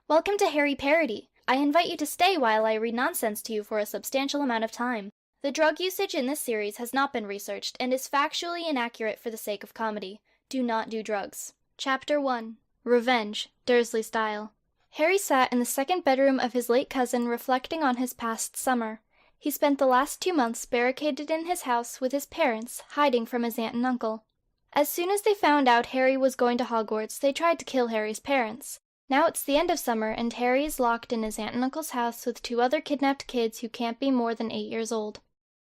Welcome to Harry Parody. I invite you to stay while I read nonsense to you for a substantial amount of time. The drug usage in this series has not been researched and is factually inaccurate for the sake of comedy. Do not do drugs. Chapter 1. Revenge, Dursley Style. Harry sat in the second bedroom of his late cousin reflecting on his past summer. He spent the last 2 months barricaded in his house with his parents, hiding from his aunt and uncle. As soon as they found out Harry was going to Hogwarts, they tried to kill Harry's parents. Now it's the end of summer, and Harry is locked in his aunt and uncle's house with 2 other kidnapped kids who can't be more than 8 years old.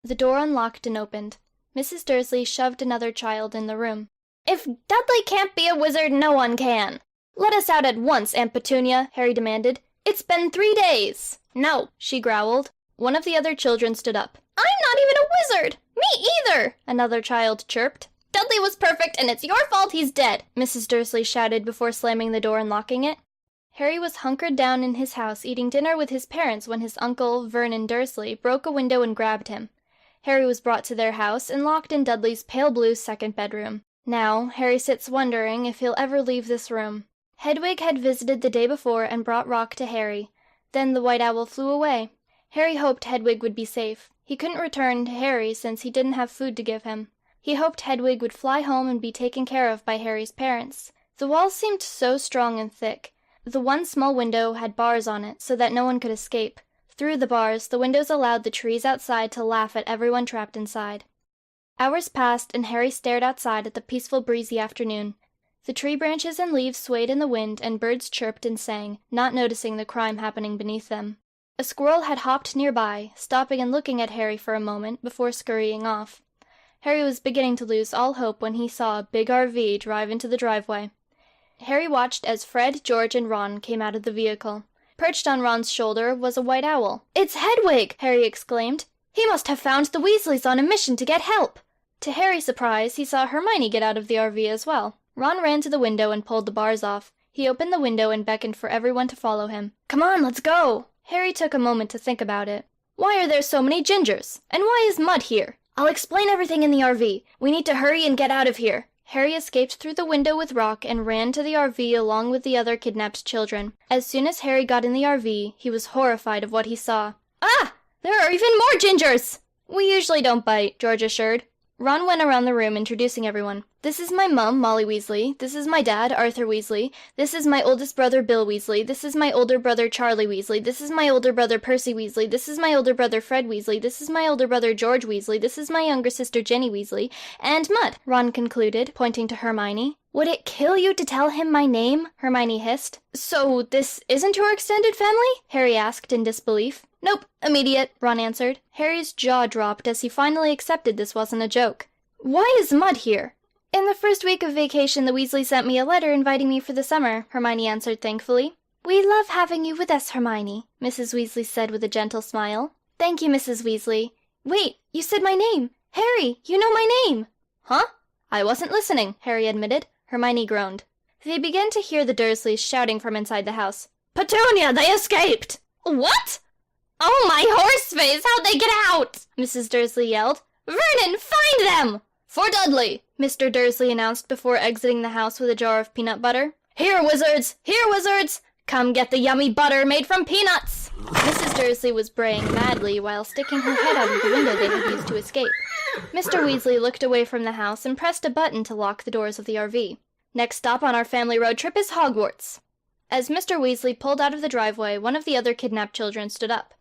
The door unlocked and opened. Mrs. Dursley shoved another child in the room. "If Dudley can't be a wizard, no one can. Let us out at once, Aunt Petunia," Harry demanded. "It's been 3 days." "No," she growled. One of the other children stood up. "I'm not even a wizard!" "Me either!" another child chirped. "Dudley was perfect, and it's your fault he's dead," Mrs. Dursley shouted before slamming the door and locking it. Harry was hunkered down in his house eating dinner with his parents when his uncle, Vernon Dursley, broke a window and grabbed him. Harry was brought to their house and locked in Dudley's pale blue second bedroom. Now, Harry sits wondering if he'll ever leave this room. Hedwig had visited the day before and brought Rock to Harry. Then the white owl flew away. Harry hoped Hedwig would be safe. He couldn't return to Harry since he didn't have food to give him. He hoped Hedwig would fly home and be taken care of by Harry's parents. The walls seemed so strong and thick. The one small window had bars on it so that no one could escape. Through the bars, the windows allowed the trees outside to laugh at everyone trapped inside. Hours passed, and Harry stared outside at the peaceful breezy afternoon. The tree branches and leaves swayed in the wind, and birds chirped and sang, not noticing the crime happening beneath them. A squirrel had hopped nearby, stopping and looking at Harry for a moment before scurrying off. Harry was beginning to lose all hope when he saw a big RV drive into the driveway. Harry watched as Fred, George, and Ron came out of the vehicle. Perched on Ron's shoulder was a white owl. "It's Hedwig!" Harry exclaimed. "He must have found the Weasleys on a mission to get help!" To Harry's surprise, he saw Hermione get out of the RV as well. Ron ran to the window and pulled the bars off. He opened the window and beckoned for everyone to follow him. "Come on, let's go!" Harry took a moment to think about it. "Why are there so many gingers? And why is mud here? I'll explain everything in the RV. We need to hurry and get out of here." Harry escaped through the window with Rock and ran to the RV along with the other kidnapped children. As soon as Harry got in the RV, he was horrified of what he saw. "Ah! There are even more gingers!" "We usually don't bite," George assured. Ron went around the room introducing everyone. "This is my mum, Molly Weasley. This is my dad, Arthur Weasley. This is my oldest brother, Bill Weasley. This is my older brother, Charlie Weasley. This is my older brother, Percy Weasley. This is my older brother, Fred Weasley. This is my older brother, George Weasley. This is my younger sister, Ginny Weasley. And Mud," Ron concluded, pointing to Hermione. "Would it kill you to tell him my name?" Hermione hissed. "So this isn't your extended family?" Harry asked in disbelief. "Nope, immediate," Ron answered. Harry's jaw dropped as he finally accepted this wasn't a joke. "Why is Mud here?" "In the first week of vacation, the Weasleys sent me a letter inviting me for the summer," Hermione answered thankfully. "We love having you with us, Hermione," Mrs. Weasley said with a gentle smile. "Thank you, Mrs. Weasley." "Wait, you said my name! Harry, you know my name!" "Huh? I wasn't listening," Harry admitted. Hermione groaned. They began to hear the Dursleys shouting from inside the house. "Petunia, they escaped!" "What? Oh, my horse face! How'd they get out?" Mrs. Dursley yelled. "Vernon, find them!" "For Dudley," Mr. Dursley announced before exiting the house with a jar of peanut butter. "Here, wizards! Here, wizards! Come get the yummy butter made from peanuts!" Mrs. Dursley was braying madly while sticking her head out of the window they had used to escape. Mr. Weasley looked away from the house and pressed a button to lock the doors of the RV. "Next stop on our family road trip is Hogwarts." As Mr. Weasley pulled out of the driveway, one of the other kidnapped children stood up.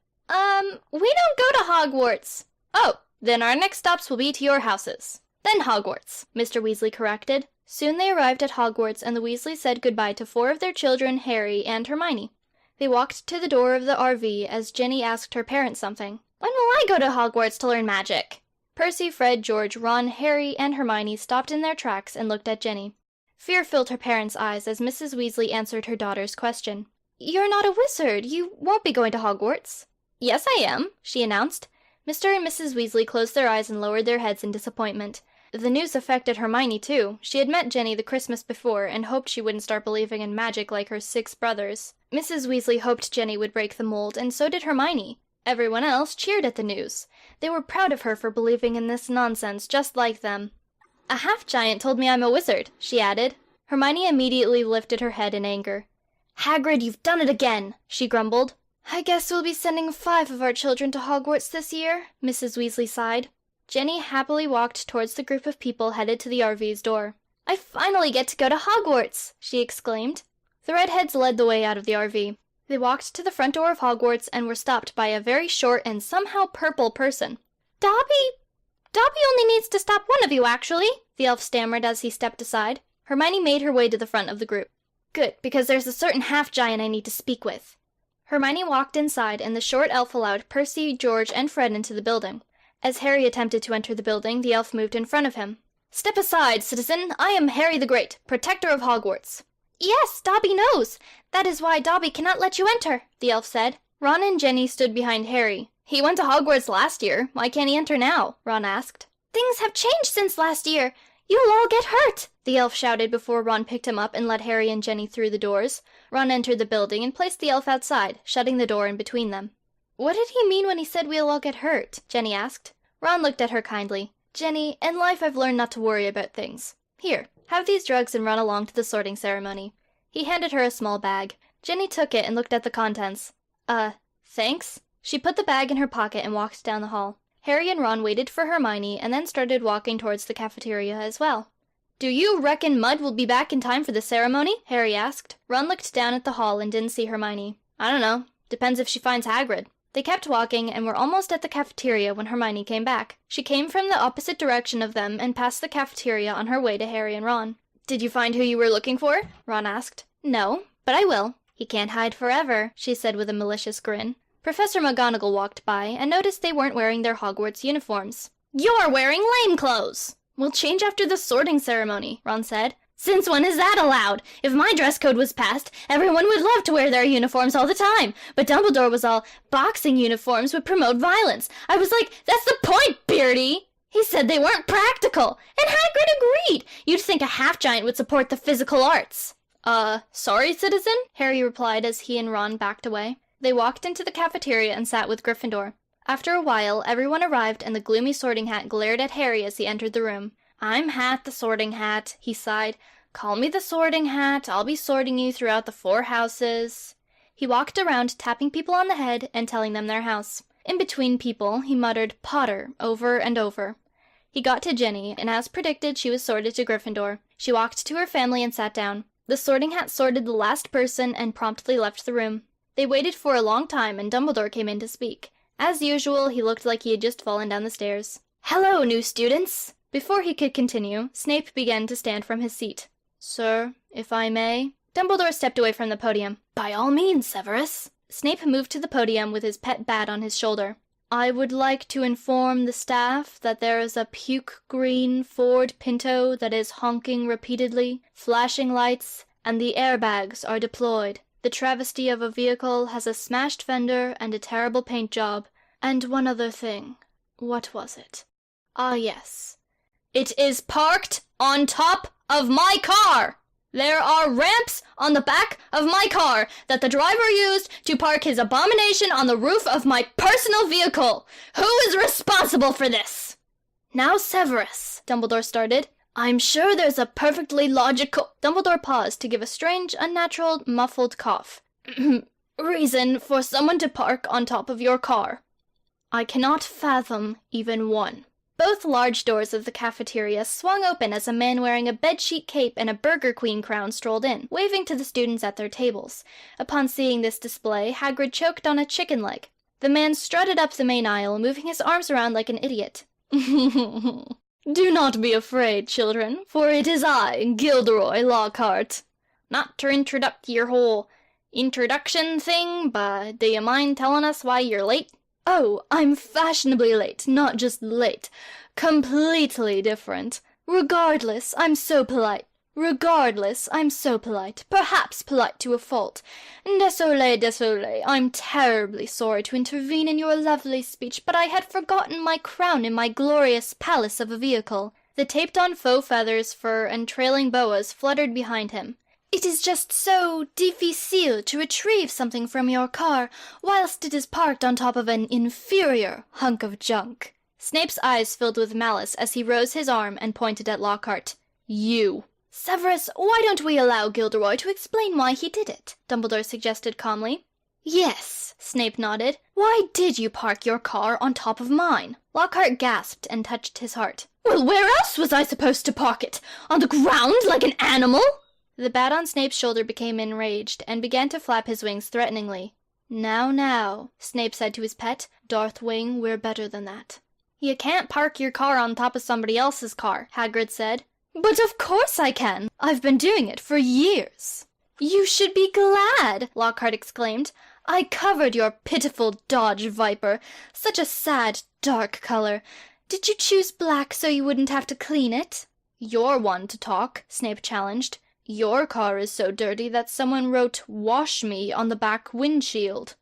We don't go to Hogwarts." "Oh, then our next stops will be to your houses. Then Hogwarts," Mr. Weasley corrected. Soon they arrived at Hogwarts, and the Weasleys said goodbye to 4 of their children, Harry and Hermione. They walked to the door of the RV as Ginny asked her parents something. "When will I go to Hogwarts to learn magic?" Percy, Fred, George, Ron, Harry, and Hermione stopped in their tracks and looked at Ginny. Fear filled her parents' eyes as Mrs. Weasley answered her daughter's question. "You're not a wizard. You won't be going to Hogwarts." "Yes, I am," she announced. Mr. and Mrs. Weasley closed their eyes and lowered their heads in disappointment. The news affected Hermione, too. She had met Ginny the Christmas before and hoped she wouldn't start believing in magic like her 6 brothers. Mrs. Weasley hoped Ginny would break the mold, and so did Hermione. Everyone else cheered at the news. They were proud of her for believing in this nonsense just like them. "A half-giant told me I'm a wizard," she added. Hermione immediately lifted her head in anger. "Hagrid, you've done it again," she grumbled. "I guess we'll be sending 5 of our children to Hogwarts this year," Mrs. Weasley sighed. Jenny happily walked towards the group of people headed to the RV's door. "I finally get to go to Hogwarts!" she exclaimed. The redheads led the way out of the RV. They walked to the front door of Hogwarts and were stopped by a very short and somehow purple person. Dobby only needs to stop one of you, actually," the elf stammered as he stepped aside. Hermione made her way to the front of the group. "Good, because there's a certain half-giant I need to speak with." Hermione walked inside, and the short elf allowed Percy, George, and Fred into the building. As Harry attempted to enter the building, the elf moved in front of him. "Step aside, citizen. I am Harry the Great, protector of Hogwarts." "Yes, Dobby knows. That is why Dobby cannot let you enter," the elf said. Ron and Jenny stood behind Harry. "He went to Hogwarts last year. Why can't he enter now?" Ron asked. "Things have changed since last year. You'll all get hurt," the elf shouted before Ron picked him up and led Harry and Jenny through the doors. Ron entered the building and placed the elf outside, shutting the door in between them. "What did he mean when he said we'll all get hurt?" Jenny asked. Ron looked at her kindly. "Jenny, in life I've learned not to worry about things. Here, have these drugs and run along to the sorting ceremony." He handed her a small bag. Jenny took it and looked at the contents. Thanks?" She put the bag in her pocket and walked down the hall. Harry and Ron waited for Hermione and then started walking towards the cafeteria as well. "Do you reckon Mud will be back in time for the ceremony?" Harry asked. Ron looked down at the hall and didn't see Hermione. "I don't know. Depends if she finds Hagrid." They kept walking and were almost at the cafeteria when Hermione came back. She came from the opposite direction of them and passed the cafeteria on her way to Harry and Ron. "Did you find who you were looking for?" Ron asked. "No, but I will. He can't hide forever," she said with a malicious grin. Professor McGonagall walked by and noticed they weren't wearing their Hogwarts uniforms. "You're wearing lame clothes!" "We'll change after the sorting ceremony," Ron said. "Since when is that allowed? If my dress code was passed, everyone would love to wear their uniforms all the time. But Dumbledore was all, boxing uniforms would promote violence. I was like, that's the point, Beardy! He said they weren't practical, and Hagrid agreed. You'd think a half-giant would support the physical arts." Sorry, citizen?" Harry replied as he and Ron backed away. They walked into the cafeteria and sat with Gryffindor. After a while, everyone arrived and the gloomy Sorting Hat glared at Harry as he entered the room. "I'm Hat the Sorting Hat," he sighed. "Call me the Sorting Hat. I'll be sorting you throughout the 4 houses." He walked around tapping people on the head and telling them their house. In between people, he muttered Potter over and over. He got to Jenny, and as predicted, she was sorted to Gryffindor. She walked to her family and sat down. The Sorting Hat sorted the last person and promptly left the room. They waited for a long time, and Dumbledore came in to speak. As usual, he looked like he had just fallen down the stairs. "Hello, new students!" Before he could continue, Snape began to stand from his seat. "Sir, if I may?" Dumbledore stepped away from the podium. "By all means, Severus." Snape moved to the podium with his pet bat on his shoulder. "I would like to inform the staff that there is a puke-green Ford Pinto that is honking repeatedly, flashing lights, and the airbags are deployed. The travesty of a vehicle has a smashed fender and a terrible paint job. And one other thing. What was it? Ah, yes. It is parked on top of my car! There are ramps on the back of my car that the driver used to park his abomination on the roof of my personal vehicle. Who is responsible for this?" "Now, Severus," Dumbledore started, "I'm sure there's a perfectly logical—" Dumbledore paused to give a strange, unnatural, muffled cough. "Reason for someone to park on top of your car. I cannot fathom even one." Both large doors of the cafeteria swung open as a man wearing a bedsheet cape and a Burger Queen crown strolled in, waving to the students at their tables. Upon seeing this display, Hagrid choked on a chicken leg. The man strutted up the main aisle, moving his arms around like an idiot. "Do not be afraid, children, for it is I, Gilderoy Lockhart. Not to introduce your whole introduction thing, but do you mind telling us why you're late?" "Oh, I'm fashionably late, not just late. Completely different. Regardless, I'm so polite. Perhaps polite to a fault. Désolé, I'm terribly sorry to intervene in your lovely speech, but I had forgotten my crown in my glorious palace of a vehicle." The taped-on faux feathers, fur, and trailing boas fluttered behind him. "It is just so difficile to retrieve something from your car whilst it is parked on top of an inferior hunk of junk." Snape's eyes filled with malice as he rose his arm and pointed at Lockhart. "You, Severus, why don't we allow Gilderoy to explain why he did it? Dumbledore suggested calmly. Yes, Snape nodded. Why did you park your car on top of mine? Lockhart gasped and touched his heart. Well, where else was I supposed to park it? On the ground like an animal? The bat on Snape's shoulder became enraged and began to flap his wings threateningly. Now, Snape said to his pet, Darthwing, we're better than that. You can't park your car on top of somebody else's car, Hagrid said. But of course I can. I've been doing it for years. You should be glad, Lockhart exclaimed. I covered your pitiful Dodge Viper. Such a sad, dark color. Did you choose black so you wouldn't have to clean it? You're one to talk, Snape challenged. Your car is so dirty that someone wrote, wash me on the back windshield.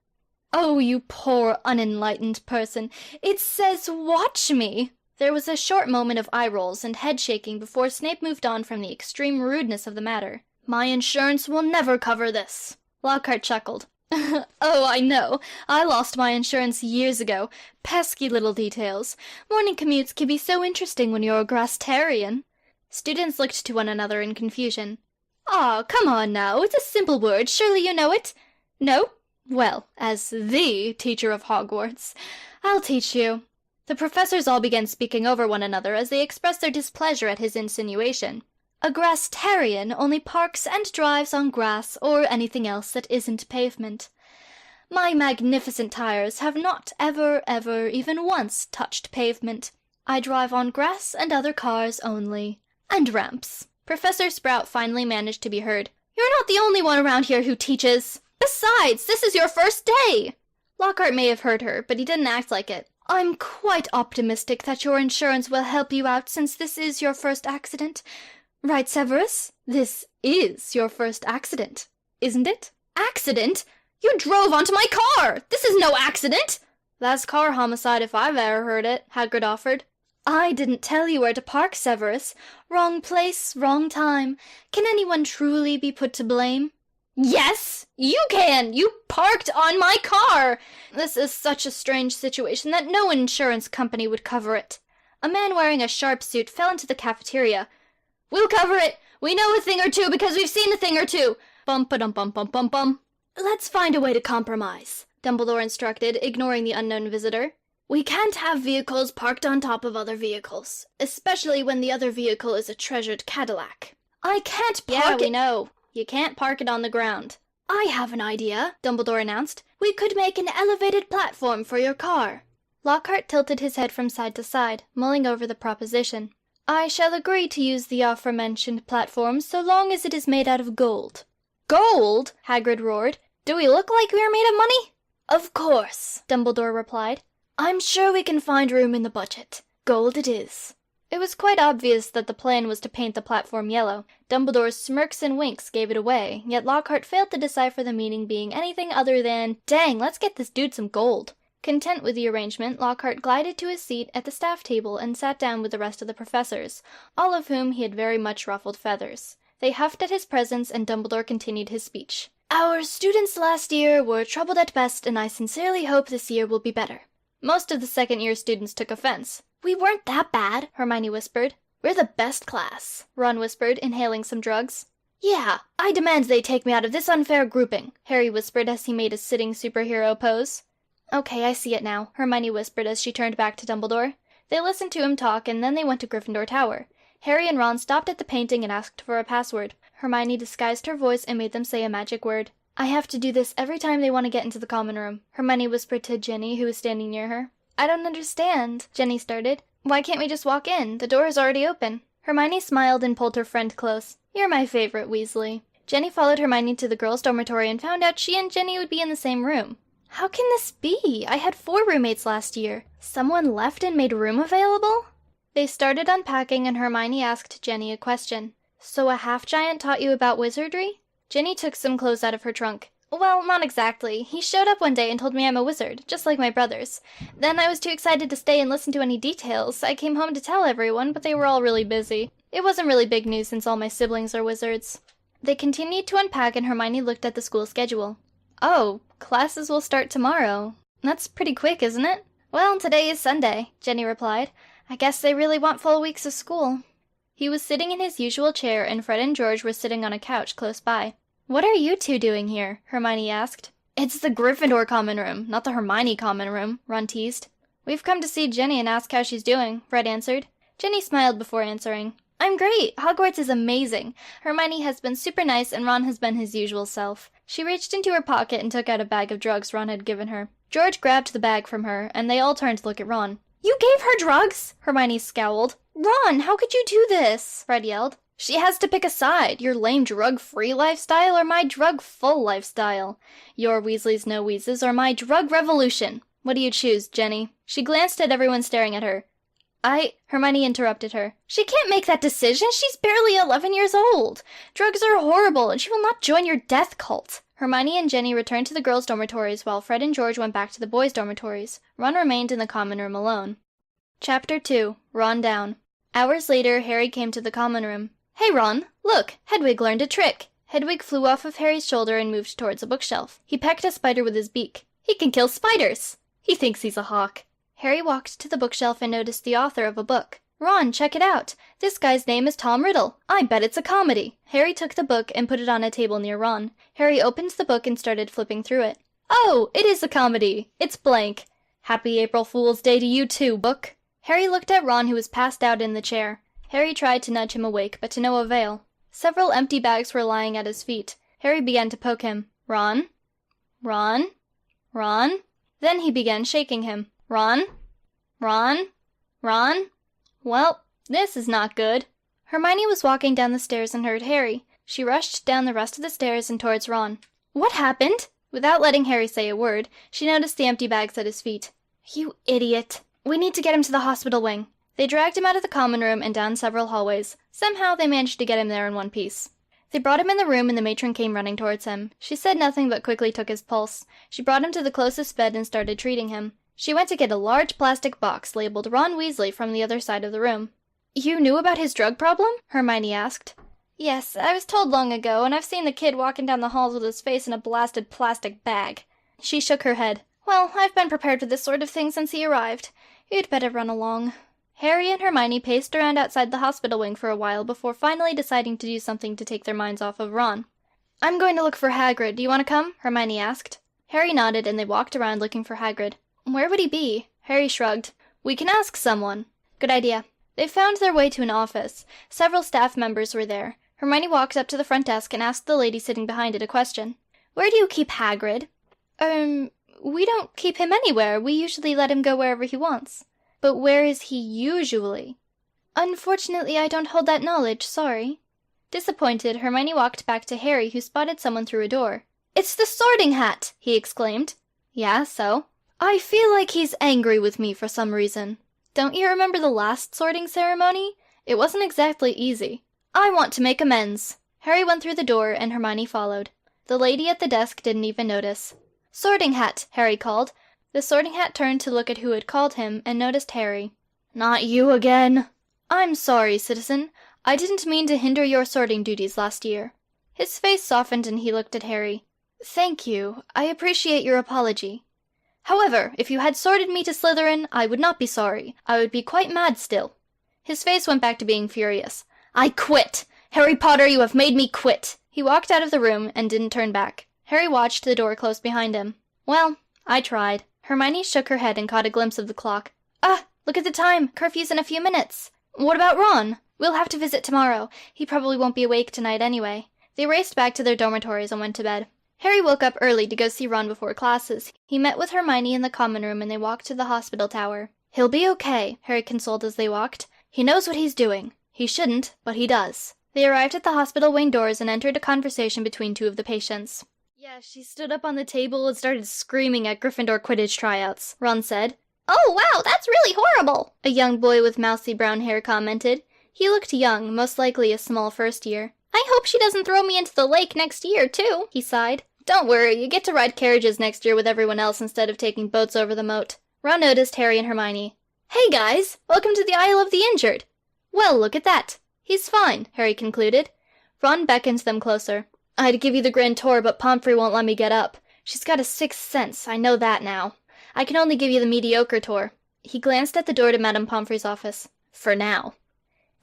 Oh, you poor unenlightened person. It says watch me. There was a short moment of eye rolls and head shaking before Snape moved on from the extreme rudeness of the matter. My insurance will never cover this. Lockhart chuckled. Oh, I know. I lost my insurance years ago. Pesky little details. Morning commutes can be so interesting when you're a Grastarian. Students looked to one another in confusion. Aw, come on now. It's a simple word. Surely you know it. No? Well, as the teacher of Hogwarts, I'll teach you. The professors all began speaking over one another as they expressed their displeasure at his insinuation. A Grastarian only parks and drives on grass or anything else that isn't pavement. My magnificent tires have not ever, even once touched pavement. I drive on grass and other cars only. And ramps. Professor Sprout finally managed to be heard. You're not the only one around here who teaches. Besides, this is your first day. Lockhart may have heard her, but he didn't act like it. I'm quite optimistic that your insurance will help you out since this is your first accident. Right, Severus? This is your first accident, isn't it? Accident? You drove onto my car! This is no accident! That's car homicide if I've ever heard it, Hagrid offered. I didn't tell you where to park, Severus. Wrong place, wrong time. Can anyone truly be put to blame? Yes, you can! You parked on my car! This is such a strange situation that no insurance company would cover it. A man wearing a sharp suit fell into the cafeteria. We'll cover it! We know a thing or two because we've seen a thing or two! Bum-ba-dum-bum-bum-bum-bum. Let's find a way to compromise, Dumbledore instructed, ignoring the unknown visitor. We can't have vehicles parked on top of other vehicles, especially when the other vehicle is a treasured Cadillac. I can't park it— Yeah, we know. You can't park it on the ground. I have an idea, Dumbledore announced. We could make an elevated platform for your car. Lockhart tilted his head from side to side, mulling over the proposition. I shall agree to use the aforementioned platform so long as it is made out of gold. Gold? Hagrid roared. Do we look like we are made of money? Of course, Dumbledore replied. I'm sure we can find room in the budget. Gold it is. It was quite obvious that the plan was to paint the platform yellow. Dumbledore's smirks and winks gave it away, yet Lockhart failed to decipher the meaning being anything other than, dang, let's get this dude some gold. Content with the arrangement, Lockhart glided to his seat at the staff table and sat down with the rest of the professors, all of whom he had very much ruffled feathers. They huffed at his presence, and Dumbledore continued his speech. Our students last year were troubled at best, and I sincerely hope this year will be better. Most of the second-year students took offense. We weren't that bad, Hermione whispered. We're the best class, Ron whispered, inhaling some drugs. Yeah, I demand they take me out of this unfair grouping, Harry whispered as he made a sitting superhero pose. Okay, I see it now, Hermione whispered as she turned back to Dumbledore. They listened to him talk, and then they went to Gryffindor Tower. Harry and Ron stopped at the painting and asked for a password. Hermione disguised her voice and made them say a magic word. I have to do this every time they want to get into the common room, Hermione whispered to Ginny, who was standing near her. I don't understand, Jenny started. Why can't we just walk in? The door is already open. Hermione smiled and pulled her friend close. You're my favorite, Weasley. Jenny followed Hermione to the girls' dormitory and found out she and Jenny would be in the same room. How can this be? I had 4 roommates last year. Someone left and made room available? They started unpacking and Hermione asked Jenny a question. So a half-giant taught you about wizardry? Jenny took some clothes out of her trunk. Well, not exactly. He showed up one day and told me I'm a wizard, just like my brothers. Then I was too excited to stay and listen to any details. I came home to tell everyone, but they were all really busy. It wasn't really big news since all my siblings are wizards. They continued to unpack and Hermione looked at the school schedule. Oh, classes will start tomorrow. That's pretty quick, isn't it? Well, today is Sunday, Jenny replied. I guess they really want full weeks of school. He was sitting in his usual chair, and Fred and George were sitting on a couch close by. "What are you two doing here?" Hermione asked. "It's the Gryffindor common room, not the Hermione common room," Ron teased. "We've come to see Jenny and ask how she's doing," Fred answered. Jenny smiled before answering. "I'm great. Hogwarts is amazing. Hermione has been super nice, and Ron has been his usual self." She reached into her pocket and took out a bag of drugs Ron had given her. George grabbed the bag from her, and they all turned to look at Ron. "You gave her drugs?" Hermione scowled. "Ron, how could you do this?" Fred yelled. "She has to pick a side, your lame drug-free lifestyle or my drug-full lifestyle. Your Weasleys no wheezes or my drug revolution. What do you choose, Jenny?" She glanced at everyone staring at her. Hermione interrupted her. "She can't make that decision. She's barely 11 years old. Drugs are horrible, and she will not join your death cult." Hermione and Jenny returned to the girls' dormitories while Fred and George went back to the boys' dormitories. Ron remained in the common room alone. Chapter 2. Ron Down. Hours later, Harry came to the common room. "Hey, Ron, look! Hedwig learned a trick!" Hedwig flew off of Harry's shoulder and moved towards a bookshelf. He pecked a spider with his beak. "He can kill spiders!" "He thinks he's a hawk." Harry walked to the bookshelf and noticed the author of a book. "Ron, check it out. This guy's name is Tom Riddle. I bet it's a comedy." Harry took the book and put it on a table near Ron. Harry opened the book and started flipping through it. "Oh, it is a comedy. It's blank. Happy April Fool's Day to you too, book." Harry looked at Ron, who was passed out in the chair. Harry tried to nudge him awake, but to no avail. Several empty bags were lying at his feet. Harry began to poke him. "Ron? Ron? Ron?" Then he began shaking him. "Ron? Ron? Ron? Well, this is not good." Hermione was walking down the stairs and heard Harry. She rushed down the rest of the stairs and towards Ron. "What happened?" Without letting Harry say a word, she noticed the empty bags at his feet. "You idiot. We need to get him to the hospital wing." They dragged him out of the common room and down several hallways. Somehow they managed to get him there in one piece. They brought him in the room and the matron came running towards him. She said nothing but quickly took his pulse. She brought him to the closest bed and started treating him. She went to get a large plastic box labeled Ron Weasley from the other side of the room. "You knew about his drug problem?" Hermione asked. "Yes, I was told long ago, and I've seen the kid walking down the halls with his face in a blasted plastic bag." She shook her head. "Well, I've been prepared for this sort of thing since he arrived. You'd better run along." Harry and Hermione paced around outside the hospital wing for a while before finally deciding to do something to take their minds off of Ron. "I'm going to look for Hagrid. Do you want to come?" Hermione asked. Harry nodded, and they walked around looking for Hagrid. "Where would he be?" Harry shrugged. "We can ask someone." "Good idea." They found their way to an office. Several staff members were there. Hermione walked up to the front desk and asked the lady sitting behind it a question. "Where do you keep Hagrid?" We don't keep him anywhere. We usually let him go wherever he wants." "But where is he usually?" "Unfortunately, I don't hold that knowledge, sorry." Disappointed, Hermione walked back to Harry, who spotted someone through a door. "It's the Sorting Hat!" he exclaimed. "Yeah, so?" "I feel like he's angry with me for some reason." "Don't you remember the last sorting ceremony? It wasn't exactly easy." "I want to make amends." Harry went through the door, and Hermione followed. The lady at the desk didn't even notice. "Sorting Hat," Harry called. The Sorting Hat turned to look at who had called him, and noticed Harry. "Not you again." "I'm sorry, citizen. I didn't mean to hinder your sorting duties last year." His face softened and he looked at Harry. "Thank you. I appreciate your apology. However, if you had sorted me to Slytherin, I would not be sorry. I would be quite mad still." His face went back to being furious. "I quit! Harry Potter, you have made me quit!" He walked out of the room and didn't turn back. Harry watched the door close behind him. "Well, I tried." Hermione shook her head and caught a glimpse of the clock. "Ah, look at the time. Curfew's in a few minutes." "What about Ron?" "We'll have to visit tomorrow. He probably won't be awake tonight anyway." They raced back to their dormitories and went to bed. Harry woke up early to go see Ron before classes. He met with Hermione in the common room and they walked to the hospital tower. "He'll be okay," Harry consoled as they walked. "He knows what he's doing. He shouldn't, but he does." They arrived at the hospital wing doors and entered a conversation between two of the patients. "Yeah, she stood up on the table and started screaming at Gryffindor Quidditch tryouts," Ron said. "Oh, wow, that's really horrible," a young boy with mousy brown hair commented. He looked young, most likely a small first year. "I hope she doesn't throw me into the lake next year, too," he sighed. "Don't worry, you get to ride carriages next year with everyone else instead of taking boats over the moat." Ron noticed Harry and Hermione. "Hey guys, welcome to the Isle of the Injured." "Well, look at that. He's fine," Harry concluded. Ron beckoned them closer. "I'd give you the grand tour, but Pomfrey won't let me get up. She's got a sixth sense, I know that now. I can only give you the mediocre tour." He glanced at the door to Madame Pomfrey's office. "For now."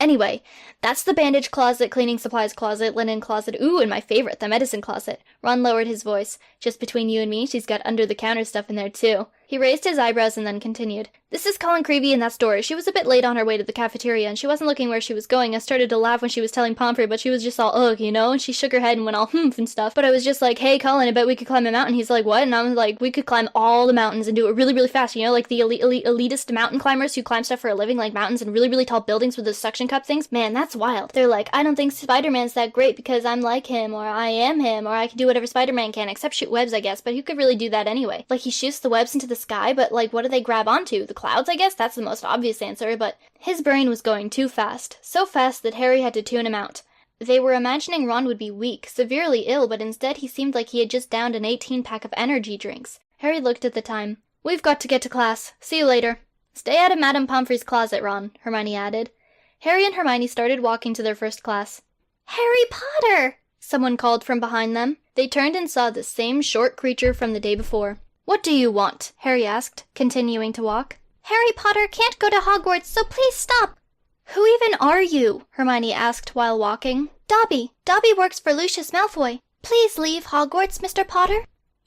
Anyway, that's the bandage closet, cleaning supplies closet, linen closet, ooh, and my favorite, the medicine closet. Ron lowered his voice. Just between you and me, she's got under-the-counter stuff in there, too. He raised his eyebrows and then continued. This is Colin Creevy in that store. She was a bit late on her way to the cafeteria, and she wasn't looking where she was going. I started to laugh when she was telling Pomfrey, but she was just all, ugh, you know, and she shook her head and went all humph and stuff. But I was just like, hey, Colin, I bet we could climb a mountain. He's like, what? And I was like, we could climb all the mountains and do it really, really fast, you know, like the elitist mountain climbers who climb stuff for a living, like mountains and really, really tall buildings with those suction cup things. Man, that's wild. They're like, I don't think Spider-Man's that great because I'm like him, or I am him, or I can do whatever Spider-Man can, except shoot webs, I guess, but who could really do that anyway? Like, he shoots the webs into the sky, but, like, what do they grab onto? The clouds, I guess? That's the most obvious answer, but his brain was going too fast. So fast that Harry had to tune him out. They were imagining Ron would be weak, severely ill, but instead he seemed like he had just downed an 18-pack of energy drinks. Harry looked at the time. We've got to get to class. See you later. Stay out of Madame Pomfrey's closet, Ron, Hermione added. Harry and Hermione started walking to their first class. Harry Potter! Someone called from behind them. They turned and saw the same short creature from the day before. What do you want? Harry asked, continuing to walk. Harry Potter can't go to Hogwarts, so please stop. Who even are you? Hermione asked while walking. Dobby. Dobby works for Lucius Malfoy. Please leave Hogwarts, Mr. Potter.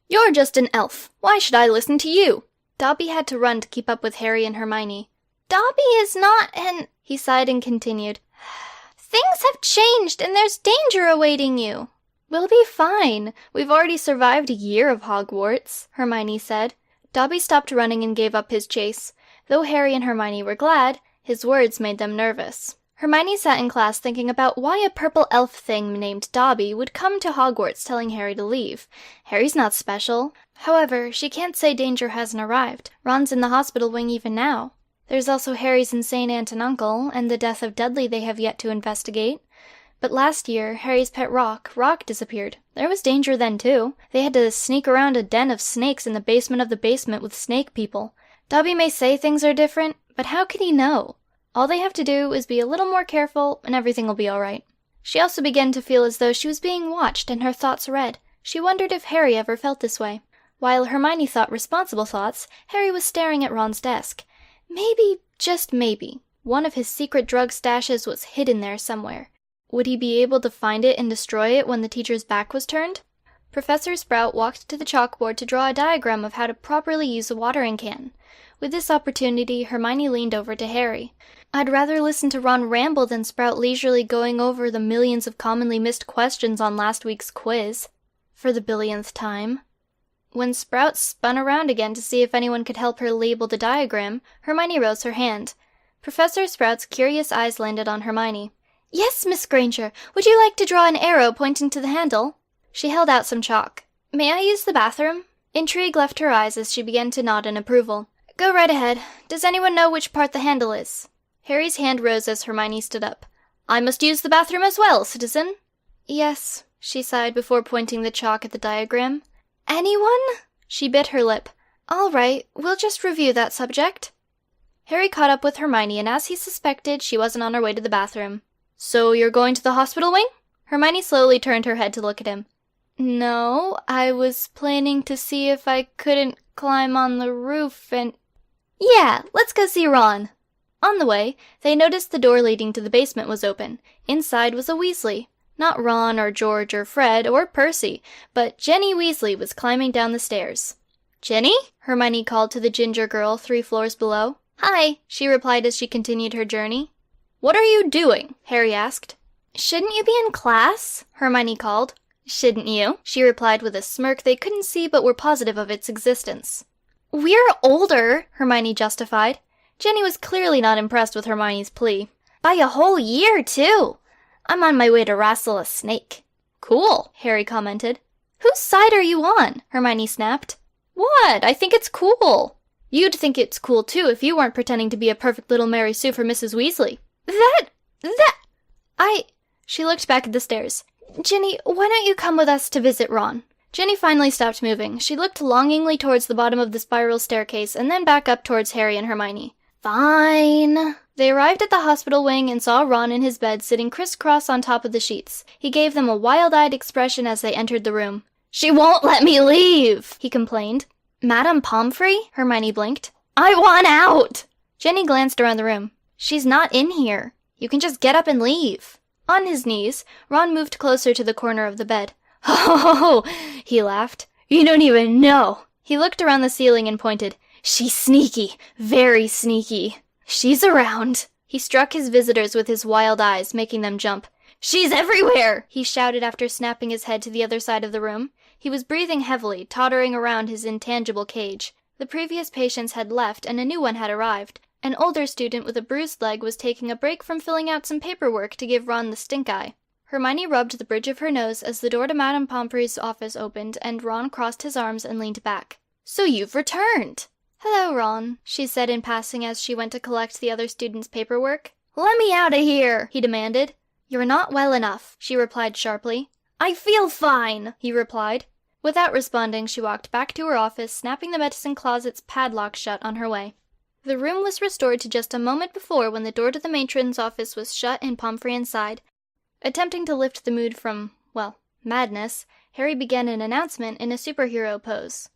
You're just an elf. Why should I listen to you? Dobby had to run to keep up with Harry and Hermione. Dobby is not an... He sighed and continued. Things have changed, and there's danger awaiting you. We'll be fine. We've already survived a year of Hogwarts, Hermione said. Dobby stopped running and gave up his chase. Though Harry and Hermione were glad, his words made them nervous. Hermione sat in class thinking about why a purple elf thing named Dobby would come to Hogwarts telling Harry to leave. Harry's not special. However, she can't say danger hasn't arrived. Ron's in the hospital wing even now. There's also Harry's insane aunt and uncle, and the death of Dudley they have yet to investigate. But last year, Harry's pet Rock disappeared. There was danger then, too. They had to sneak around a den of snakes in the basement of the basement with snake people. Dobby may say things are different, but how can he know? All they have to do is be a little more careful, and everything will be all right. She also began to feel as though she was being watched and her thoughts read. She wondered if Harry ever felt this way. While Hermione thought responsible thoughts, Harry was staring at Ron's desk. Maybe, just maybe, one of his secret drug stashes was hidden there somewhere. Would he be able to find it and destroy it when the teacher's back was turned? Professor Sprout walked to the chalkboard to draw a diagram of how to properly use a watering can. With this opportunity, Hermione leaned over to Harry. I'd rather listen to Ron ramble than Sprout leisurely going over the millions of commonly missed questions on last week's quiz. For the billionth time. When Sprout spun around again to see if anyone could help her label the diagram, Hermione rose her hand. Professor Sprout's curious eyes landed on Hermione. Yes, Miss Granger. Would you like to draw an arrow pointing to the handle? She held out some chalk. May I use the bathroom? Intrigue left her eyes as she began to nod in approval. Go right ahead. Does anyone know which part the handle is? Harry's hand rose as Hermione stood up. I must use the bathroom as well, citizen. Yes, she sighed before pointing the chalk at the diagram. Anyone? She bit her lip. All right, we'll just review that subject. Harry caught up with Hermione, and as he suspected, she wasn't on her way to the bathroom. So you're going to the hospital wing? Hermione slowly turned her head to look at him. No, I was planning to see if I couldn't climb on the roof and... Yeah, let's go see Ron. On the way, they noticed the door leading to the basement was open. Inside was a Weasley. Not Ron or George or Fred or Percy, but Jenny Weasley was climbing down the stairs. Jenny? Hermione called to the ginger girl 3 floors below. Hi, she replied as she continued her journey. What are you doing? Harry asked. Shouldn't you be in class? Hermione called. Shouldn't you? She replied with a smirk they couldn't see but were positive of its existence. We're older, Hermione justified. Jenny was clearly not impressed with Hermione's plea. By a whole year, too. I'm on my way to wrestle a snake. Cool, Harry commented. Whose side are you on? Hermione snapped. What? I think it's cool. You'd think it's cool, too, if you weren't pretending to be a perfect little Mary Sue for Mrs. Weasley. She looked back at the stairs. Ginny, why don't you come with us to visit Ron? Jenny finally stopped moving. She looked longingly towards the bottom of the spiral staircase and then back up towards Harry and Hermione. Fine. They arrived at the hospital wing and saw Ron in his bed sitting crisscross on top of the sheets. He gave them a wild-eyed expression as they entered the room. She won't let me leave, he complained. Madame Pomfrey? Hermione blinked. I want out! Jenny glanced around the room. She's not in here. You can just get up and leave. On his knees, Ron moved closer to the corner of the bed. "Ho, he laughed. "You don't even know." He looked around the ceiling and pointed. "She's sneaky, very sneaky. She's around." He struck his visitors with his wild eyes, making them jump. "She's everywhere!" he shouted after snapping his head to the other side of the room. He was breathing heavily, tottering around his intangible cage. The previous patients had left, and a new one had arrived. An older student with a bruised leg was taking a break from filling out some paperwork to give Ron the stink eye. Hermione rubbed the bridge of her nose as the door to Madame Pomfrey's office opened, and Ron crossed his arms and leaned back. "So you've returned!" "Hello, Ron," she said in passing as she went to collect the other student's paperwork. "Let me out of here!" he demanded. "You're not well enough," she replied sharply. "I feel fine," he replied. Without responding, she walked back to her office, snapping the medicine closet's padlock shut on her way. The room was restored to just a moment before when the door to the matron's office was shut and Pomfrey inside. Attempting to lift the mood from, madness, Harry began an announcement in a superhero pose.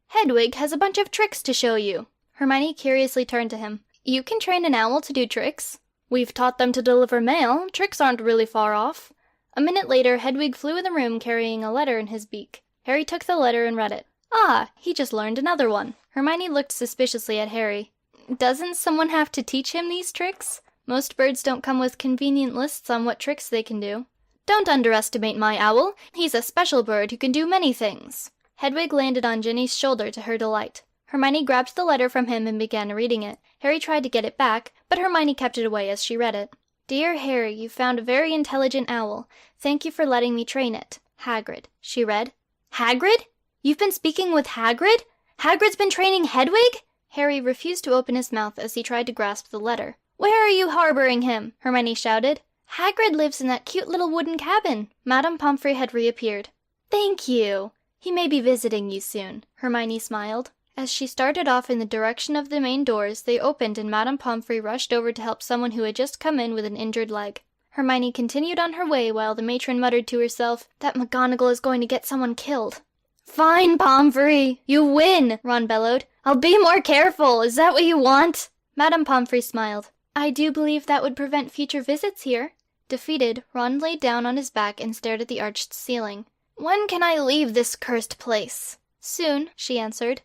"Hedwig has a bunch of tricks to show you." Hermione curiously turned to him. "You can train an owl to do tricks." "We've taught them to deliver mail. Tricks aren't really far off." A minute later, Hedwig flew in the room carrying a letter in his beak. Harry took the letter and read it. "Ah, he just learned another one." Hermione looked suspiciously at Harry. "Doesn't someone have to teach him these tricks? Most birds don't come with convenient lists on what tricks they can do." "Don't underestimate my owl. He's a special bird who can do many things." Hedwig landed on Ginny's shoulder to her delight. Hermione grabbed the letter from him and began reading it. Harry tried to get it back, but Hermione kept it away as she read it. "Dear Harry, you found a very intelligent owl. Thank you for letting me train it. Hagrid," she read. "Hagrid? You've been speaking with Hagrid? Hagrid's been training Hedwig?" Harry refused to open his mouth as he tried to grasp the letter. "Where are you harboring him?" Hermione shouted. "Hagrid lives in that cute little wooden cabin." Madame Pomfrey had reappeared. "Thank you. He may be visiting you soon," Hermione smiled. As she started off in the direction of the main doors, they opened and Madame Pomfrey rushed over to help someone who had just come in with an injured leg. Hermione continued on her way while the matron muttered to herself, "That McGonagall is going to get someone killed." "Fine, Pomfrey! You win!" Ron bellowed. "I'll be more careful! Is that what you want?" Madame Pomfrey smiled. "I do believe that would prevent future visits here." Defeated, Ron laid down on his back and stared at the arched ceiling. "When can I leave this cursed place?" "Soon," she answered.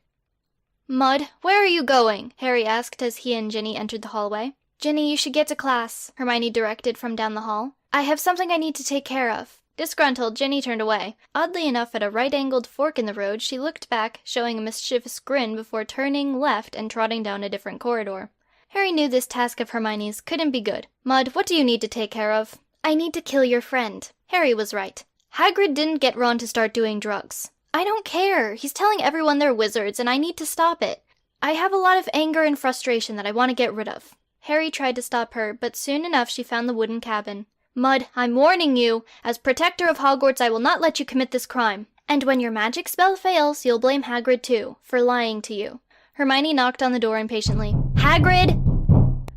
"Mud, where are you going?" Harry asked as he and Ginny entered the hallway. "Ginny, you should get to class," Hermione directed from down the hall. "I have something I need to take care of." Disgruntled, Ginny turned away. Oddly enough, at a right-angled fork in the road, she looked back, showing a mischievous grin before turning left and trotting down a different corridor. Harry knew this task of Hermione's couldn't be good. "Mud, what do you need to take care of?" "I need to kill your friend." Harry was right. Hagrid didn't get Ron to start doing drugs. "I don't care. He's telling everyone they're wizards, and I need to stop it. I have a lot of anger and frustration that I want to get rid of." Harry tried to stop her, but soon enough she found the wooden cabin. "Mud, I'm warning you. As protector of Hogwarts, I will not let you commit this crime. And when your magic spell fails, you'll blame Hagrid too, for lying to you." Hermione knocked on the door impatiently. "Hagrid!"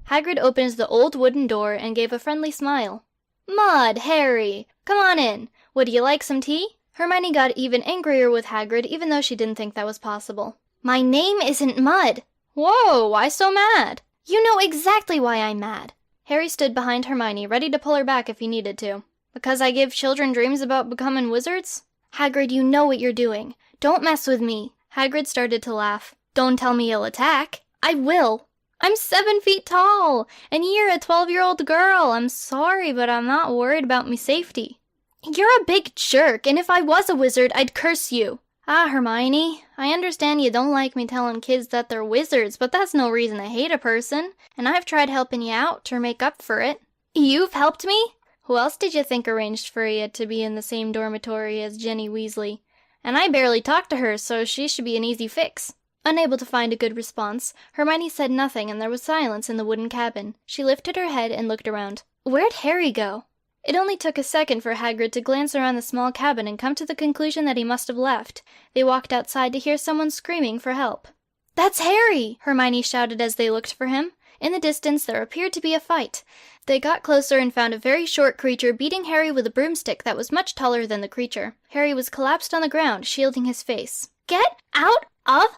Hagrid opened the old wooden door and gave a friendly smile. "Mud, Harry, come on in. Would you like some tea?" Hermione got even angrier with Hagrid, even though she didn't think that was possible. "My name isn't Mud." "Whoa, why so mad?" "You know exactly why I'm mad." Harry stood behind Hermione, ready to pull her back if he needed to. "Because I give children dreams about becoming wizards?" "Hagrid, you know what you're doing. Don't mess with me." Hagrid started to laugh. "Don't tell me you'll attack." "I will." "I'm 7 feet tall, and you're a 12-year-old girl. I'm sorry, but I'm not worried about me safety." "You're a big jerk, and if I was a wizard, I'd curse you." "Ah, Hermione, I understand you don't like me telling kids that they're wizards, but that's no reason to hate a person, and I've tried helping you out to make up for it." "You've helped me?" "Who else did you think arranged for you to be in the same dormitory as Ginny Weasley? And I barely talked to her, so she should be an easy fix." Unable to find a good response, Hermione said nothing and there was silence in the wooden cabin. She lifted her head and looked around. Where'd Harry go? It only took a second for Hagrid to glance around the small cabin and come to the conclusion that he must have left. They walked outside to hear someone screaming for help. "That's Harry!" Hermione shouted as they looked for him. In the distance, there appeared to be a fight. They got closer and found a very short creature beating Harry with a broomstick that was much taller than the creature. Harry was collapsed on the ground, shielding his face. "Get out of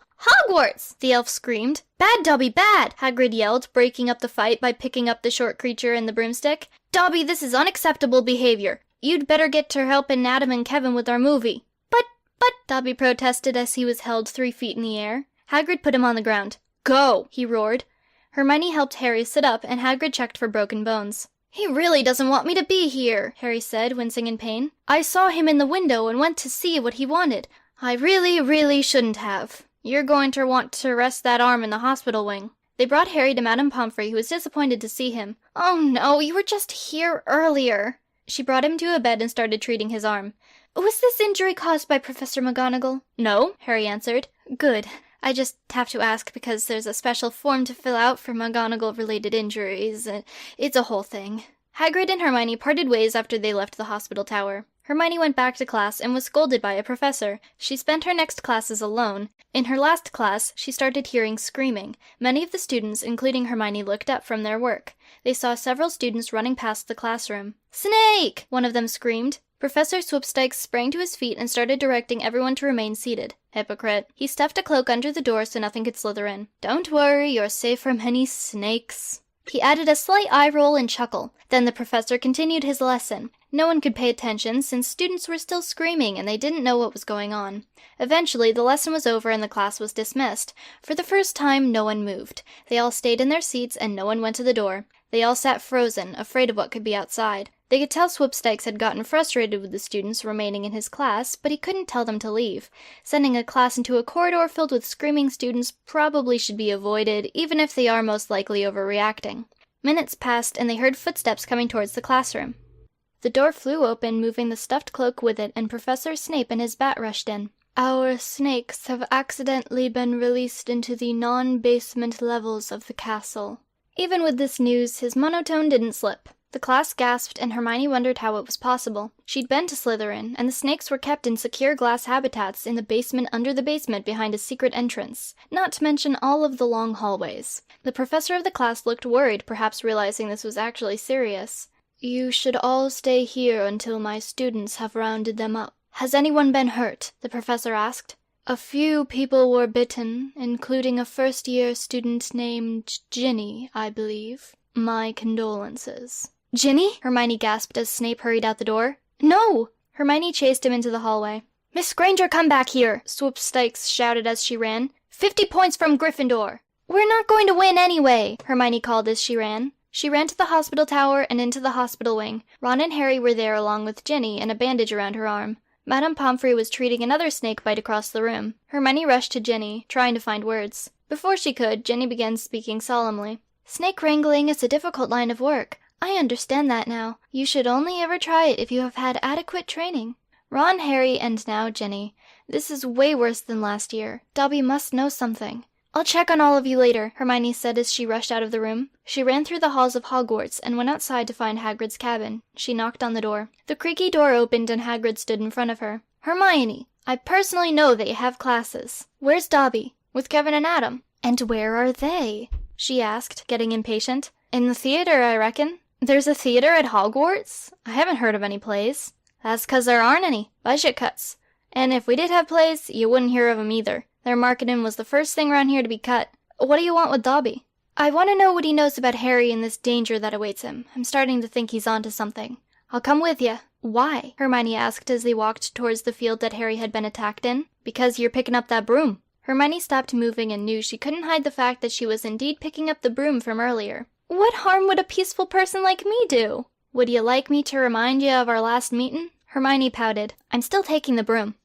Hogwarts!" the elf screamed. "Bad, Dobby, bad!" Hagrid yelled, breaking up the fight by picking up the short creature and the broomstick. "Dobby, this is unacceptable behavior. You'd better get to helping Adam and Kevin with our movie." But, Dobby protested as he was held 3 feet in the air. Hagrid put him on the ground. "Go!" he roared. Hermione helped Harry sit up, and Hagrid checked for broken bones. "He really doesn't want me to be here," Harry said, wincing in pain. "I saw him in the window and went to see what he wanted. I really shouldn't have. You're going to want to rest that arm in the hospital wing." They brought Harry to Madame Pomfrey, who was disappointed to see him. "Oh no, you were just here earlier." She brought him to a bed and started treating his arm. "Was this injury caused by Professor McGonagall?" "No," Harry answered. "Good. I just have to ask because there's a special form to fill out for McGonagall-related injuries. It's a whole thing." Hagrid and Hermione parted ways after they left the hospital tower. Hermione went back to class and was scolded by a professor. She spent her next classes alone. In her last class, she started hearing screaming. Many of the students, including Hermione, looked up from their work. They saw several students running past the classroom. "Snake!" one of them screamed. Professor Swipstikes sprang to his feet and started directing everyone to remain seated. Hypocrite. He stuffed a cloak under the door so nothing could slither in. "Don't worry, you're safe from any snakes." He added a slight eye roll and chuckle. Then the professor continued his lesson. No one could pay attention since students were still screaming and they didn't know what was going on. Eventually, the lesson was over and the class was dismissed. For the first time, no one moved. They all stayed in their seats and no one went to the door. They all sat frozen, afraid of what could be outside. They could tell Swipstikes had gotten frustrated with the students remaining in his class, but he couldn't tell them to leave. Sending a class into a corridor filled with screaming students probably should be avoided, even if they are most likely overreacting. Minutes passed, and they heard footsteps coming towards the classroom. The door flew open, moving the stuffed cloak with it, and Professor Snape and his bat rushed in. "Our snakes have accidentally been released into the non-basement levels of the castle." Even with this news, his monotone didn't slip. The class gasped, and Hermione wondered how it was possible. She'd been to Slytherin, and the snakes were kept in secure glass habitats in the basement under the basement behind a secret entrance, not to mention all of the long hallways. The professor of the class looked worried, perhaps realizing this was actually serious. "You should all stay here until my students have rounded them up." "Has anyone been hurt?" the professor asked. "A few people were bitten, including a first-year student named Ginny, I believe. My condolences." "Ginny?" Hermione gasped as Snape hurried out the door. "No!" Hermione chased him into the hallway. "Miss Granger, come back here!" Swipstikes shouted as she ran. 50 points from Gryffindor!" "We're not going to win anyway!" Hermione called as she ran. She ran to the hospital tower and into the hospital wing. Ron and Harry were there along with Ginny and a bandage around her arm. Madame Pomfrey was treating another snake bite across the room. Hermione rushed to Ginny, trying to find words. Before she could, Ginny began speaking solemnly. "Snake wrangling is a difficult line of work. I understand that now. You should only ever try it if you have had adequate training. Ron, Harry, and now Ginny. This is way worse than last year. Dobby must know something." "I'll check on all of you later," Hermione said as she rushed out of the room. She ran through the halls of Hogwarts and went outside to find Hagrid's cabin. She knocked on the door. The creaky door opened and Hagrid stood in front of her. "Hermione, I personally know that you have classes. Where's Dobby?" "With Kevin and Adam." "And where are they?" she asked, getting impatient. "In the theater, I reckon." "There's a theater at Hogwarts? I haven't heard of any plays." "That's 'cause there aren't any. Budget cuts. And if we did have plays, you wouldn't hear of 'em either. Their marketing was the first thing around here to be cut. What do you want with Dobby?" "I want to know what he knows about Harry and this danger that awaits him. I'm starting to think he's onto something." "I'll come with you." "Why?" Hermione asked as they walked towards the field that Harry had been attacked in. "Because you're picking up that broom." Hermione stopped moving and knew she couldn't hide the fact that she was indeed picking up the broom from earlier. "What harm would a peaceful person like me do?" "Would you like me to remind you of our last meeting?" Hermione pouted. "I'm still taking the broom."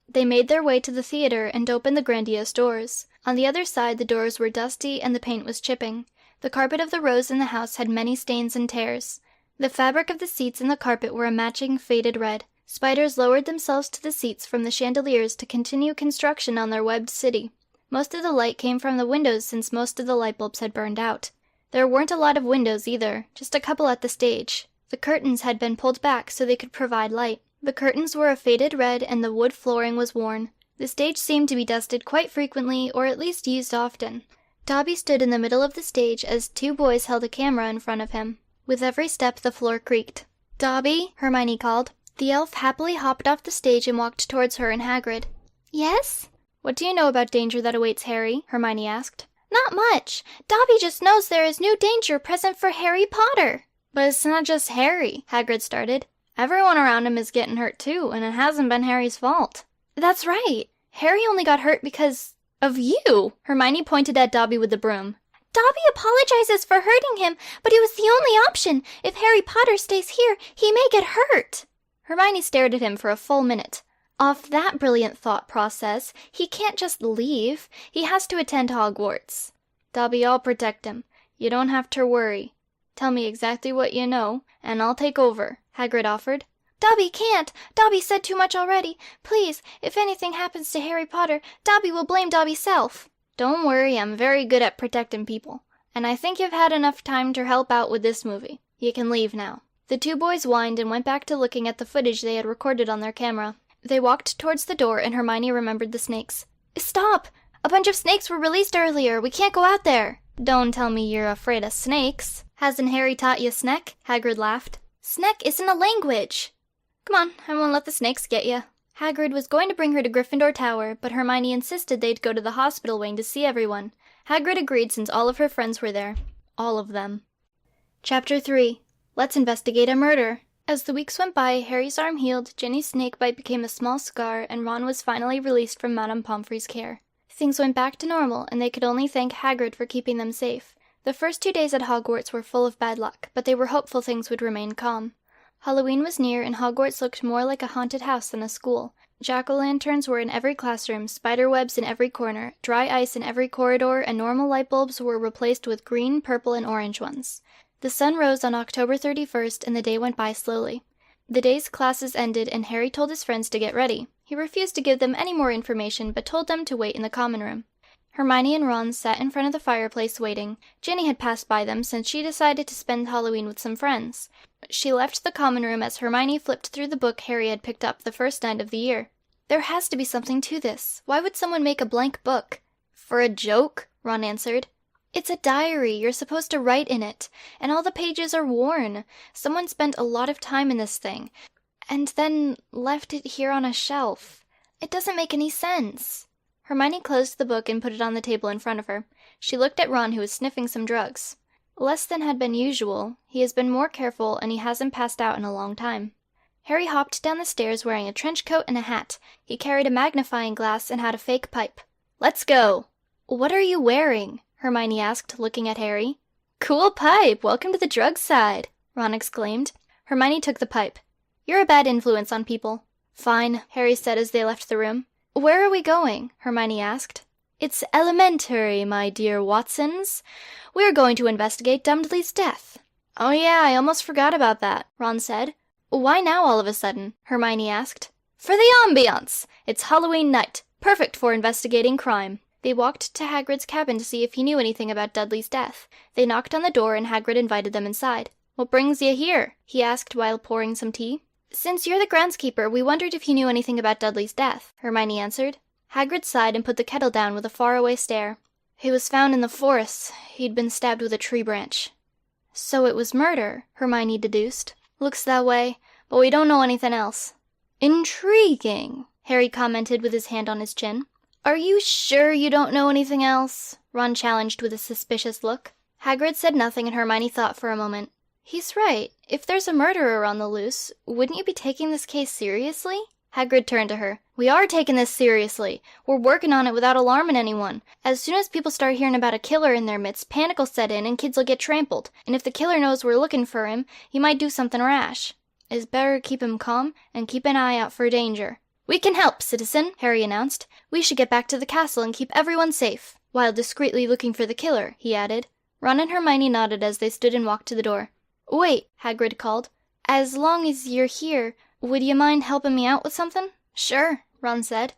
They made their way to the theater and opened the grandiose doors. On the other side, the doors were dusty and the paint was chipping. The carpet of the rows in the house had many stains and tears. The fabric of the seats and the carpet were a matching faded red. Spiders lowered themselves to the seats from the chandeliers to continue construction on their webbed city. Most of the light came from the windows since most of the light bulbs had burned out. There weren't a lot of windows either, just a couple at the stage. The curtains had been pulled back so they could provide light. The curtains were a faded red and the wood flooring was worn. The stage seemed to be dusted quite frequently, or at least used often. Dobby stood in the middle of the stage as 2 boys held a camera in front of him. With every step, the floor creaked. "Dobby," Hermione called. The elf happily hopped off the stage and walked towards her and Hagrid. "Yes?" "What do you know about danger that awaits Harry?" Hermione asked. "Not much. Dobby just knows there is new danger present for Harry Potter." "But it's not just Harry," Hagrid started. "Everyone around him is getting hurt too, and it hasn't been Harry's fault." "That's right. Harry only got hurt because of you." Hermione pointed at Dobby with the broom. "Dobby apologizes for hurting him, but it was the only option. If Harry Potter stays here, he may get hurt." Hermione stared at him for a full minute. Off that brilliant thought process, he can't just leave. He has to attend Hogwarts. "Dobby, I'll protect him. You don't have to worry. Tell me exactly what you know, and I'll take over," Hagrid offered. "Dobby can't. Dobby said too much already. Please, if anything happens to Harry Potter, Dobby will blame Dobby's self." "Don't worry, I'm very good at protecting people. And I think you've had enough time to help out with this movie. You can leave now." The two boys whined and went back to looking at the footage they had recorded on their camera. They walked towards the door and Hermione remembered the snakes. "Stop! A bunch of snakes were released earlier. We can't go out there." "Don't tell me you're afraid of snakes. Hasn't Harry taught you Sneck?" Hagrid laughed. "Sneck isn't a language." "Come on, I won't let the snakes get you." Hagrid was going to bring her to Gryffindor Tower, but Hermione insisted they'd go to the hospital wing to see everyone. Hagrid agreed since all of her friends were there. All of them. Chapter 3. Let's investigate a murder. As the weeks went by, Harry's arm healed, Ginny's snakebite became a small scar, and Ron was finally released from Madame Pomfrey's care. Things went back to normal, and they could only thank Hagrid for keeping them safe. The first 2 days at Hogwarts were full of bad luck, but they were hopeful things would remain calm. Halloween was near, and Hogwarts looked more like a haunted house than a school. Jack-o'-lanterns were in every classroom, spider-webs in every corner, dry ice in every corridor, and normal light bulbs were replaced with green, purple, and orange ones. The sun rose on October 31st, and the day went by slowly. The day's classes ended, and Harry told his friends to get ready. He refused to give them any more information, but told them to wait in the common room. Hermione and Ron sat in front of the fireplace waiting. Ginny had passed by them since she decided to spend Halloween with some friends. She left the common room as Hermione flipped through the book Harry had picked up the first night of the year. "There has to be something to this. Why would someone make a blank book?" "For a joke," Ron answered. "It's a diary. You're supposed to write in it. And all the pages are worn. Someone spent a lot of time in this thing. And then left it here on a shelf. It doesn't make any sense." Hermione closed the book and put it on the table in front of her. She looked at Ron, who was sniffing some drugs. "Less than had been usual. He has been more careful, and he hasn't passed out in a long time." Harry hopped down the stairs wearing a trench coat and a hat. He carried a magnifying glass and had a fake pipe. "Let's go." "What are you wearing?" Hermione asked, looking at Harry. "Cool pipe! Welcome to the drug side!" Ron exclaimed. Hermione took the pipe. "You're a bad influence on people." "Fine," Harry said as they left the room. "Where are we going?" Hermione asked. "It's elementary, my dear Watsons. We're going to investigate Dudley's death." "Oh yeah, I almost forgot about that," Ron said. "Why now all of a sudden?" Hermione asked. "For the ambiance! It's Halloween night. Perfect for investigating crime." They walked to Hagrid's cabin to see if he knew anything about Dudley's death. They knocked on the door and Hagrid invited them inside. "What brings you here?" he asked while pouring some tea. "Since you're the groundskeeper, we wondered if you knew anything about Dudley's death," Hermione answered. Hagrid sighed and put the kettle down with a faraway stare. "He was found in the forest. He'd been stabbed with a tree branch." "So it was murder," Hermione deduced. "Looks that way, but we don't know anything else." "Intriguing," Harry commented with his hand on his chin. "Are you sure you don't know anything else?" Ron challenged with a suspicious look. Hagrid said nothing and Hermione thought for a moment. "He's right. If there's a murderer on the loose, wouldn't you be taking this case seriously?" Hagrid turned to her. "We are taking this seriously. We're working on it without alarming anyone. As soon as people start hearing about a killer in their midst, panic will set in and kids will get trampled. And if the killer knows we're looking for him, he might do something rash. It's better keep him calm and keep an eye out for danger." "We can help, citizen," Harry announced. "We should get back to the castle and keep everyone safe." "While discreetly looking for the killer," he added. Ron and Hermione nodded as they stood and walked to the door. "Wait," Hagrid called. "As long as you're here, would you mind helping me out with something?" "Sure," Ron said.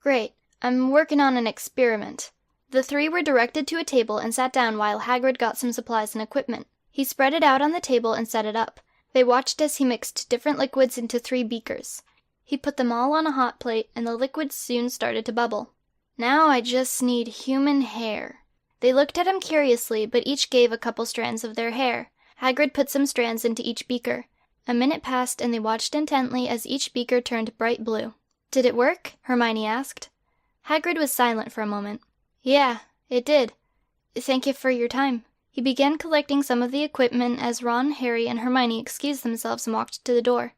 "Great. I'm working on an experiment." The three were directed to a table and sat down while Hagrid got some supplies and equipment. He spread it out on the table and set it up. They watched as he mixed different liquids into 3 beakers. He put them all on a hot plate, and the liquid soon started to bubble. "Now I just need human hair." They looked at him curiously, but each gave a couple strands of their hair. Hagrid put some strands into each beaker. A minute passed, and they watched intently as each beaker turned bright blue. "Did it work?" Hermione asked. Hagrid was silent for a moment. Yeah, it did. Thank you for your time. He began collecting some of the equipment as Ron, Harry, and Hermione excused themselves and walked to the door.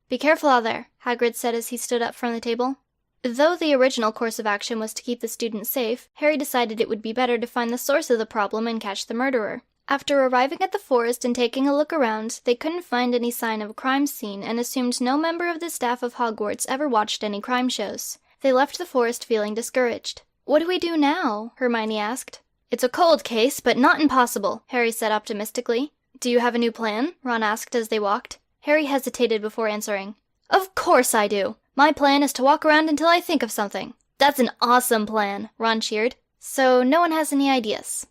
Be careful out there, Hagrid said as he stood up from the table. Though the original course of action was to keep the students safe, Harry decided it would be better to find the source of the problem and catch the murderer. After arriving at the forest and taking a look around, they couldn't find any sign of a crime scene and assumed no member of the staff of Hogwarts ever watched any crime shows. They left the forest feeling discouraged. What do we do now? Hermione asked. It's a cold case, but not impossible, Harry said optimistically. Do you have a new plan? Ron asked as they walked. Harry hesitated before answering. Of course I do. My plan is to walk around until I think of something. That's an awesome plan, Ron cheered. So no one has any ideas.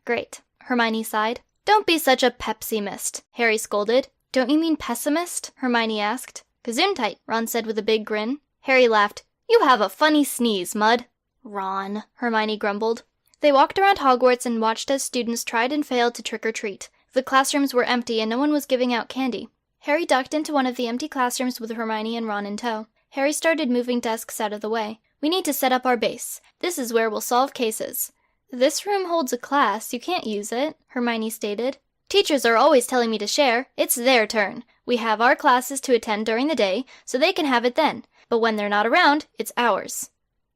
Great, Hermione sighed. Don't be such a Pepsi-mist, Harry scolded. Don't you mean pessimist? Hermione asked. Gesundheit, Ron said with a big grin. Harry laughed. You have a funny sneeze, Mud. Ron, Hermione grumbled. They walked around Hogwarts and watched as students tried and failed to trick-or-treat. The classrooms were empty and no one was giving out candy. Harry ducked into one of the empty classrooms with Hermione and Ron in tow. Harry started moving desks out of the way. We need to set up our base. This is where we'll solve cases. This room holds a class. You can't use it, Hermione stated. Teachers are always telling me to share. It's their turn. We have our classes to attend during the day, so they can have it then. But when they're not around, it's ours.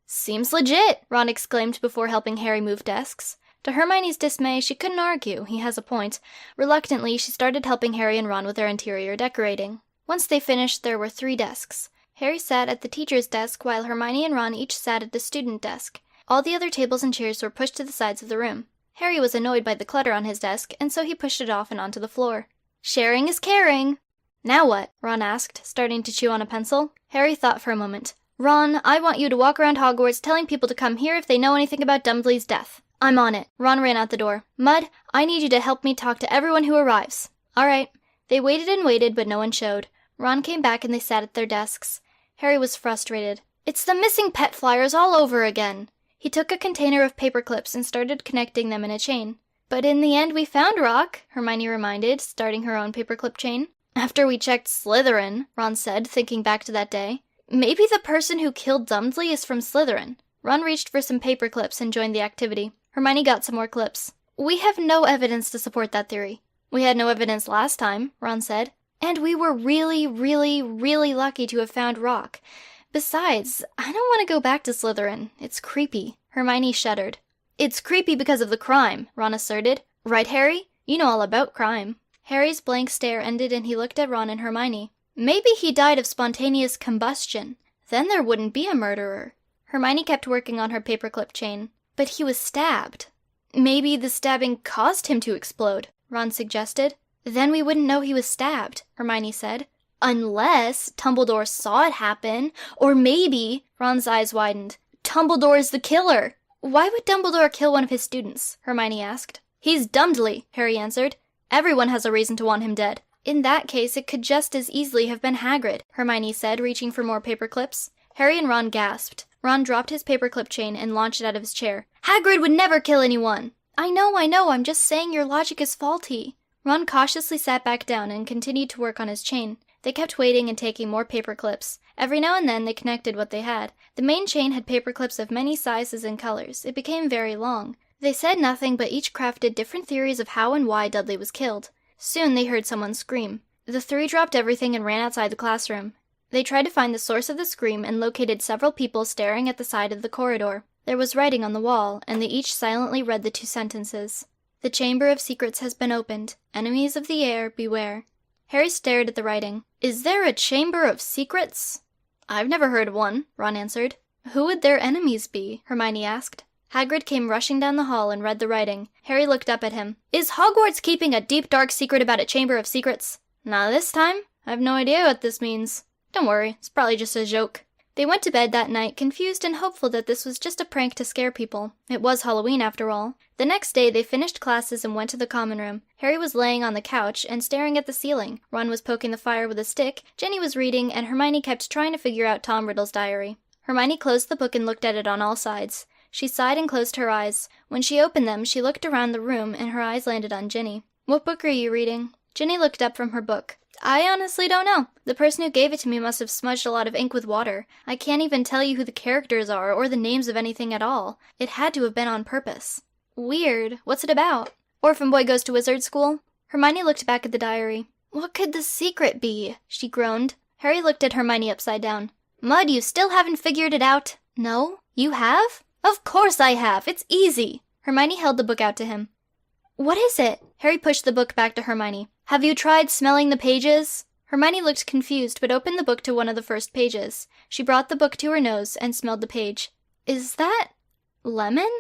Seems legit, Ron exclaimed before helping Harry move desks. To Hermione's dismay, she couldn't argue. He has a point. Reluctantly, she started helping Harry and Ron with their interior decorating. Once they finished, there were 3 desks. Harry sat at the teacher's desk while Hermione and Ron each sat at the student desk. All the other tables and chairs were pushed to the sides of the room. Harry was annoyed by the clutter on his desk, and so he pushed it off and onto the floor. Sharing is caring. Now what? Ron asked, starting to chew on a pencil. Harry thought for a moment. Ron, I want you to walk around Hogwarts telling people to come here if they know anything about Dudley's death. I'm on it. Ron ran out the door. Mud, I need you to help me talk to everyone who arrives. All right. They waited and waited, but no one showed. Ron came back and they sat at their desks. Harry was frustrated. It's the missing pet flyers all over again. He took a container of paper clips and started connecting them in a chain. But in the end we found Rock, Hermione reminded, starting her own paperclip chain. After we checked Slytherin, Ron said, thinking back to that day. Maybe the person who killed Dudley is from Slytherin. Ron reached for some paper clips and joined the activity. Hermione got some more clips. We have no evidence to support that theory. We had no evidence last time, Ron said. And we were really, really, really lucky to have found Rock. Besides, I don't want to go back to Slytherin. It's creepy. Hermione shuddered. It's creepy because of the crime, Ron asserted. Right, Harry? You know all about crime. Harry's blank stare ended and he looked at Ron and Hermione. Maybe he died of spontaneous combustion. Then there wouldn't be a murderer. Hermione kept working on her paperclip chain. But he was stabbed. Maybe the stabbing caused him to explode, Ron suggested. Then we wouldn't know he was stabbed, Hermione said. Unless Dumbledore saw it happen. Or maybe, Ron's eyes widened, Dumbledore is the killer. Why would Dumbledore kill one of his students? Hermione asked. He's Dudley, Harry answered. Everyone has a reason to want him dead. In that case, it could just as easily have been Hagrid, Hermione said, reaching for more paperclips. Harry and Ron gasped. Ron dropped his paperclip chain and launched it out of his chair. Hagrid would never kill anyone! I know, I'm just saying your logic is faulty. Ron cautiously sat back down and continued to work on his chain. They kept waiting and taking more paperclips. Every now and then they connected what they had. The main chain had paperclips of many sizes and colors. It became very long. They said nothing, but each crafted different theories of how and why Dudley was killed. Soon they heard someone scream. The 3 dropped everything and ran outside the classroom. They tried to find the source of the scream and located several people staring at the side of the corridor. There was writing on the wall, and they each silently read the 2 sentences. The Chamber of Secrets has been opened. Enemies of the air, beware. Harry stared at the writing. Is there a Chamber of Secrets? I've never heard of one, Ron answered. Who would their enemies be? Hermione asked. Hagrid came rushing down the hall and read the writing. Harry looked up at him. Is Hogwarts keeping a deep, dark secret about a Chamber of Secrets? Not this time. I have no idea what this means. Don't worry, it's probably just a joke. They went to bed that night, confused and hopeful that this was just a prank to scare people. It was Halloween, after all. The next day, they finished classes and went to the common room. Harry was laying on the couch and staring at the ceiling. Ron was poking the fire with a stick, Ginny was reading, and Hermione kept trying to figure out Tom Riddle's diary. Hermione closed the book and looked at it on all sides. She sighed and closed her eyes. When she opened them, she looked around the room, and her eyes landed on Ginny. What book are you reading? Ginny looked up from her book. I honestly don't know. The person who gave it to me must have smudged a lot of ink with water. I can't even tell you who the characters are or the names of anything at all. It had to have been on purpose. Weird. What's it about? Orphan boy goes to wizard school? Hermione looked back at the diary. What could the secret be? She groaned. Harry looked at Hermione upside down. Mud, you still haven't figured it out? No? You have? Of course I have. It's easy. Hermione held the book out to him. What is it? Harry pushed the book back to Hermione. Have you tried smelling the pages? Hermione looked confused, but opened the book to one of the first pages. She brought the book to her nose and smelled the page. Is that lemon?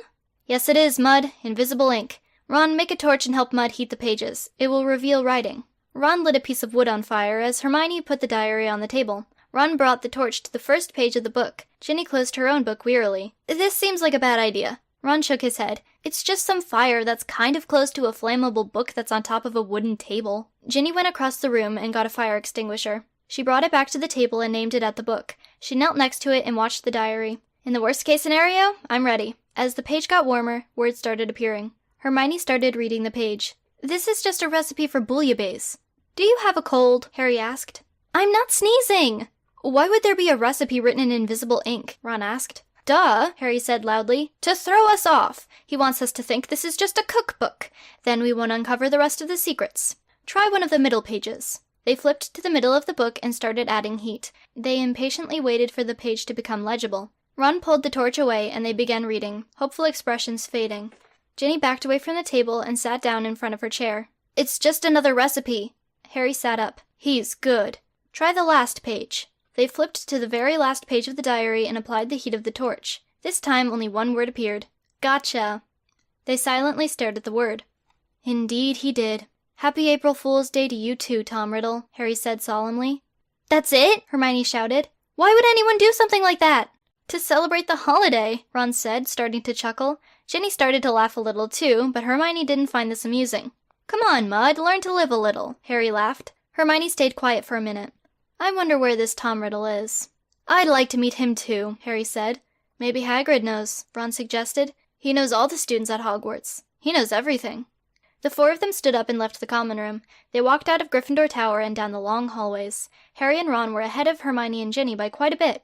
Yes, it is, Mud. Invisible ink. Ron, make a torch and help Mud heat the pages. It will reveal writing. Ron lit a piece of wood on fire as Hermione put the diary on the table. Ron brought the torch to the first page of the book. Ginny closed her own book wearily. This seems like a bad idea. Ron shook his head. It's just some fire that's kind of close to a flammable book that's on top of a wooden table. Ginny went across the room and got a fire extinguisher. She brought it back to the table and aimed it at the book. She knelt next to it and watched the diary. In the worst case scenario, I'm ready. As the page got warmer, words started appearing. Hermione started reading the page. This is just a recipe for bouillabaisse. Do you have a cold? Harry asked. I'm not sneezing! Why would there be a recipe written in invisible ink? Ron asked. Duh, Harry said loudly. To throw us off. He wants us to think this is just a cookbook. Then we won't uncover the rest of the secrets. Try one of the middle pages. They flipped to the middle of the book and started adding heat. They impatiently waited for the page to become legible. Ron pulled the torch away and they began reading, hopeful expressions fading. Ginny backed away from the table and sat down in front of her chair. It's just another recipe. Harry sat up. He's good. Try the last page. They flipped to the very last page of the diary and applied the heat of the torch. This time only one word appeared. Gotcha. They silently stared at the word. Indeed he did. Happy April Fool's Day to you too, Tom Riddle, Harry said solemnly. That's it? Hermione shouted. Why would anyone do something like that? To celebrate the holiday, Ron said, starting to chuckle. Ginny started to laugh a little too, but Hermione didn't find this amusing. Come on, Mud, learn to live a little, Harry laughed. Hermione stayed quiet for a minute. I wonder where this Tom Riddle is. I'd like to meet him too, Harry said. Maybe Hagrid knows, Ron suggested. He knows all the students at Hogwarts. He knows everything. The four of them stood up and left the common room. They walked out of Gryffindor Tower and down the long hallways. Harry and Ron were ahead of Hermione and Ginny by quite a bit.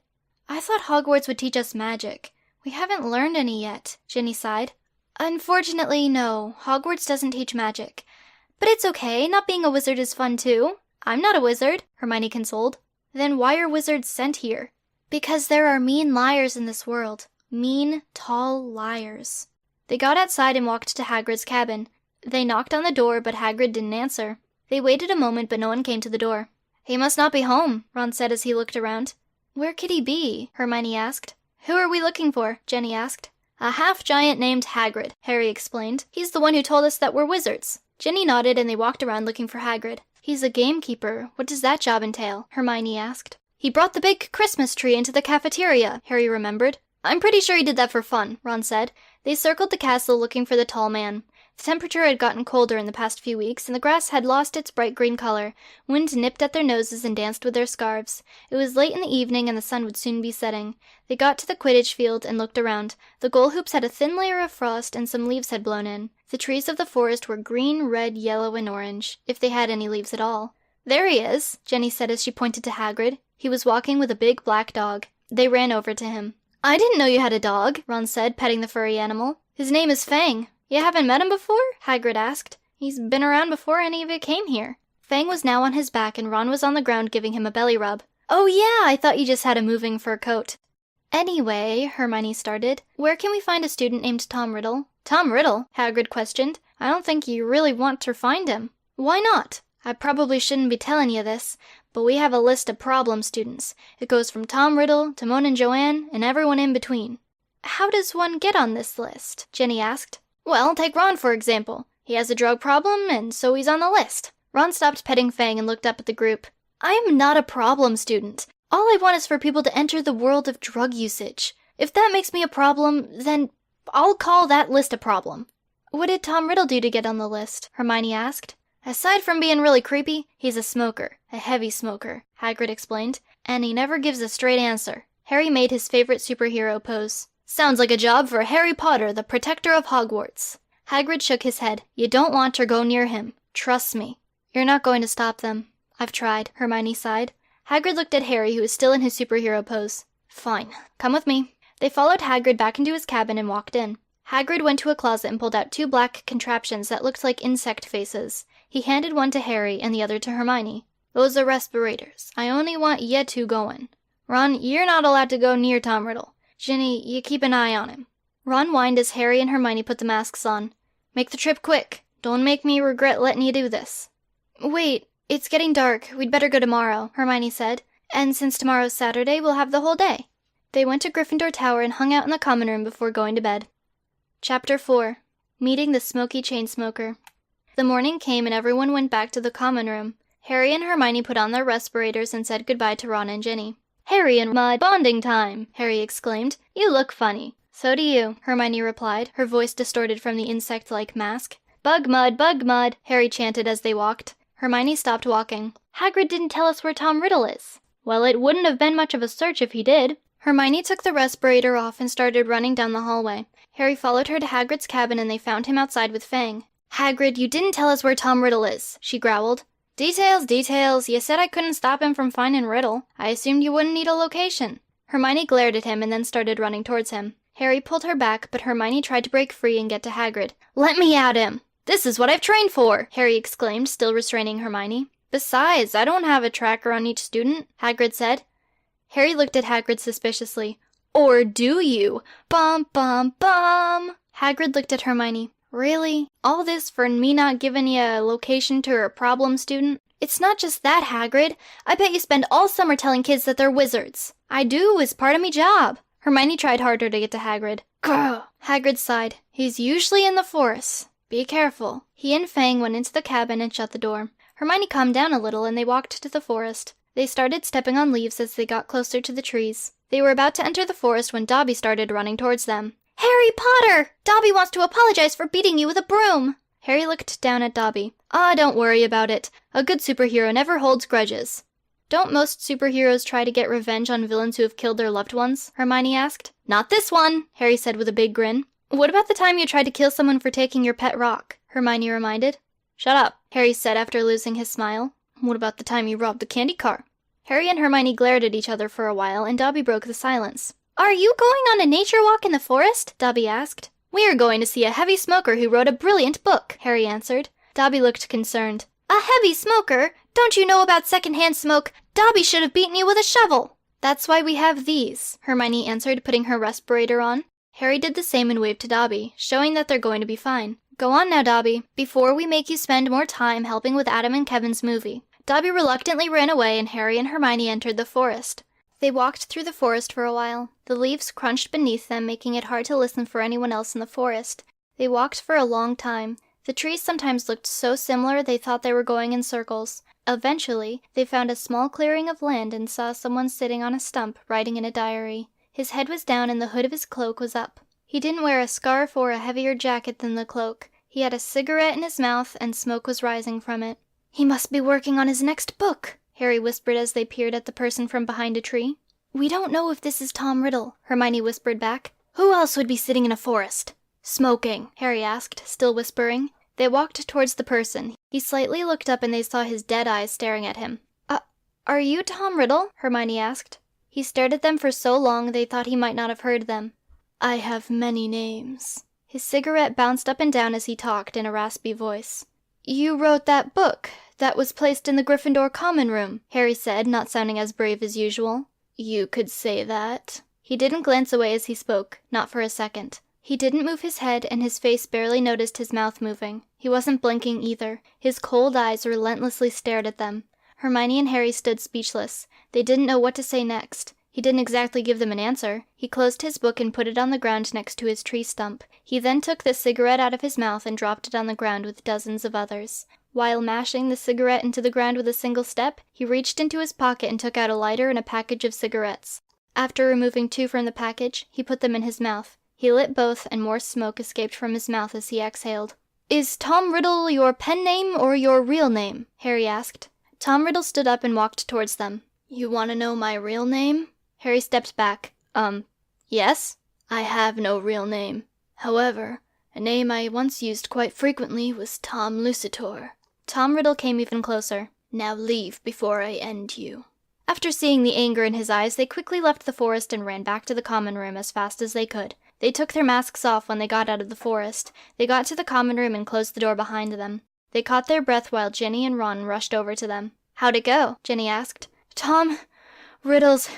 I thought Hogwarts would teach us magic. We haven't learned any yet, Ginny sighed. Unfortunately, no. Hogwarts doesn't teach magic. But it's okay, not being a wizard is fun too. I'm not a wizard, Hermione consoled. Then why are wizards sent here? Because there are mean liars in this world. Mean, tall liars. They got outside and walked to Hagrid's cabin. They knocked on the door, but Hagrid didn't answer. They waited a moment, but no one came to the door. He must not be home, Ron said as he looked around. Where could he be? Hermione asked. Who are we looking for? Jenny asked. A half-giant named Hagrid, Harry explained. He's the one who told us that we're wizards. Ginny nodded and they walked around looking for Hagrid. He's a gamekeeper. What does that job entail? Hermione asked. He brought the big Christmas tree into the cafeteria, Harry remembered. I'm pretty sure he did that for fun, Ron said. They circled the castle looking for the tall man. The temperature had gotten colder in the past few weeks, and the grass had lost its bright green color. Wind nipped at their noses and danced with their scarves. It was late in the evening, and the sun would soon be setting. They got to the Quidditch field and looked around. The goal hoops had a thin layer of frost, and some leaves had blown in. The trees of the forest were green, red, yellow, and orange, if they had any leaves at all. There he is, Jenny said as she pointed to Hagrid. He was walking with a big black dog. They ran over to him. I didn't know you had a dog, Ron said, petting the furry animal. His name is Fang. You haven't met him before? Hagrid asked. He's been around before any of you came here. Fang was now on his back and Ron was on the ground giving him a belly rub. Oh yeah, I thought you just had a moving fur coat. Anyway, Hermione started, where can we find a student named Tom Riddle? Tom Riddle? Hagrid questioned. I don't think you really want to find him. Why not? I probably shouldn't be telling you this, but we have a list of problem students. It goes from Tom Riddle to Mona and Joanne and everyone in between. How does one get on this list? Ginny asked. Well, take Ron for example. He has a drug problem, and so he's on the list. Ron stopped petting Fang and looked up at the group. I am not a problem student. All I want is for people to enter the world of drug usage. If that makes me a problem, then I'll call that list a problem. What did Tom Riddle do to get on the list? Hermione asked. Aside from being really creepy, he's a smoker. A heavy smoker, Hagrid explained. And he never gives a straight answer. Harry made his favorite superhero pose. Sounds like a job for Harry Potter, the protector of Hogwarts. Hagrid shook his head. You don't want to go near him. Trust me. You're not going to stop them. "I've tried," Hermione sighed. Hagrid looked at Harry, who was still in his superhero pose. "Fine. Come with me." They followed Hagrid back into his cabin and walked in. Hagrid went to a closet and pulled out 2 black contraptions that looked like insect faces. He handed one to Harry and the other to Hermione. "Those are respirators. I only want ye 2 going. Ron, you're not allowed to go near Tom Riddle. Ginny, you keep an eye on him." Ron whined as Harry and Hermione put the masks on. "Make the trip quick. Don't make me regret letting you do this." "Wait, it's getting dark. We'd better go tomorrow," Hermione said. "And since tomorrow's Saturday, we'll have the whole day." They went to Gryffindor Tower and hung out in the common room before going to bed. Chapter 4. Meeting the Smokey Chainsmoker. The morning came and everyone went back to the common room. Harry and Hermione put on their respirators and said goodbye to Ron and Ginny. "Harry and my bonding time!" Harry exclaimed. "You look funny." "So do you," Hermione replied, her voice distorted from the insect-like mask. Bug mud," Harry chanted as they walked. Hermione stopped walking. "Hagrid didn't tell us where Tom Riddle is." "Well, it wouldn't have been much of a search if he did." Hermione took the respirator off and started running down the hallway. Harry followed her to Hagrid's cabin and they found him outside with Fang. "Hagrid, you didn't tell us where Tom Riddle is," she growled. Details. You said I couldn't stop him from finding Riddle. I assumed you wouldn't need a location." Hermione glared at him and then started running towards him. Harry pulled her back, but Hermione tried to break free and get to Hagrid. "Let me at him! This is what I've trained for!" Harry exclaimed, still restraining Hermione. "Besides, I don't have a tracker on each student," Hagrid said. Harry looked at Hagrid suspiciously. "Or do you? Bum, bum, bum!" Hagrid looked at Hermione. "Really? All this for me not giving you a location to a problem student?" "It's not just that, Hagrid. I bet you spend all summer telling kids that they're wizards." "I do, it's part of me job." Hermione tried harder to get to Hagrid. "Grr!" Hagrid sighed. "He's usually in the forest. Be careful." He and Fang went into the cabin and shut the door. Hermione calmed down a little and they walked to the forest. They started stepping on leaves as they got closer to the trees. They were about to enter the forest when Dobby started running towards them. "Harry Potter! Dobby wants to apologize for beating you with a broom!" Harry looked down at Dobby. Don't worry about it. A good superhero never holds grudges." "Don't most superheroes try to get revenge on villains who have killed their loved ones?" Hermione asked. "Not this one," Harry said with a big grin. "What about the time you tried to kill someone for taking your pet rock?" Hermione reminded. "Shut up," Harry said after losing his smile. "What about the time you robbed the candy car?" Harry and Hermione glared at each other for a while, and Dobby broke the silence. "Are you going on a nature walk in the forest?" Dobby asked. "We are going to see a heavy smoker who wrote a brilliant book," Harry answered. Dobby looked concerned. "A heavy smoker? Don't you know about secondhand smoke? Dobby should have beaten you with a shovel." "That's why we have these," Hermione answered, putting her respirator on. Harry did the same and waved to Dobby, showing that they're going to be fine. "Go on now, Dobby, before we make you spend more time helping with Adam and Kevin's movie." Dobby reluctantly ran away and Harry and Hermione entered the forest. They walked through the forest for a while. The leaves crunched beneath them, making it hard to listen for anyone else in the forest. They walked for a long time. The trees sometimes looked so similar they thought they were going in circles. Eventually, they found a small clearing of land and saw someone sitting on a stump, writing in a diary. His head was down and the hood of his cloak was up. He didn't wear a scarf or a heavier jacket than the cloak. He had a cigarette in his mouth and smoke was rising from it. "He must be working on his next book," Harry whispered as they peered at the person from behind a tree. "We don't know if this is Tom Riddle," Hermione whispered back. "Who else would be sitting in a forest?" "Smoking?" Harry asked, still whispering. They walked towards the person. He slightly looked up and they saw his dead eyes staring at him. Are you Tom Riddle?" Hermione asked. He stared at them for so long they thought he might not have heard them. "I have many names." His cigarette bounced up and down as he talked in a raspy voice. "You wrote that book that was placed in the Gryffindor common room," Harry said, not sounding as brave as usual. "You could say that." He didn't glance away as he spoke, not for a second. He didn't move his head, and his face barely noticed his mouth moving. He wasn't blinking either. His cold eyes relentlessly stared at them. Hermione and Harry stood speechless. They didn't know what to say next. He didn't exactly give them an answer. He closed his book and put it on the ground next to his tree stump. He then took the cigarette out of his mouth and dropped it on the ground with dozens of others. While mashing the cigarette into the ground with a single step, he reached into his pocket and took out a lighter and a package of cigarettes. After removing 2 from the package, he put them in his mouth. He lit both, and more smoke escaped from his mouth as he exhaled. "Is Tom Riddle your pen name or your real name?" Harry asked. Tom Riddle stood up and walked towards them. "You want to know my real name?" Harry stepped back. Yes? "I have no real name. However, a name I once used quite frequently was Tom Lucitor." Tom Riddle came even closer. Now leave before I end you." After seeing the anger in his eyes, they quickly left the forest and ran back to the common room as fast as they could. They took their masks off when they got out of the forest. They got to the common room and closed the door behind them. They caught their breath while Ginny and Ron rushed over to them. "How'd it go?" Ginny asked. "Tom Riddle's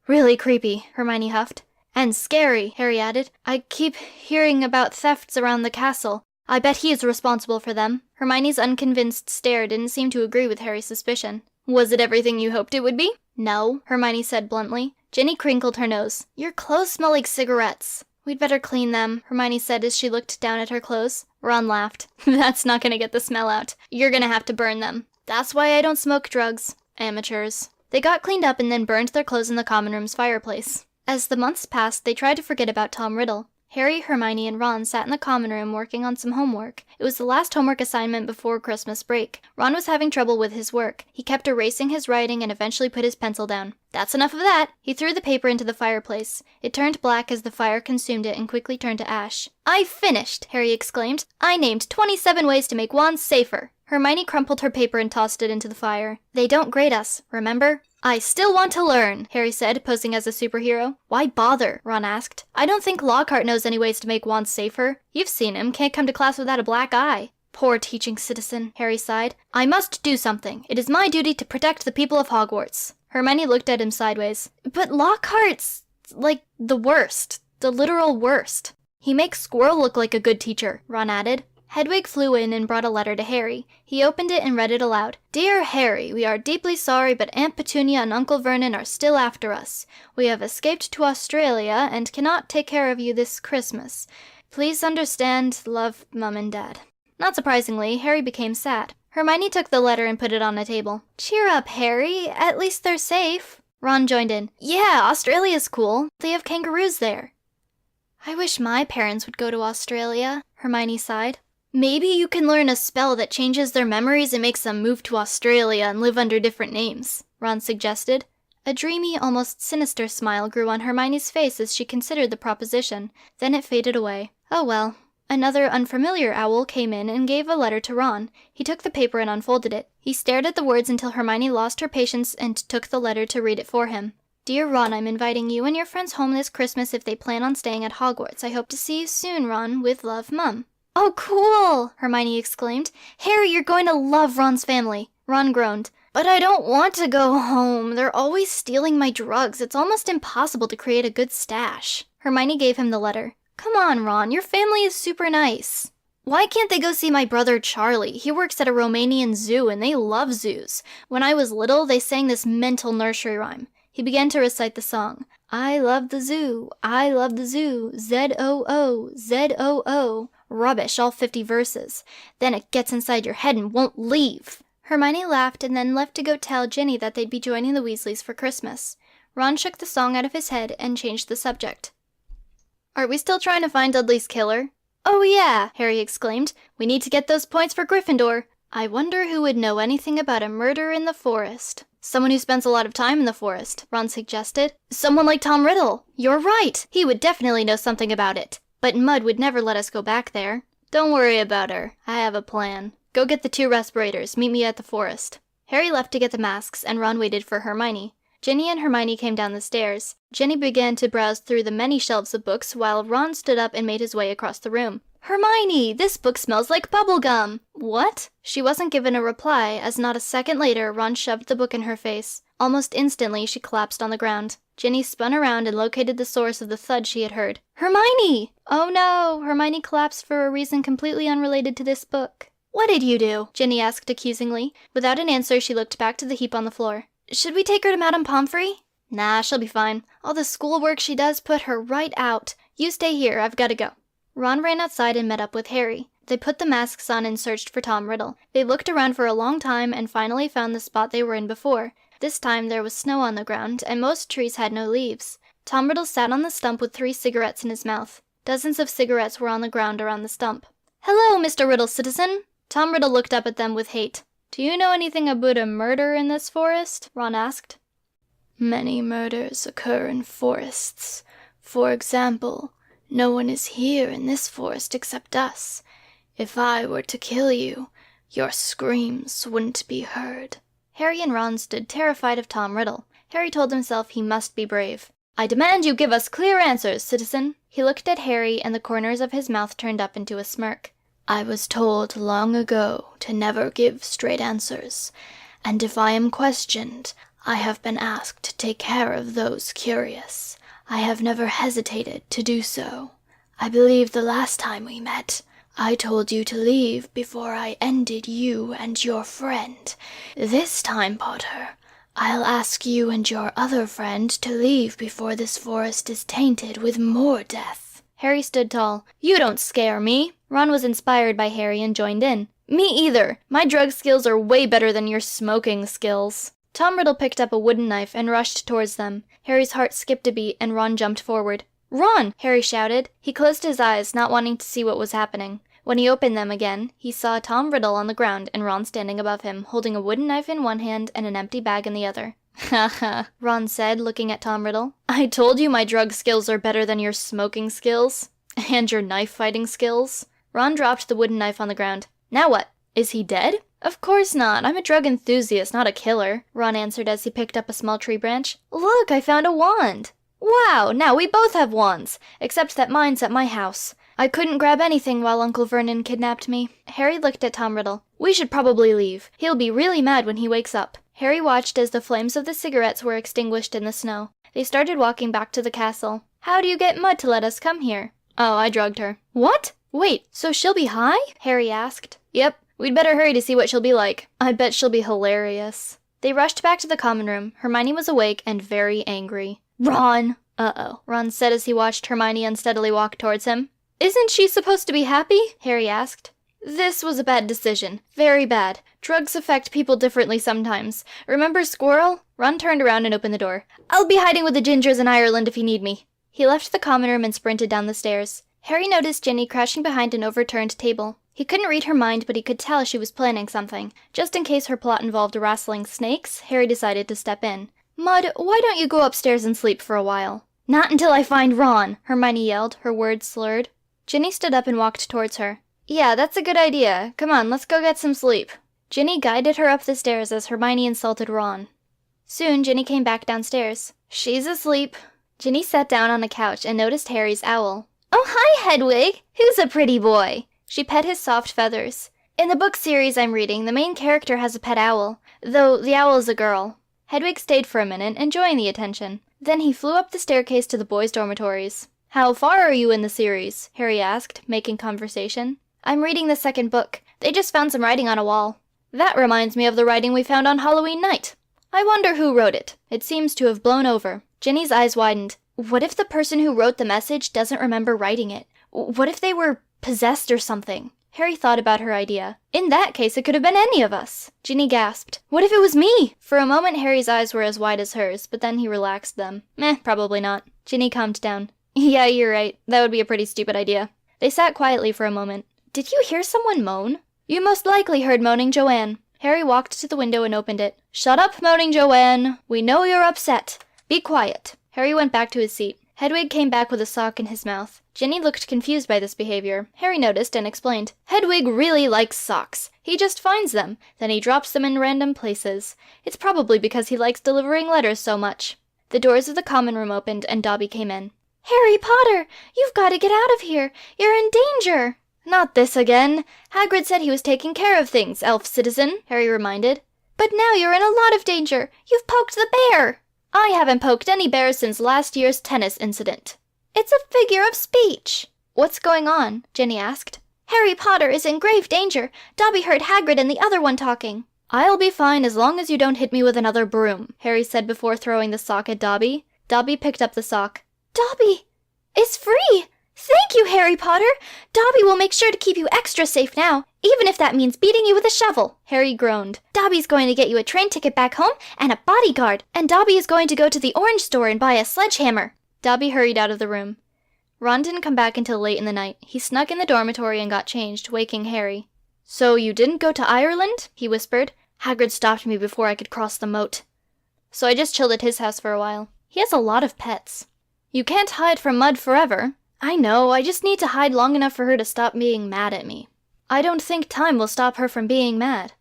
really creepy," Hermione huffed. "And scary," Harry added. "I keep hearing about thefts around the castle. I bet he is responsible for them." Hermione's unconvinced stare didn't seem to agree with Harry's suspicion. "Was it everything you hoped it would be?" "No," Hermione said bluntly. Ginny crinkled her nose. "Your clothes smell like cigarettes." "We'd better clean them," Hermione said as she looked down at her clothes. Ron laughed. "That's not gonna get the smell out. You're gonna have to burn them. That's why I don't smoke drugs. Amateurs." They got cleaned up and then burned their clothes in the common room's fireplace. As the months passed, they tried to forget about Tom Riddle. Harry, Hermione, and Ron sat in the common room working on some homework. It was the last homework assignment before Christmas break. Ron was having trouble with his work. He kept erasing his writing and eventually put his pencil down. "That's enough of that!" He threw the paper into the fireplace. It turned black as the fire consumed it and quickly turned to ash. "I've finished!" Harry exclaimed. "I named 27 ways to make wands safer." Hermione crumpled her paper and tossed it into the fire. "They don't grade us, remember?" "I still want to learn," Harry said, posing as a superhero. "Why bother?" Ron asked. "I don't think Lockhart knows any ways to make wands safer. You've seen him, can't come to class without a black eye." "Poor teaching citizen," Harry sighed. "I must do something. It is my duty to protect the people of Hogwarts." Hermione looked at him sideways. "But Lockhart's, like, the worst. The literal worst." "He makes Squirrel look like a good teacher," Ron added. Hedwig flew in and brought a letter to Harry. He opened it and read it aloud. "Dear Harry, we are deeply sorry, but Aunt Petunia and Uncle Vernon are still after us. We have escaped to Australia and cannot take care of you this Christmas. Please understand, love, Mum and Dad." Not surprisingly, Harry became sad. Hermione took the letter and put it on a table. "Cheer up, Harry. At least they're safe." Ron joined in. "Yeah, Australia's cool. They have kangaroos there." "I wish my parents would go to Australia," Hermione sighed. "Maybe you can learn a spell that changes their memories and makes them move to Australia and live under different names," Ron suggested. A dreamy, almost sinister smile grew on Hermione's face as she considered the proposition. Then it faded away. Oh well. Another unfamiliar owl came in and gave a letter to Ron. He took the paper and unfolded it. He stared at the words until Hermione lost her patience and took the letter to read it for him. "Dear Ron, I'm inviting you and your friends home this Christmas if they plan on staying at Hogwarts. I hope to see you soon, Ron. With love, Mum." "Oh, cool!" Hermione exclaimed. "Harry, you're going to love Ron's family." Ron groaned. "But I don't want to go home. They're always stealing my drugs. It's almost impossible to create a good stash." Hermione gave him the letter. "Come on, Ron. Your family is super nice." "Why can't they go see my brother Charlie? He works at a Romanian zoo and they love zoos. When I was little, they sang this mental nursery rhyme." He began to recite the song. "I love the zoo. I love the zoo. Z-O-O. Z-O-O. Rubbish, all 50 verses. Then it gets inside your head and won't leave." Hermione laughed and then left to go tell Ginny that they'd be joining the Weasleys for Christmas. Ron shook the song out of his head and changed the subject. "Are we still trying to find Dudley's killer?" "Oh yeah," Harry exclaimed. "We need to get those points for Gryffindor." "I wonder who would know anything about a murder in the forest." "Someone who spends a lot of time in the forest," Ron suggested. "Someone like Tom Riddle." "You're right. He would definitely know something about it. But Mud would never let us go back there." "Don't worry about her. I have a plan. Go get the 2 respirators. Meet me at the forest." Harry left to get the masks, and Ron waited for Hermione. Ginny and Hermione came down the stairs. Ginny began to browse through the many shelves of books, while Ron stood up and made his way across the room. "Hermione, this book smells like bubblegum." "What?" She wasn't given a reply, as not a second later, Ron shoved the book in her face. Almost instantly, she collapsed on the ground. Ginny spun around and located the source of the thud she had heard. "Hermione!" "Oh no!" Hermione collapsed for a reason completely unrelated to this book. "What did you do?" Ginny asked accusingly. Without an answer, she looked back to the heap on the floor. "Should we take her to Madame Pomfrey?" "Nah, she'll be fine. All the schoolwork she does put her right out. You stay here, I've gotta go." Ron ran outside and met up with Harry. They put the masks on and searched for Tom Riddle. They looked around for a long time and finally found the spot they were in before. This time there was snow on the ground, and most trees had no leaves. Tom Riddle sat on the stump with 3 cigarettes in his mouth. Dozens of cigarettes were on the ground around the stump. "Hello, Mr. Riddle, citizen!" Tom Riddle looked up at them with hate. "Do you know anything about a murder in this forest?" Ron asked. "Many murders occur in forests. For example, no one is here in this forest except us. If I were to kill you, your screams wouldn't be heard." Harry and Ron stood terrified of Tom Riddle. Harry told himself he must be brave. "I demand you give us clear answers, citizen." He looked at Harry, and the corners of his mouth turned up into a smirk. "I was told long ago to never give straight answers, and if I am questioned, I have been asked to take care of those curious. I have never hesitated to do so. I believe the last time we met, I told you to leave before I ended you and your friend. This time, Potter, I'll ask you and your other friend to leave before this forest is tainted with more death." Harry stood tall. "You don't scare me." Ron was inspired by Harry and joined in. "Me either. My drug skills are way better than your smoking skills." Tom Riddle picked up a wooden knife and rushed towards them. Harry's heart skipped a beat and Ron jumped forward. "Ron!" Harry shouted. He closed his eyes, not wanting to see what was happening. When he opened them again, he saw Tom Riddle on the ground and Ron standing above him, holding a wooden knife in one hand and an empty bag in the other. "Ha ha," Ron said, looking at Tom Riddle. "I told you my drug skills are better than your smoking skills. And your knife-fighting skills." Ron dropped the wooden knife on the ground. "Now what? Is he dead?" "Of course not. I'm a drug enthusiast, not a killer," Ron answered as he picked up a small tree branch. "Look, I found a wand." "Wow, now we both have wands, except that mine's at my house. I couldn't grab anything while Uncle Vernon kidnapped me." Harry looked at Tom Riddle. "We should probably leave. He'll be really mad when he wakes up." Harry watched as the flames of the cigarettes were extinguished in the snow. They started walking back to the castle. "How do you get Mud to let us come here?" "Oh, I drugged her." "What? Wait, so she'll be high?" Harry asked. "Yep. We'd better hurry to see what she'll be like. I bet she'll be hilarious." They rushed back to the common room. Hermione was awake and very angry. "Ron!" "Uh-oh," Ron said as he watched Hermione unsteadily walk towards him. "Isn't she supposed to be happy?" Harry asked. "This was a bad decision. Very bad. Drugs affect people differently sometimes. Remember Squirrel?" Ron turned around and opened the door. "I'll be hiding with the Gingers in Ireland if you need me." He left the common room and sprinted down the stairs. Harry noticed Ginny crouching behind an overturned table. He couldn't read her mind, but he could tell she was planning something. Just in case her plot involved wrestling snakes, Harry decided to step in. "Mud, why don't you go upstairs and sleep for a while?" "Not until I find Ron," Hermione yelled, her words slurred. Ginny stood up and walked towards her. "Yeah, that's a good idea. Come on, let's go get some sleep." Ginny guided her up the stairs as Hermione insulted Ron. Soon, Ginny came back downstairs. "She's asleep." Ginny sat down on a couch and noticed Harry's owl. "Oh, hi, Hedwig! Who's a pretty boy?" She pet his soft feathers. "In the book series I'm reading, the main character has a pet owl, though the owl is a girl." Hedwig stayed for a minute, enjoying the attention. Then he flew up the staircase to the boys' dormitories. "How far are you in the series?" Harry asked, making conversation. "I'm reading the second book. They just found some writing on a wall." "That reminds me of the writing we found on Halloween night. I wonder who wrote it. It seems to have blown over." Ginny's eyes widened. What if the person who wrote the message doesn't remember writing it? What if they were possessed or something? Harry thought about her idea. "In that case, it could have been any of us." Ginny gasped. "What if it was me?" For a moment, Harry's eyes were as wide as hers, but then he relaxed them. Probably not. Ginny calmed down. "Yeah, you're right. That would be a pretty stupid idea." They sat quietly for a moment. "Did you hear someone moan?" "You most likely heard Moaning Joanne." Harry walked to the window and opened it. "Shut up, Moaning Joanne. We know you're upset. Be quiet." Harry went back to his seat. Hedwig came back with a sock in his mouth. Ginny looked confused by this behavior. Harry noticed and explained. "Hedwig really likes socks. He just finds them, then he drops them in random places. It's probably because he likes delivering letters so much." The doors of the common room opened and Dobby came in. "Harry Potter, you've got to get out of here. You're in danger." "Not this again. Hagrid said he was taking care of things, elf citizen," Harry reminded. "But now you're in a lot of danger. You've poked the bear." "I haven't poked any bears since last year's tennis incident." "It's a figure of speech." "What's going on?" Ginny asked. "Harry Potter is in grave danger. Dobby heard Hagrid and the other one talking." "I'll be fine as long as you don't hit me with another broom," Harry said before throwing the sock at Dobby. Dobby picked up the sock. "Dobby is free! Thank you, Harry Potter! Dobby will make sure to keep you extra safe now, even if that means beating you with a shovel." Harry groaned. "Dobby's going to get you a train ticket back home and a bodyguard, and Dobby is going to go to the orange store and buy a sledgehammer." Dobby hurried out of the room. Ron didn't come back until late in the night. He snuck in the dormitory and got changed, waking Harry. "So you didn't go to Ireland?" he whispered. "Hagrid stopped me before I could cross the moat. So I just chilled at his house for a while. He has a lot of pets." "You can't hide from Mud forever." "I know, I just need to hide long enough for her to stop being mad at me." "I don't think time will stop her from being mad."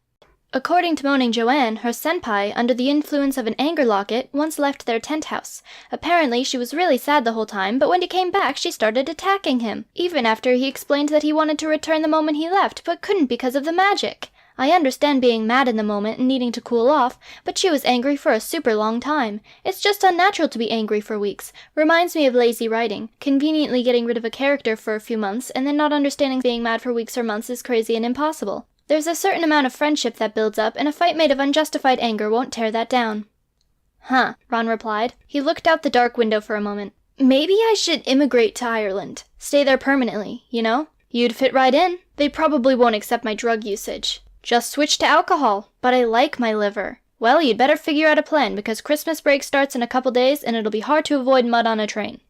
According to Moaning Joanne, her senpai, under the influence of an anger locket, once left their tent house. Apparently, she was really sad the whole time, but when he came back, she started attacking him, even after he explained that he wanted to return the moment he left, but couldn't because of the magic. I understand being mad in the moment and needing to cool off, but she was angry for a super long time. It's just unnatural to be angry for weeks. Reminds me of lazy writing. Conveniently getting rid of a character for a few months, and then not understanding being mad for weeks or months is crazy and impossible. There's a certain amount of friendship that builds up, and a fight made of unjustified anger won't tear that down. Huh, Ron replied. He looked out the dark window for a moment. Maybe I should immigrate to Ireland. Stay there permanently, you know? You'd fit right in. They probably won't accept my drug usage. Just switch to alcohol. But I like my liver. Well, you'd better figure out a plan, because Christmas break starts in a couple days, and it'll be hard to avoid mud on a train.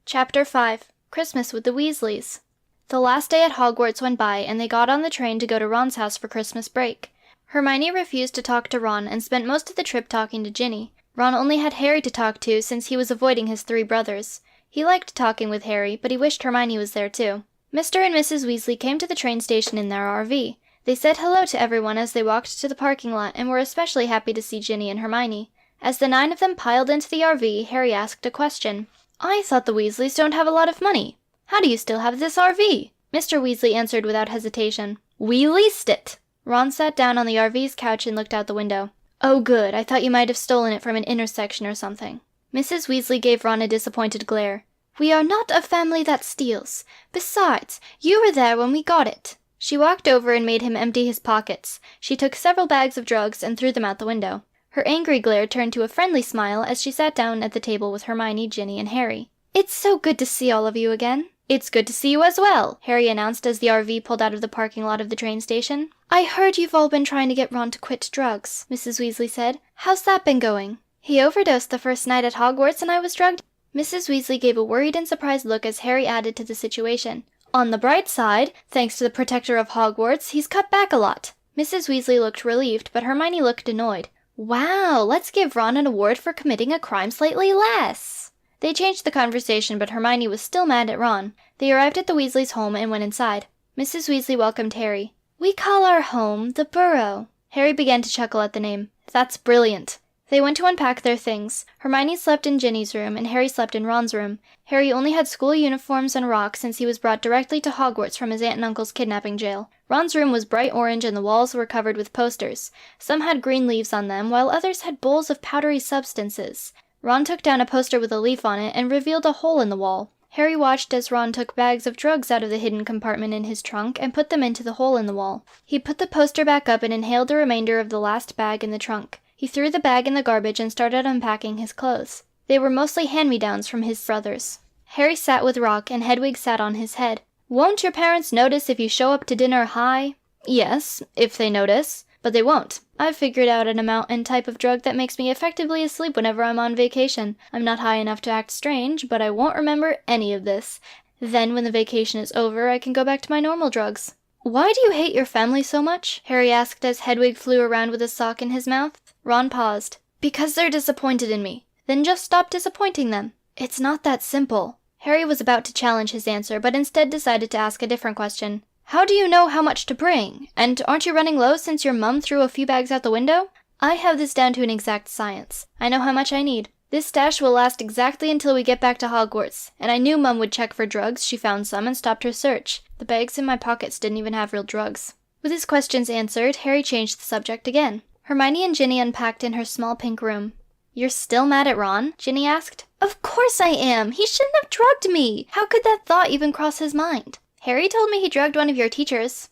Chapter 5. Christmas with the Weasleys. The last day at Hogwarts went by, and they got on the train to go to Ron's house for Christmas break. Hermione refused to talk to Ron and spent most of the trip talking to Ginny. Ron only had Harry to talk to since he was avoiding his 3 brothers. He liked talking with Harry, but he wished Hermione was there too. Mr. and Mrs. Weasley came to the train station in their RV. They said hello to everyone as they walked to the parking lot and were especially happy to see Ginny and Hermione. As the 9 of them piled into the RV, Harry asked a question. I thought the Weasleys don't have a lot of money. How do you still have this RV? Mr. Weasley answered without hesitation. We leased it. Ron sat down on the RV's couch and looked out the window. Oh good, I thought you might have stolen it from an intersection or something. Mrs. Weasley gave Ron a disappointed glare. We are not a family that steals. Besides, you were there when we got it. She walked over and made him empty his pockets. She took several bags of drugs and threw them out the window. Her angry glare turned to a friendly smile as she sat down at the table with Hermione, Ginny, and Harry. It's so good to see all of you again. It's good to see you as well, Harry announced as the RV pulled out of the parking lot of the train station. I heard you've all been trying to get Ron to quit drugs, Mrs. Weasley said. How's that been going? He overdosed the first night at Hogwarts and I was drugged. Mrs. Weasley gave a worried and surprised look as Harry added to the situation. On the bright side, thanks to the protector of Hogwarts, he's cut back a lot. Mrs. Weasley looked relieved, but Hermione looked annoyed. Wow, let's give Ron an award for committing a crime slightly less. They changed the conversation, but Hermione was still mad at Ron. They arrived at the Weasleys' home and went inside. Mrs. Weasley welcomed Harry. We call our home the Burrow. Harry began to chuckle at the name. That's brilliant. They went to unpack their things. Hermione slept in Ginny's room, and Harry slept in Ron's room. Harry only had school uniforms and rocks since he was brought directly to Hogwarts from his aunt and uncle's kidnapping jail. Ron's room was bright orange and the walls were covered with posters. Some had green leaves on them, while others had bowls of powdery substances. Ron took down a poster with a leaf on it and revealed a hole in the wall. Harry watched as Ron took bags of drugs out of the hidden compartment in his trunk and put them into the hole in the wall. He put the poster back up and inhaled the remainder of the last bag in the trunk. He threw the bag in the garbage and started unpacking his clothes. They were mostly hand-me-downs from his brothers. Harry sat with Rock and Hedwig sat on his head. Won't your parents notice if you show up to dinner high? Yes, if they notice. But they won't. I've figured out an amount and type of drug that makes me effectively asleep whenever I'm on vacation. I'm not high enough to act strange, but I won't remember any of this. Then, when the vacation is over, I can go back to my normal drugs. Why do you hate your family so much? Harry asked as Hedwig flew around with a sock in his mouth. Ron paused. Because they're disappointed in me. Then just stop disappointing them. It's not that simple. Harry was about to challenge his answer, but instead decided to ask a different question. How do you know how much to bring? And aren't you running low since your mum threw a few bags out the window? I have this down to an exact science. I know how much I need. This stash will last exactly until we get back to Hogwarts, and I knew Mum would check for drugs. She found some and stopped her search. The bags in my pockets didn't even have real drugs. With his questions answered, Harry changed the subject again. Hermione and Ginny unpacked in her small pink room. You're still mad at Ron? Ginny asked. Of course I am! He shouldn't have drugged me! How could that thought even cross his mind? Harry told me he drugged one of your teachers.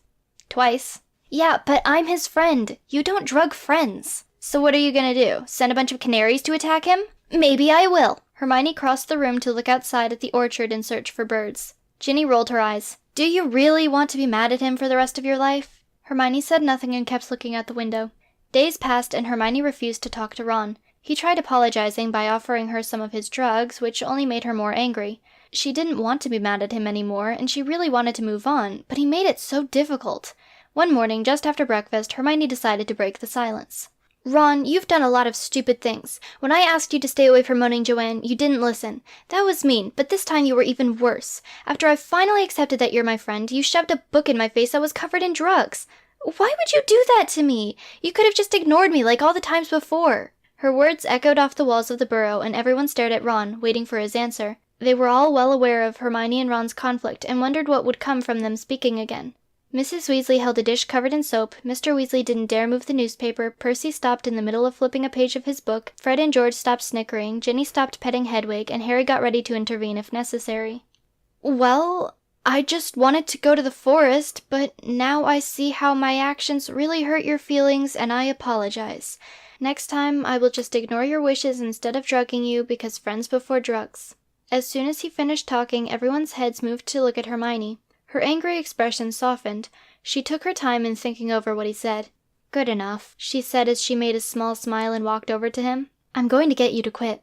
Twice. Yeah, but I'm his friend. You don't drug friends. So what are you gonna do? Send a bunch of canaries to attack him? Maybe I will. Hermione crossed the room to look outside at the orchard and search for birds. Ginny rolled her eyes. Do you really want to be mad at him for the rest of your life? Hermione said nothing and kept looking out the window. Days passed and Hermione refused to talk to Ron. He tried apologizing by offering her some of his drugs, which only made her more angry. She didn't want to be mad at him anymore, and she really wanted to move on, but he made it so difficult. One morning, just after breakfast, Hermione decided to break the silence. Ron, you've done a lot of stupid things. When I asked you to stay away from Moaning Joanne, you didn't listen. That was mean, but this time you were even worse. After I finally accepted that you're my friend, you shoved a book in my face that was covered in drugs. Why would you do that to me? You could have just ignored me like all the times before." Her words echoed off the walls of the burrow, and everyone stared at Ron, waiting for his answer. They were all well aware of Hermione and Ron's conflict, and wondered what would come from them speaking again. Mrs. Weasley held a dish covered in soap, Mr. Weasley didn't dare move the newspaper, Percy stopped in the middle of flipping a page of his book, Fred and George stopped snickering, Ginny stopped petting Hedwig, and Harry got ready to intervene if necessary. "Well, I just wanted to go to the forest, but now I see how my actions really hurt your feelings, and I apologize. Next time, I will just ignore your wishes instead of drugging you, because friends before drugs." As soon as he finished talking, everyone's heads moved to look at Hermione. Her angry expression softened. She took her time in thinking over what he said. "Good enough," she said as she made a small smile and walked over to him. "I'm going to get you to quit."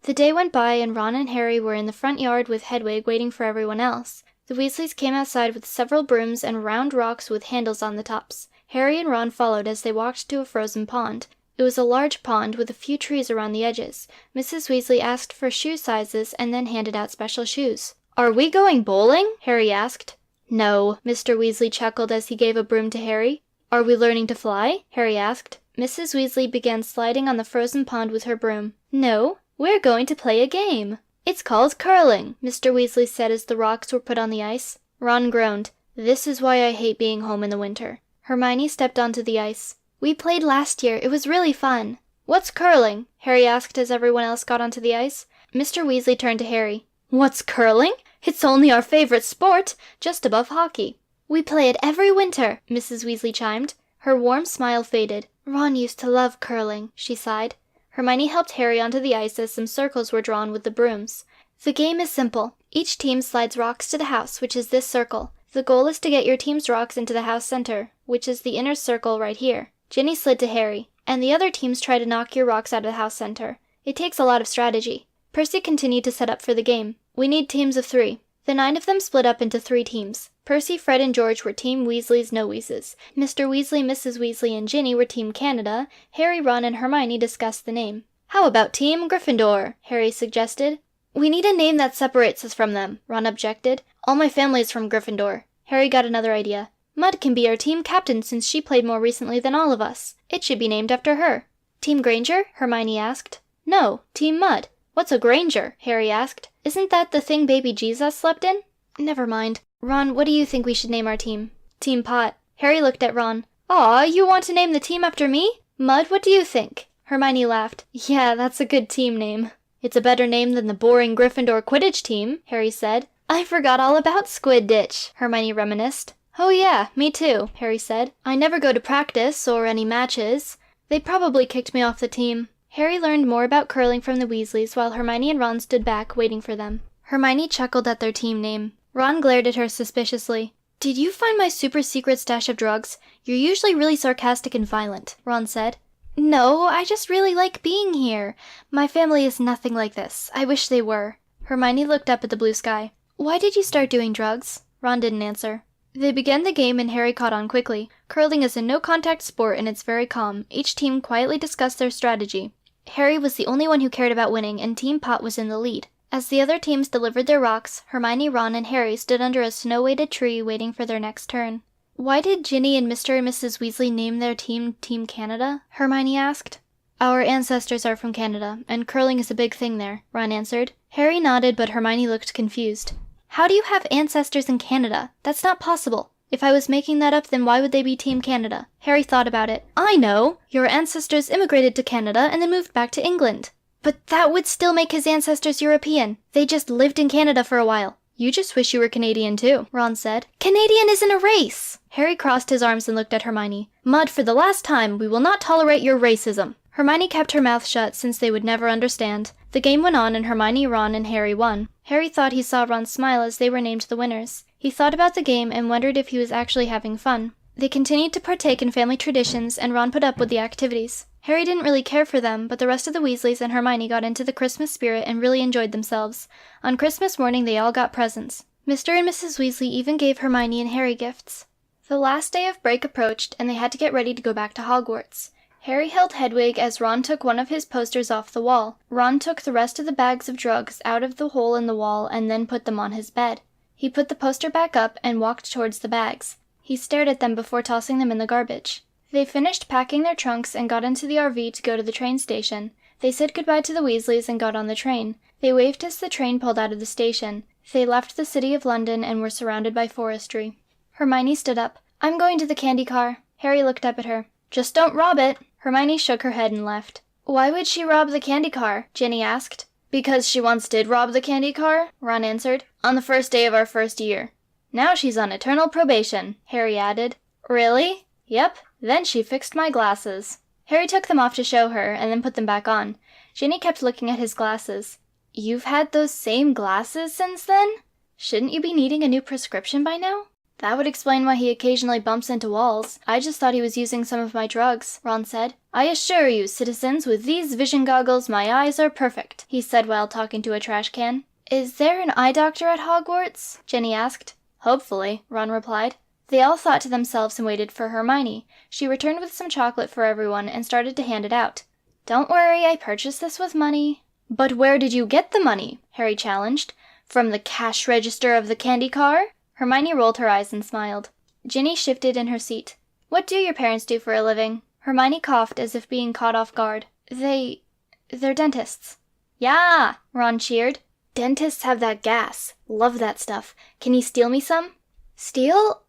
The day went by, and Ron and Harry were in the front yard with Hedwig waiting for everyone else. The Weasleys came outside with several brooms and round rocks with handles on the tops. Harry and Ron followed as they walked to a frozen pond. It was a large pond with a few trees around the edges. Mrs. Weasley asked for shoe sizes and then handed out special shoes. "Are we going bowling?" Harry asked. "No," Mr. Weasley chuckled as he gave a broom to Harry. "Are we learning to fly?" Harry asked. Mrs. Weasley began sliding on the frozen pond with her broom. "No, we're going to play a game. It's called curling," Mr. Weasley said as the rocks were put on the ice. Ron groaned. "This is why I hate being home in the winter." Hermione stepped onto the ice. "We played last year. It was really fun." "What's curling?" Harry asked as everyone else got onto the ice. Mr. Weasley turned to Harry. "What's curling? It's only our favorite sport, just above hockey." "We play it every winter," Mrs. Weasley chimed. Her warm smile faded. "Ron used to love curling," she sighed. Hermione helped Harry onto the ice as some circles were drawn with the brooms. "The game is simple. Each team slides rocks to the house, which is this circle. The goal is to get your team's rocks into the house center, which is the inner circle right here." Ginny slid to Harry. "And the other teams try to knock your rocks out of the house center. It takes a lot of strategy." Percy continued to set up for the game. "We need teams of 3. The 9 of them split up into 3 teams. Percy, Fred, and George were Team Weasley's No Weases. Mr. Weasley, Mrs. Weasley, and Ginny were Team Canada. Harry, Ron, and Hermione discussed the name. "How about Team Gryffindor?" Harry suggested. "We need a name that separates us from them," Ron objected. "All my family is from Gryffindor." Harry got another idea. "Mud can be our team captain since she played more recently than all of us. It should be named after her." "Team Granger?" Hermione asked. "No, Team Mud." "What's a Granger?" Harry asked. "Isn't that the thing baby Jesus slept in?" "Never mind. Ron, what do you think we should name our team?" "Team Pot." Harry looked at Ron. "Aw, you want to name the team after me? Mud, what do you think?" Hermione laughed. "Yeah, that's a good team name." "It's a better name than the boring Gryffindor Quidditch team," Harry said. "I forgot all about Squid Ditch," Hermione reminisced. "Oh yeah, me too," Harry said. "I never go to practice or any matches. They probably kicked me off the team." Harry learned more about curling from the Weasleys while Hermione and Ron stood back waiting for them. Hermione chuckled at their team name. Ron glared at her suspiciously. "Did you find my super secret stash of drugs? You're usually really sarcastic and violent," Ron said. "No, I just really like being here. My family is nothing like this. I wish they were." Hermione looked up at the blue sky. "Why did you start doing drugs?" Ron didn't answer. They began the game and Harry caught on quickly. Curling is a no-contact sport and it's very calm. Each team quietly discussed their strategy. Harry was the only one who cared about winning, and Team Pot was in the lead. As the other teams delivered their rocks, Hermione, Ron, and Harry stood under a snow-weighted tree waiting for their next turn. "Why did Ginny and Mr. and Mrs. Weasley name their team Team Canada?" Hermione asked. "Our ancestors are from Canada, and curling is a big thing there," Ron answered. Harry nodded, but Hermione looked confused. "How do you have ancestors in Canada? That's not possible. If I was making that up, then why would they be Team Canada?" Harry thought about it. "I know! Your ancestors immigrated to Canada and then moved back to England." "But that would still make his ancestors European. They just lived in Canada for a while." "You just wish you were Canadian too," Ron said. "Canadian isn't a race!" Harry crossed his arms and looked at Hermione. "Mud, for the last time, we will not tolerate your racism." Hermione kept her mouth shut since they would never understand. The game went on and Hermione, Ron, and Harry won. Harry thought he saw Ron smile as they were named the winners. He thought about the game and wondered if he was actually having fun. They continued to partake in family traditions and Ron put up with the activities. Harry didn't really care for them, but the rest of the Weasleys and Hermione got into the Christmas spirit and really enjoyed themselves. On Christmas morning they all got presents. Mr. and Mrs. Weasley even gave Hermione and Harry gifts. The last day of break approached and they had to get ready to go back to Hogwarts. Harry held Hedwig as Ron took one of his posters off the wall. Ron took the rest of the bags of drugs out of the hole in the wall and then put them on his bed. He put the poster back up and walked towards the bags. He stared at them before tossing them in the garbage. They finished packing their trunks and got into the RV to go to the train station. They said goodbye to the Weasleys and got on the train. They waved as the train pulled out of the station. They left the city of London and were surrounded by forestry. Hermione stood up. "I'm going to the candy car." Harry looked up at her. "Just don't rob it." Hermione shook her head and left. "Why would she rob the candy car?" Ginny asked. "Because she once did rob the candy car," Ron answered, "on the first day of our first year. Now she's on eternal probation," Harry added. "Really?" "Yep. Then she fixed my glasses." Harry took them off to show her, and then put them back on. Ginny kept looking at his glasses. "You've had those same glasses since then? Shouldn't you be needing a new prescription by now?" "That would explain why he occasionally bumps into walls. I just thought he was using some of my drugs," Ron said. "I assure you, citizens, with these vision goggles my eyes are perfect," he said while talking to a trash can. "Is there an eye doctor at Hogwarts?" Ginny asked. "Hopefully," Ron replied. They all thought to themselves and waited for Hermione. She returned with some chocolate for everyone and started to hand it out. "Don't worry, I purchased this with money." "But where did you get the money?" Harry challenged. "From the cash register of the candy car?" Hermione rolled her eyes and smiled. Ginny shifted in her seat. "What do your parents do for a living?" Hermione coughed as if being caught off guard. They're dentists." "Yeah!" Ron cheered. "Dentists have that gas. Love that stuff. Can you steal me some?" "Steal?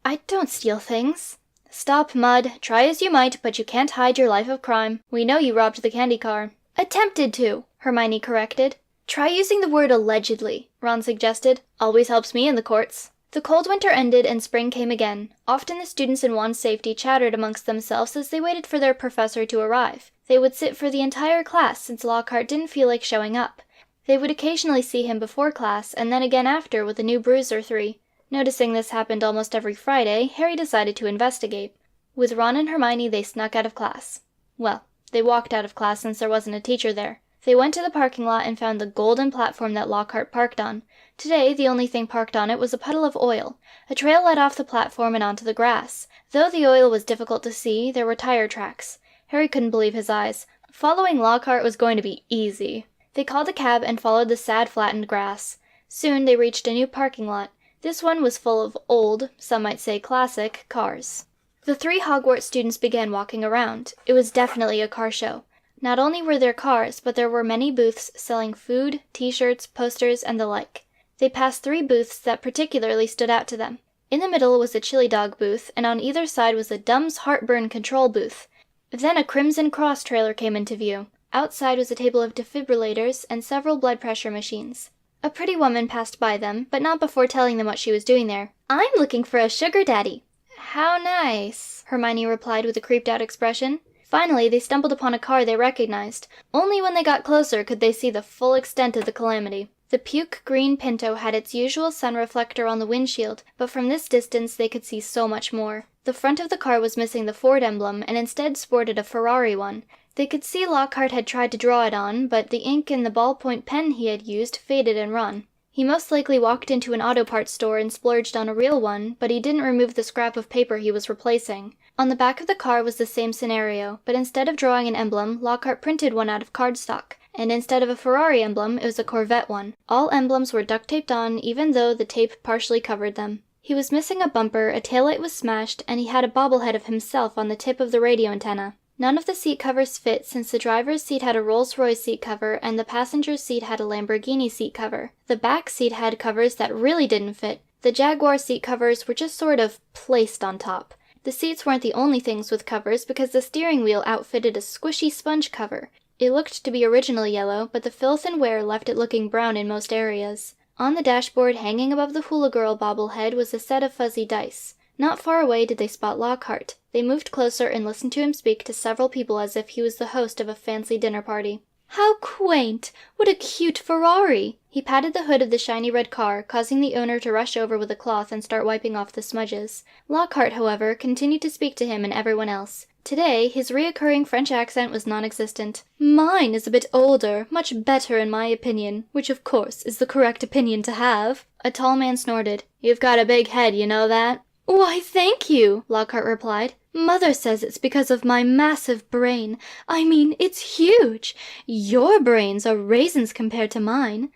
I don't steal things." "Stop, Mud. Try as you might, but you can't hide your life of crime. We know you robbed the candy car." "Attempted to," Hermione corrected. "Try using the word allegedly," Ron suggested. "Always helps me in the courts." The cold winter ended and spring came again. Often the students in Wand's safety chattered amongst themselves as they waited for their professor to arrive. They would sit for the entire class since Lockhart didn't feel like showing up. They would occasionally see him before class and then again after with a new bruise or three. Noticing this happened almost every Friday, Harry decided to investigate. With Ron and Hermione, they snuck out of class. Well, they walked out of class since there wasn't a teacher there. They went to the parking lot and found the golden platform that Lockhart parked on. Today, the only thing parked on it was a puddle of oil. A trail led off the platform and onto the grass. Though the oil was difficult to see, there were tire tracks. Harry couldn't believe his eyes. Following Lockhart was going to be easy. They called a cab and followed the sad flattened grass. Soon they reached a new parking lot. This one was full of old, some might say classic, cars. The 3 Hogwarts students began walking around. It was definitely a car show. Not only were there cars, but there were many booths selling food, t-shirts, posters, and the like. They passed 3 booths that particularly stood out to them. In the middle was a chili dog booth, and on either side was a Dumb's Heartburn control booth. Then a Crimson Cross trailer came into view. Outside was a table of defibrillators and several blood pressure machines. A pretty woman passed by them, but not before telling them what she was doing there. "I'm looking for a sugar daddy." "How nice," Hermione replied with a creeped-out expression. Finally, they stumbled upon a car they recognized. Only when they got closer could they see the full extent of the calamity. The puke green Pinto had its usual sun reflector on the windshield, but from this distance they could see so much more. The front of the car was missing the Ford emblem and instead sported a Ferrari one. They could see Lockhart had tried to draw it on, but the ink in the ballpoint pen he had used faded and run. He most likely walked into an auto parts store and splurged on a real one, but he didn't remove the scrap of paper he was replacing. On the back of the car was the same scenario, but instead of drawing an emblem, Lockhart printed one out of cardstock, and instead of a Ferrari emblem, it was a Corvette one. All emblems were duct-taped on, even though the tape partially covered them. He was missing a bumper, a taillight was smashed, and he had a bobblehead of himself on the tip of the radio antenna. None of the seat covers fit since the driver's seat had a Rolls-Royce seat cover and the passenger's seat had a Lamborghini seat cover. The back seat had covers that really didn't fit. The Jaguar seat covers were just sort of placed on top. The seats weren't the only things with covers because the steering wheel outfitted a squishy sponge cover. It looked to be originally yellow, but the filth and wear left it looking brown in most areas. On the dashboard, hanging above the Hula Girl bobblehead, was a set of fuzzy dice. Not far away did they spot Lockhart. They moved closer and listened to him speak to several people as if he was the host of a fancy dinner party. "How quaint! What a cute Ferrari!" He patted the hood of the shiny red car, causing the owner to rush over with a cloth and start wiping off the smudges. Lockhart, however, continued to speak to him and everyone else. Today, his reoccurring French accent was non-existent. "Mine is a bit older, much better in my opinion, which of course is the correct opinion to have." A tall man snorted. "You've got a big head, you know that?" "Why, thank you," Lockhart replied. "Mother says it's because of my massive brain. I mean, it's huge. Your brains are raisins compared to mine.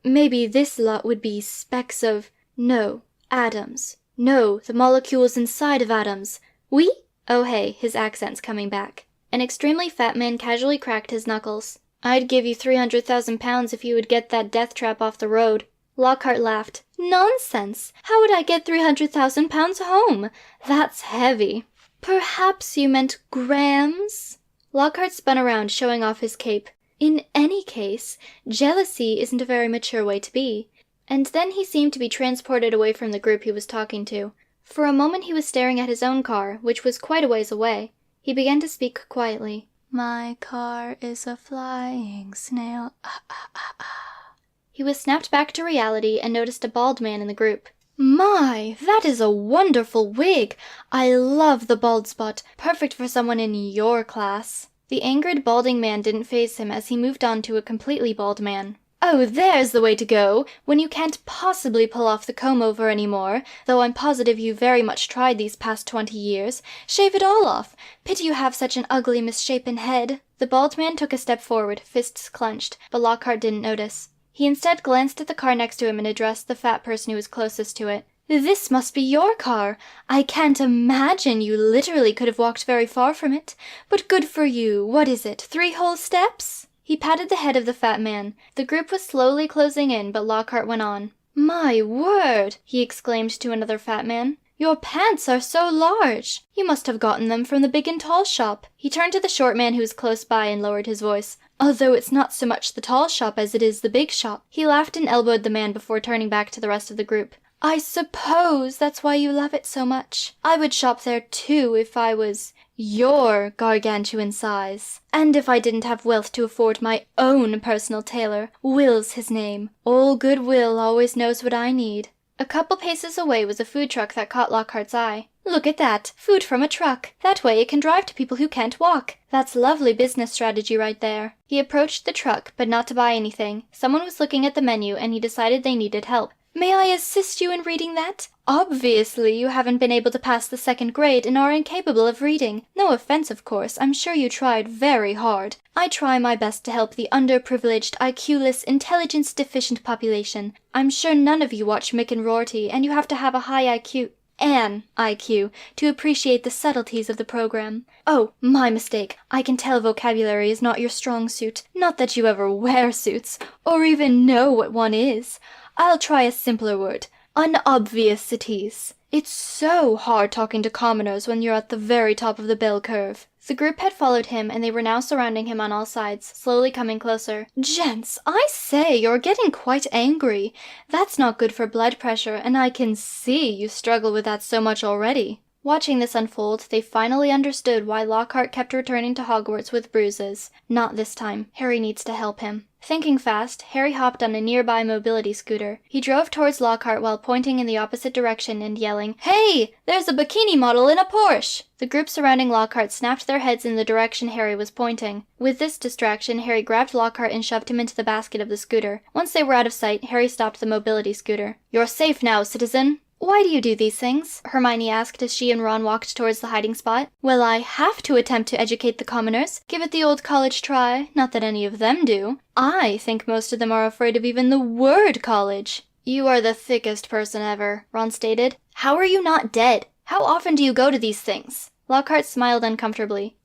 Maybe this lot would be specks of... no, atoms." No, the molecules inside of atoms. Oui? Oh hey, his accent's coming back. An extremely fat man casually cracked his knuckles. I'd give you 300,000 pounds if you would get that death trap off the road. Lockhart laughed. Nonsense! How would I get 300,000 pounds home? That's heavy. Perhaps you meant grams? Lockhart spun around, showing off his cape. In any case, jealousy isn't a very mature way to be. And then he seemed to be transported away from the group he was talking to. For a moment he was staring at his own car, which was quite a ways away. He began to speak quietly. My car is a flying snail. Ah, ah, ah, ah. He was snapped back to reality and noticed a bald man in the group. My, that is a wonderful wig! I love the bald spot. Perfect for someone in your class. The angered, balding man didn't faze him as he moved on to a completely bald man. Oh, there's the way to go, when you can't possibly pull off the comb-over anymore, though I'm positive you very much tried these past 20 years. Shave it all off. Pity you have such an ugly, misshapen head. The bald man took a step forward, fists clenched, but Lockhart didn't notice. He instead glanced at the car next to him and addressed the fat person who was closest to it. This must be your car. I can't imagine you literally could have walked very far from it. But good for you. What is it, 3 whole steps? He patted the head of the fat man. The group was slowly closing in, but Lockhart went on. My word! He exclaimed to another fat man. Your pants are so large! You must have gotten them from the big and tall shop. He turned to the short man who was close by and lowered his voice. Although it's not so much the tall shop as it is the big shop. He laughed and elbowed the man before turning back to the rest of the group. I suppose that's why you love it so much. I would shop there too if I was your gargantuan size. And if I didn't have wealth to afford my own personal tailor. Will's his name. Old good Will always knows what I need. A couple paces away was a food truck that caught Lockhart's eye. Look at that! Food from a truck! That way it can drive to people who can't walk. That's lovely business strategy right there. He approached the truck, but not to buy anything. Someone was looking at the menu and he decided they needed help. May I assist you in reading that? Obviously, you haven't been able to pass the 2nd grade and are incapable of reading. No offense, of course. I'm sure you tried very hard. I try my best to help the underprivileged, IQ-less, intelligence-deficient population. I'm sure none of you watch Mick and Rorty, and you have to have a high IQ, to appreciate the subtleties of the program. Oh, my mistake. I can tell vocabulary is not your strong suit. Not that you ever wear suits, or even know what one is. I'll try a simpler word. Unobviousities. It's so hard talking to commoners when you're at the very top of the bell curve. The group had followed him, and they were now surrounding him on all sides, slowly coming closer. Gents, I say, you're getting quite angry. That's not good for blood pressure, and I can see you struggle with that so much already. Watching this unfold, they finally understood why Lockhart kept returning to Hogwarts with bruises. Not this time. Harry needs to help him. Thinking fast, Harry hopped on a nearby mobility scooter. He drove towards Lockhart while pointing in the opposite direction and yelling, Hey! There's a bikini model in a Porsche! The group surrounding Lockhart snapped their heads in the direction Harry was pointing. With this distraction, Harry grabbed Lockhart and shoved him into the basket of the scooter. Once they were out of sight, Harry stopped the mobility scooter. You're safe now, citizen! Why do you do these things? Hermione asked as she and Ron walked towards the hiding spot. Well, I have to attempt to educate the commoners. Give it the old college try. Not that any of them do. I think most of them are afraid of even the word college. You are the thickest person ever, Ron stated. How are you not dead? How often do you go to these things? Lockhart smiled uncomfortably.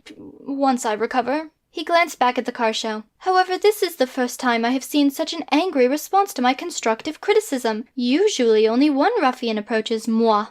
Once I recover. He glanced back at the car show. However, this is the first time I have seen such an angry response to my constructive criticism. Usually only one ruffian approaches moi.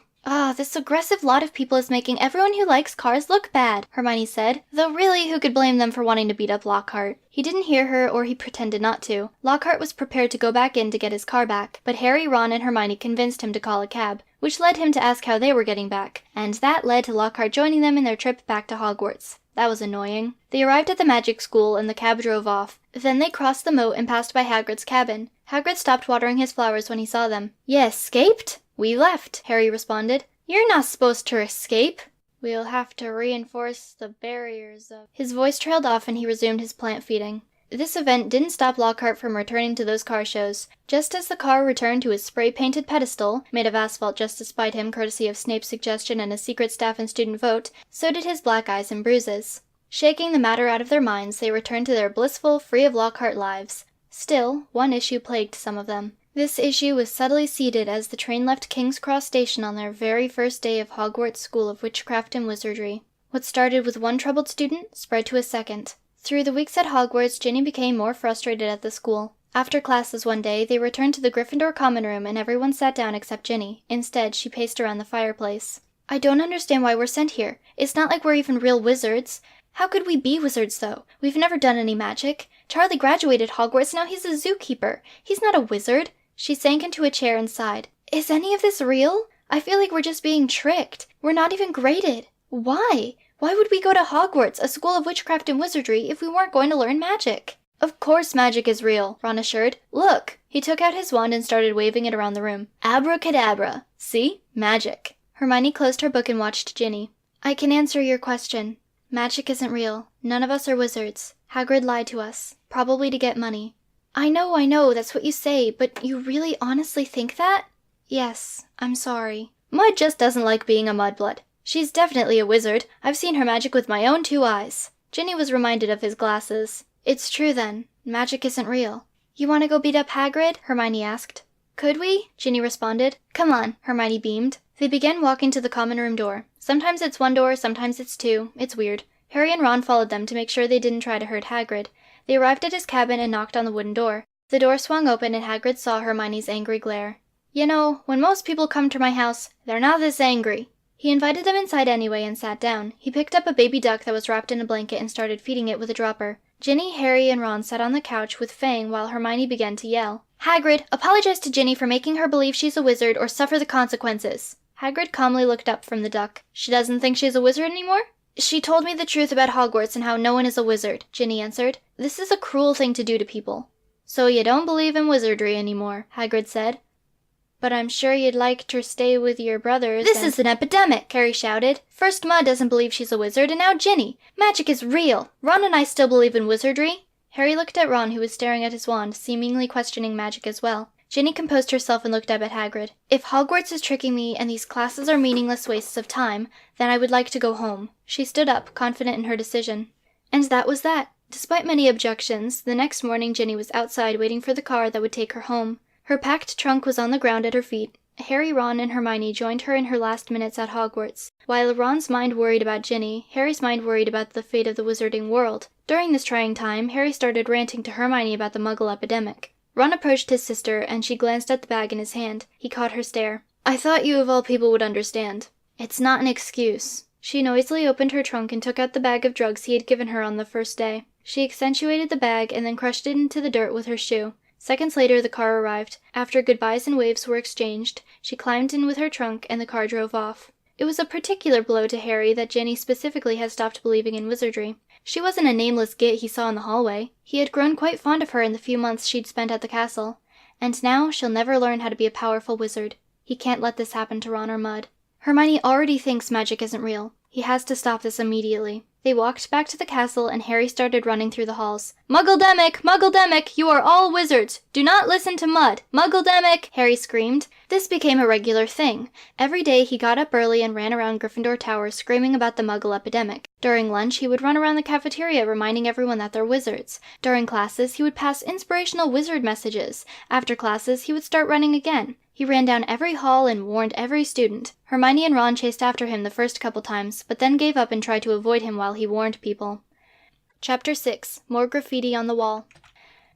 This aggressive lot of people is making everyone who likes cars look bad, Hermione said, though really who could blame them for wanting to beat up Lockhart? He didn't hear her, or he pretended not to. Lockhart was prepared to go back in to get his car back, but Harry, Ron, and Hermione convinced him to call a cab, which led him to ask how they were getting back, and that led to Lockhart joining them in their trip back to Hogwarts. That was annoying. They arrived at the magic school and the cab drove off. Then they crossed the moat and passed by Hagrid's cabin. Hagrid stopped watering his flowers when he saw them. You escaped? We left, Harry responded. You're not supposed to escape. We'll have to reinforce the barriers of... His voice trailed off and he resumed his plant feeding. This event didn't stop Lockhart from returning to those car shows. Just as the car returned to his spray-painted pedestal, made of asphalt just to spite him courtesy of Snape's suggestion and a secret staff and student vote, so did his black eyes and bruises. Shaking the matter out of their minds, they returned to their blissful, free of Lockhart lives. Still, one issue plagued some of them. This issue was subtly seeded as the train left King's Cross Station on their very first day of Hogwarts School of Witchcraft and Wizardry. What started with one troubled student spread to a second. Through the weeks at Hogwarts, Ginny became more frustrated at the school. After classes one day, they returned to the Gryffindor common room and everyone sat down except Ginny. Instead, she paced around the fireplace. I don't understand why we're sent here. It's not like we're even real wizards. How could we be wizards, though? We've never done any magic. Charlie graduated Hogwarts, now he's a zookeeper. He's not a wizard. She sank into a chair and sighed. Is any of this real? I feel like we're just being tricked. We're not even graded. Why? Why would we go to Hogwarts, a school of witchcraft and wizardry, if we weren't going to learn magic? Of course magic is real, Ron assured. Look! He took out his wand and started waving it around the room. Abracadabra. See? Magic. Hermione closed her book and watched Ginny. I can answer your question. Magic isn't real. None of us are wizards. Hagrid lied to us. Probably to get money. I know, that's what you say, but you really honestly think that? Yes, I'm sorry. Mud just doesn't like being a mudblood. She's definitely a wizard. I've seen her magic with my own 2 eyes. Ginny was reminded of his glasses. It's true then. Magic isn't real. You want to go beat up Hagrid? Hermione asked. Could we? Ginny responded. Come on, Hermione beamed. They began walking to the common room door. Sometimes it's 1 door, sometimes it's 2. It's weird. Harry and Ron followed them to make sure they didn't try to hurt Hagrid. They arrived at his cabin and knocked on the wooden door. The door swung open and Hagrid saw Hermione's angry glare. You know, when most people come to my house, they're not this angry. He invited them inside anyway and sat down. He picked up a baby duck that was wrapped in a blanket and started feeding it with a dropper. Ginny, Harry, and Ron sat on the couch with Fang while Hermione began to yell. Hagrid, apologize to Ginny for making her believe she's a wizard or suffer the consequences. Hagrid calmly looked up from the duck. She doesn't think she's a wizard anymore? She told me the truth about Hogwarts and how no one is a wizard, Ginny answered. This is a cruel thing to do to people. So you don't believe in wizardry anymore, Hagrid said. But I'm sure you'd like to stay with your brothers. This is an epidemic, Harry shouted. First Mud doesn't believe she's a wizard, and now Ginny. Magic is real. Ron and I still believe in wizardry. Harry looked at Ron, who was staring at his wand, seemingly questioning magic as well. Ginny composed herself and looked up at Hagrid. If Hogwarts is tricking me and these classes are meaningless wastes of time, then I would like to go home. She stood up, confident in her decision. And that was that. Despite many objections, the next morning Ginny was outside waiting for the car that would take her home. Her packed trunk was on the ground at her feet. Harry, Ron, and Hermione joined her in her last minutes at Hogwarts. While Ron's mind worried about Ginny, Harry's mind worried about the fate of the wizarding world. During this trying time, Harry started ranting to Hermione about the Muggle epidemic. Ron approached his sister, and she glanced at the bag in his hand. He caught her stare. I thought you of all people would understand. It's not an excuse. She noisily opened her trunk and took out the bag of drugs he had given her on the first day. She accentuated the bag and then crushed it into the dirt with her shoe. Seconds later, the car arrived. After goodbyes and waves were exchanged, she climbed in with her trunk and the car drove off. It was a particular blow to Harry that Ginny specifically had stopped believing in wizardry. She wasn't a nameless git he saw in the hallway. He had grown quite fond of her in the few months she'd spent at the castle. And now she'll never learn how to be a powerful wizard. He can't let this happen to Ron or Mud. Hermione already thinks magic isn't real. He has to stop this immediately. They walked back to the castle and Harry started running through the halls. Muggledemic! Muggledemic! You are all wizards! Do not listen to Mud! Muggledemic! Harry screamed. This became a regular thing. Every day he got up early and ran around Gryffindor Tower screaming about the Muggle epidemic. During lunch he would run around the cafeteria reminding everyone that they're wizards. During classes he would pass inspirational wizard messages. After classes he would start running again. He ran down every hall and warned every student. Hermione and Ron chased after him the first couple times, but then gave up and tried to avoid him while he warned people. Chapter 6. More Graffiti on the Wall.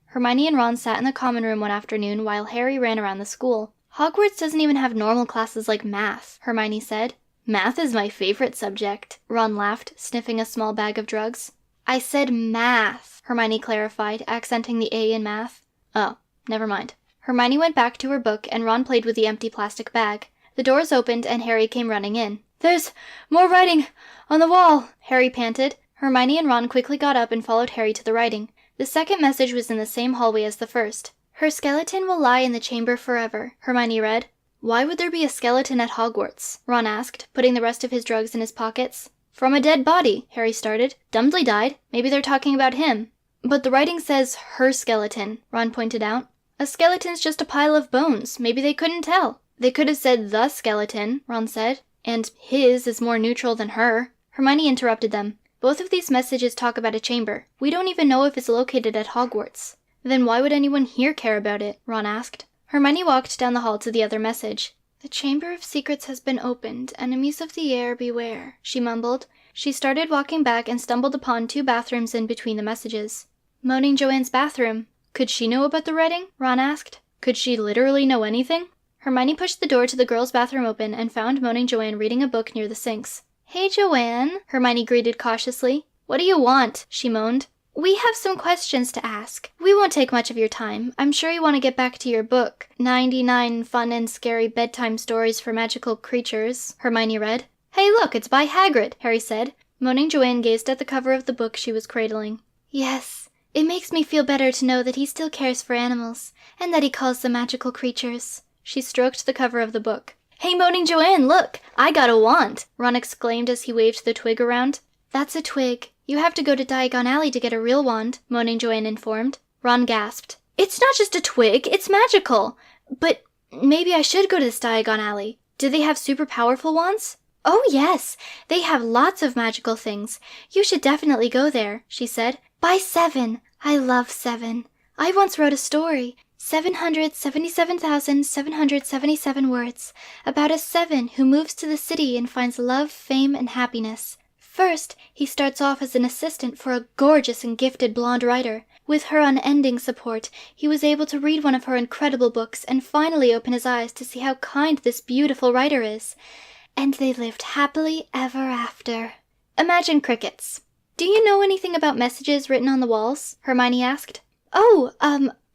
Hermione and Ron sat in the common room one afternoon while Harry ran around the school. Hogwarts doesn't even have normal classes like math, Hermione said. Math is my favorite subject, Ron laughed, sniffing a small bag of drugs. I said math, Hermione clarified, accenting the A in math. Oh, never mind. Hermione went back to her book, and Ron played with the empty plastic bag. The doors opened, and Harry came running in. There's more writing on the wall, Harry panted. Hermione and Ron quickly got up and followed Harry to the writing. The second message was in the same hallway as the first. Her skeleton will lie in the chamber forever, Hermione read. Why would there be a skeleton at Hogwarts? Ron asked, putting the rest of his drugs in his pockets. From a dead body, Harry started. Dudley died. Maybe they're talking about him. But the writing says her skeleton, Ron pointed out. A skeleton's just a pile of bones. Maybe they couldn't tell. They could have said the skeleton, Ron said. And his is more neutral than her. Hermione interrupted them. Both of these messages talk about a chamber. We don't even know if it's located at Hogwarts. Then why would anyone here care about it? Ron asked. Hermione walked down the hall to the other message. "The Chamber of Secrets has been opened. Enemies of the air, beware," she mumbled. She started walking back and stumbled upon 2 bathrooms in between the messages. Moaning Joanne's bathroom. Could she know about the writing? Ron asked. Could she literally know anything? Hermione pushed the door to the girls' bathroom open and found Moaning Joanne reading a book near the sinks. "Hey, Joanne," Hermione greeted cautiously. "What do you want?" she moaned. "We have some questions to ask. We won't take much of your time. I'm sure you want to get back to your book. 99 Fun and Scary Bedtime Stories for Magical Creatures," Hermione read. "Hey, look, it's by Hagrid," Harry said. Moaning Joanne gazed at the cover of the book she was cradling. "Yes, it makes me feel better to know that he still cares for animals, and that he calls them magical creatures." She stroked the cover of the book. "Hey, Moaning Joanne, look! I got a wand!" Ron exclaimed as he waved the twig around. "That's a twig. You have to go to Diagon Alley to get a real wand," Moaning Joanne informed. Ron gasped. "It's not just a twig, it's magical! But maybe I should go to this Diagon Alley. Do they have super powerful wands?" "Oh yes, they have lots of magical things. You should definitely go there," she said. "By 7. I love 7. I once wrote a story, 777,777 words, about a 7 who moves to the city and finds love, fame, and happiness. First, he starts off as an assistant for a gorgeous and gifted blonde writer. With her unending support, he was able to read one of her incredible books and finally open his eyes to see how kind this beautiful writer is. And they lived happily ever after." Imagine crickets. "Do you know anything about messages written on the walls?" Hermione asked. "Oh,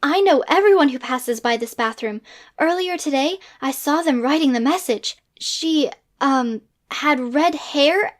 I know everyone who passes by this bathroom. Earlier today, I saw them writing the message. She, had red hair,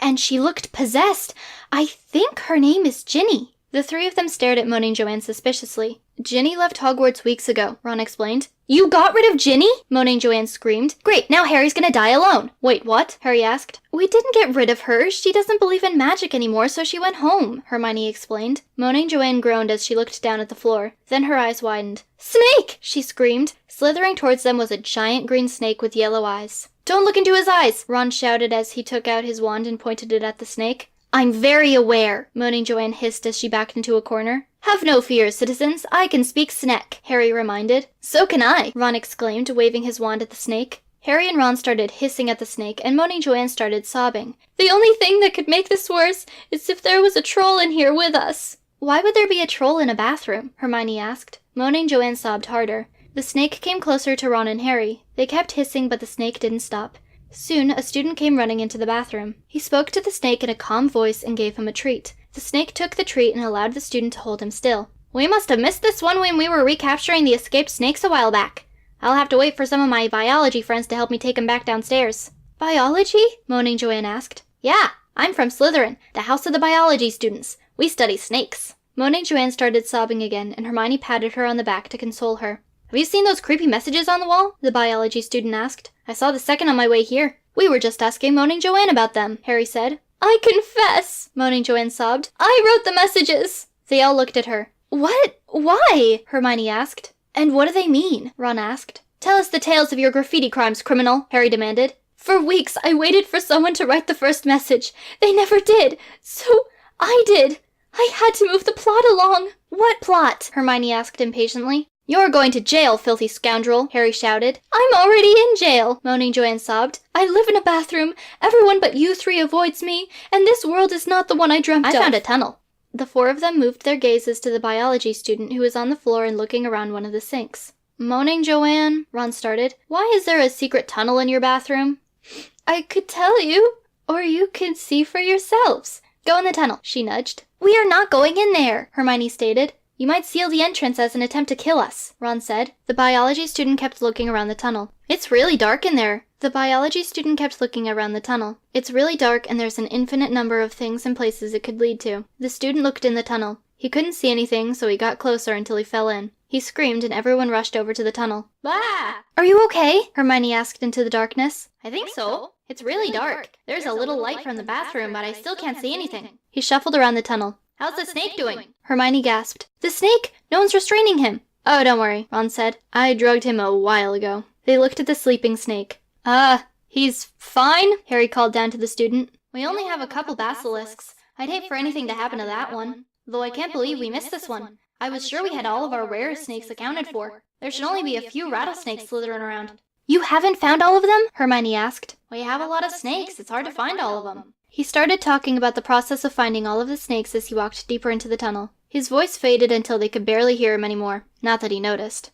and she looked possessed. I think her name is Ginny." The 3 of them stared at Moaning Joanne suspiciously. "Ginny left Hogwarts weeks ago," Ron explained. "You got rid of Ginny?" Moaning Joanne screamed. "Great, now Harry's gonna die alone." "Wait, what?" Harry asked. "We didn't get rid of her. She doesn't believe in magic anymore, so she went home," Hermione explained. Moaning Joanne groaned as she looked down at the floor. Then her eyes widened. "Snake!" she screamed. Slithering towards them was a giant green snake with yellow eyes. "Don't look into his eyes!" Ron shouted as he took out his wand and pointed it at the snake. "I'm very aware," Moaning Joanne hissed as she backed into a corner. "Have no fear, citizens. I can speak Sneck," Harry reminded. "So can I," Ron exclaimed, waving his wand at the snake. Harry and Ron started hissing at the snake, and Moaning Joanne started sobbing. "The only thing that could make this worse is if there was a troll in here with us." "Why would there be a troll in a bathroom?" Hermione asked. Moaning Joanne sobbed harder. The snake came closer to Ron and Harry. They kept hissing, but the snake didn't stop. Soon, a student came running into the bathroom. He spoke to the snake in a calm voice and gave him a treat. The snake took the treat and allowed the student to hold him still. "We must have missed this one when we were recapturing the escaped snakes a while back. I'll have to wait for some of my biology friends to help me take him back downstairs." "Biology?" Moaning Joanne asked. "Yeah, I'm from Slytherin, the house of the biology students. We study snakes." Moaning Joanne started sobbing again, and Hermione patted her on the back to console her. "Have you seen those creepy messages on the wall?" the biology student asked. "I saw the second on my way here." "We were just asking Moaning Joanne about them," Harry said. "I confess," Moaning Joanne sobbed. "I wrote the messages." They all looked at her. "What? Why?" Hermione asked. "And what do they mean?" Ron asked. "Tell us the tales of your graffiti crimes, criminal," Harry demanded. "For weeks I waited for someone to write the first message. They never did. So I did. I had to move the plot along." "What plot?" Hermione asked impatiently. "You're going to jail, filthy scoundrel," Harry shouted. "I'm already in jail," Moaning Joanne sobbed. "I live in a bathroom. Everyone but you 3 avoids me, and this world is not the one I dreamt of." "I found a tunnel." The 4 of them moved their gazes to the biology student who was on the floor and looking around one of the sinks. "Moaning Joanne," Ron started, "why is there a secret tunnel in your bathroom?" "I could tell you, or you could see for yourselves." "Go in the tunnel," she nudged. "We are not going in there," Hermione stated. "You might seal the entrance as an attempt to kill us," Ron said. The biology student kept looking around the tunnel. "It's really dark in there." The biology student kept looking around the tunnel. "It's really dark and there's an infinite number of things and places it could lead to." The student looked in the tunnel. He couldn't see anything, so he got closer until he fell in. He screamed and everyone rushed over to the tunnel. "Bah!" "Are you okay?" Hermione asked into the darkness. "I think so. It's really dark. There's a little light from the bathroom, but I still can't see anything." He shuffled around the tunnel. "How's the snake doing?" Hermione gasped. "The snake? No one's restraining him." "Oh, don't worry," Ron said. "I drugged him a while ago." They looked at the sleeping snake. He's fine," Harry called down to the student. "We only have a couple basilisks. I'd hate for anything to happen to that one. Though I can't believe we missed this one. I was sure we had all of our rare snakes accounted for." There should only be a few rattlesnakes slithering around. You haven't found all of them? Hermione asked. We have a lot of snakes. It's hard to find all of them. He started talking about the process of finding all of the snakes as he walked deeper into the tunnel. His voice faded until they could barely hear him anymore. Not that he noticed.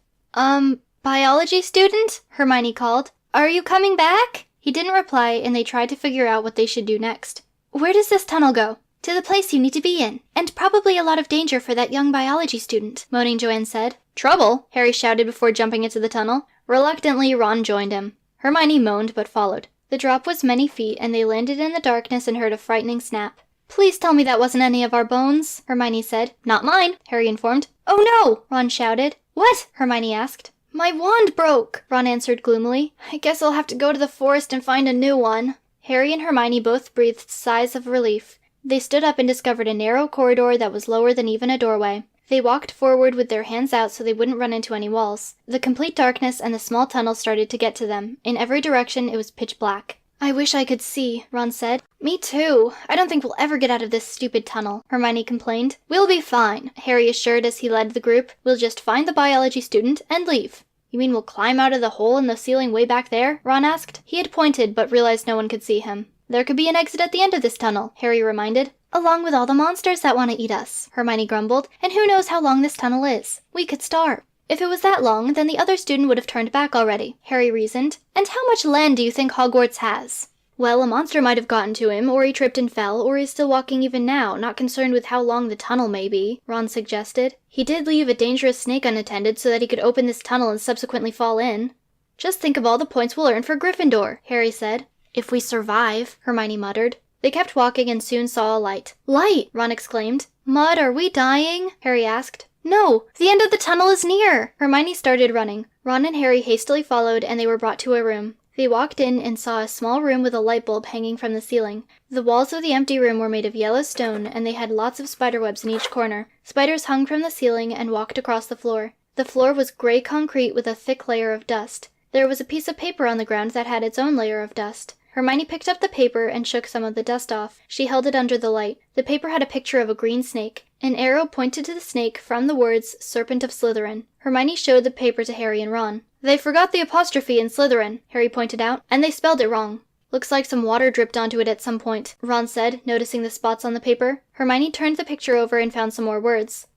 Biology student? Hermione called. Are you coming back? He didn't reply, and they tried to figure out what they should do next. Where does this tunnel go? To the place you need to be in. And probably a lot of danger for that young biology student, Moaning Joanne said. Trouble? Harry shouted before jumping into the tunnel. Reluctantly, Ron joined him. Hermione moaned but followed. The drop was many feet, and they landed in the darkness and heard a frightening snap. Please tell me that wasn't any of our bones, Hermione said. Not mine, Harry informed. Oh no! Ron shouted. What? Hermione asked. My wand broke, Ron answered gloomily. I guess I'll have to go to the forest and find a new one. Harry and Hermione both breathed sighs of relief. They stood up and discovered a narrow corridor that was lower than even a doorway. They walked forward with their hands out so they wouldn't run into any walls. The complete darkness and the small tunnel started to get to them. In every direction it was pitch black. I wish I could see, Ron said. Me too. I don't think we'll ever get out of this stupid tunnel, Hermione complained. We'll be fine, Harry assured as he led the group. We'll just find the biology student and leave. You mean we'll climb out of the hole in the ceiling way back there? Ron asked. He had pointed, but realized no one could see him. There could be an exit at the end of this tunnel, Harry reminded. Along with all the monsters that want to eat us, Hermione grumbled. And who knows how long this tunnel is? We could starve. If it was that long, then the other student would have turned back already, Harry reasoned. And how much land do you think Hogwarts has? Well, a monster might have gotten to him, or he tripped and fell, or he's still walking even now, not concerned with how long the tunnel may be, Ron suggested. He did leave a dangerous snake unattended so that he could open this tunnel and subsequently fall in. Just think of all the points we'll earn for Gryffindor, Harry said. If we survive, Hermione muttered. They kept walking and soon saw a light. Light! Ron exclaimed. Mud, are we dying? Harry asked. No, the end of the tunnel is near! Hermione started running. Ron and Harry hastily followed, and they were brought to a room. They walked in and saw a small room with a light bulb hanging from the ceiling. The walls of the empty room were made of yellow stone, and they had lots of spiderwebs in each corner. Spiders hung from the ceiling and walked across the floor. The floor was gray concrete with a thick layer of dust. There was a piece of paper on the ground that had its own layer of dust. Hermione picked up the paper and shook some of the dust off. She held it under the light. The paper had a picture of a green snake. An arrow pointed to the snake from the words, Serpent of Slytherin. Hermione showed the paper to Harry and Ron. They forgot the apostrophe in Slytherin, Harry pointed out, and they spelled it wrong. Looks like some water dripped onto it at some point, Ron said, noticing the spots on the paper. Hermione turned the picture over and found some more words.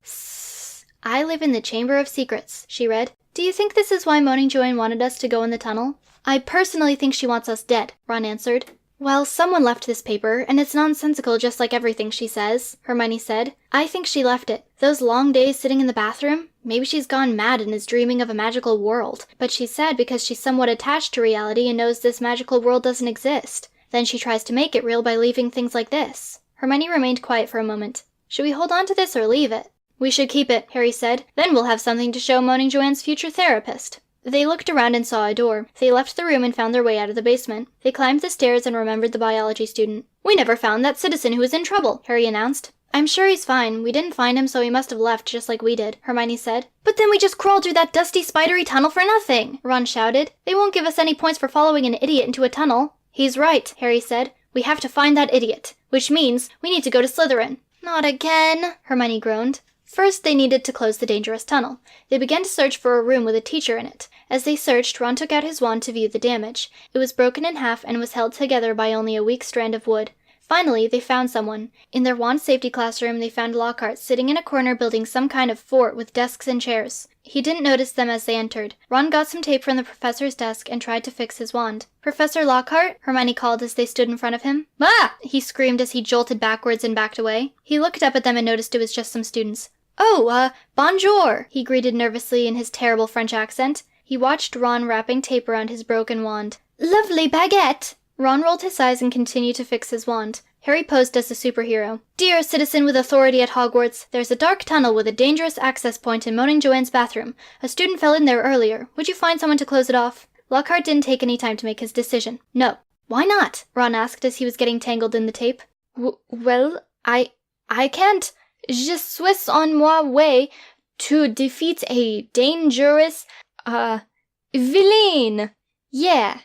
I live in the Chamber of Secrets, she read. Do you think this is why Moaning Joanne wanted us to go in the tunnel? I personally think she wants us dead, Ron answered. Well, someone left this paper, and it's nonsensical just like everything she says, Hermione said. I think she left it. Those long days sitting in the bathroom? Maybe she's gone mad and is dreaming of a magical world. But she's sad because she's somewhat attached to reality and knows this magical world doesn't exist. Then she tries to make it real by leaving things like this. Hermione remained quiet for a moment. Should we hold on to this or leave it? We should keep it, Harry said. Then we'll have something to show Moaning Joanne's future therapist. They looked around and saw a door. They left the room and found their way out of the basement. They climbed the stairs and remembered the biology student. We never found that citizen who was in trouble, Harry announced. I'm sure he's fine. We didn't find him, so he must have left just like we did, Hermione said. But then we just crawled through that dusty, spidery tunnel for nothing, Ron shouted. They won't give us any points for following an idiot into a tunnel. He's right, Harry said. We have to find that idiot, which means we need to go to Slytherin. Not again, Hermione groaned. First, they needed to close the dangerous tunnel. They began to search for a room with a teacher in it. As they searched, Ron took out his wand to view the damage. It was broken in half and was held together by only a weak strand of wood. Finally, they found someone. In their wand safety classroom, they found Lockhart sitting in a corner building some kind of fort with desks and chairs. He didn't notice them as they entered. Ron got some tape from the professor's desk and tried to fix his wand. Professor Lockhart? Hermione called as they stood in front of him. Ah! He screamed as he jolted backwards and backed away. He looked up at them and noticed it was just some students. Oh, bonjour, he greeted nervously in his terrible French accent. He watched Ron wrapping tape around his broken wand. Lovely baguette! Ron rolled his eyes and continued to fix his wand. Harry posed as a superhero. Dear citizen with authority at Hogwarts, there's a dark tunnel with a dangerous access point in Moaning Joanne's bathroom. A student fell in there earlier. Would you find someone to close it off? Lockhart didn't take any time to make his decision. No. Why not? Ron asked as he was getting tangled in the tape. Well, I can't. Je suis on my way to defeat a dangerous, villain. Yeah.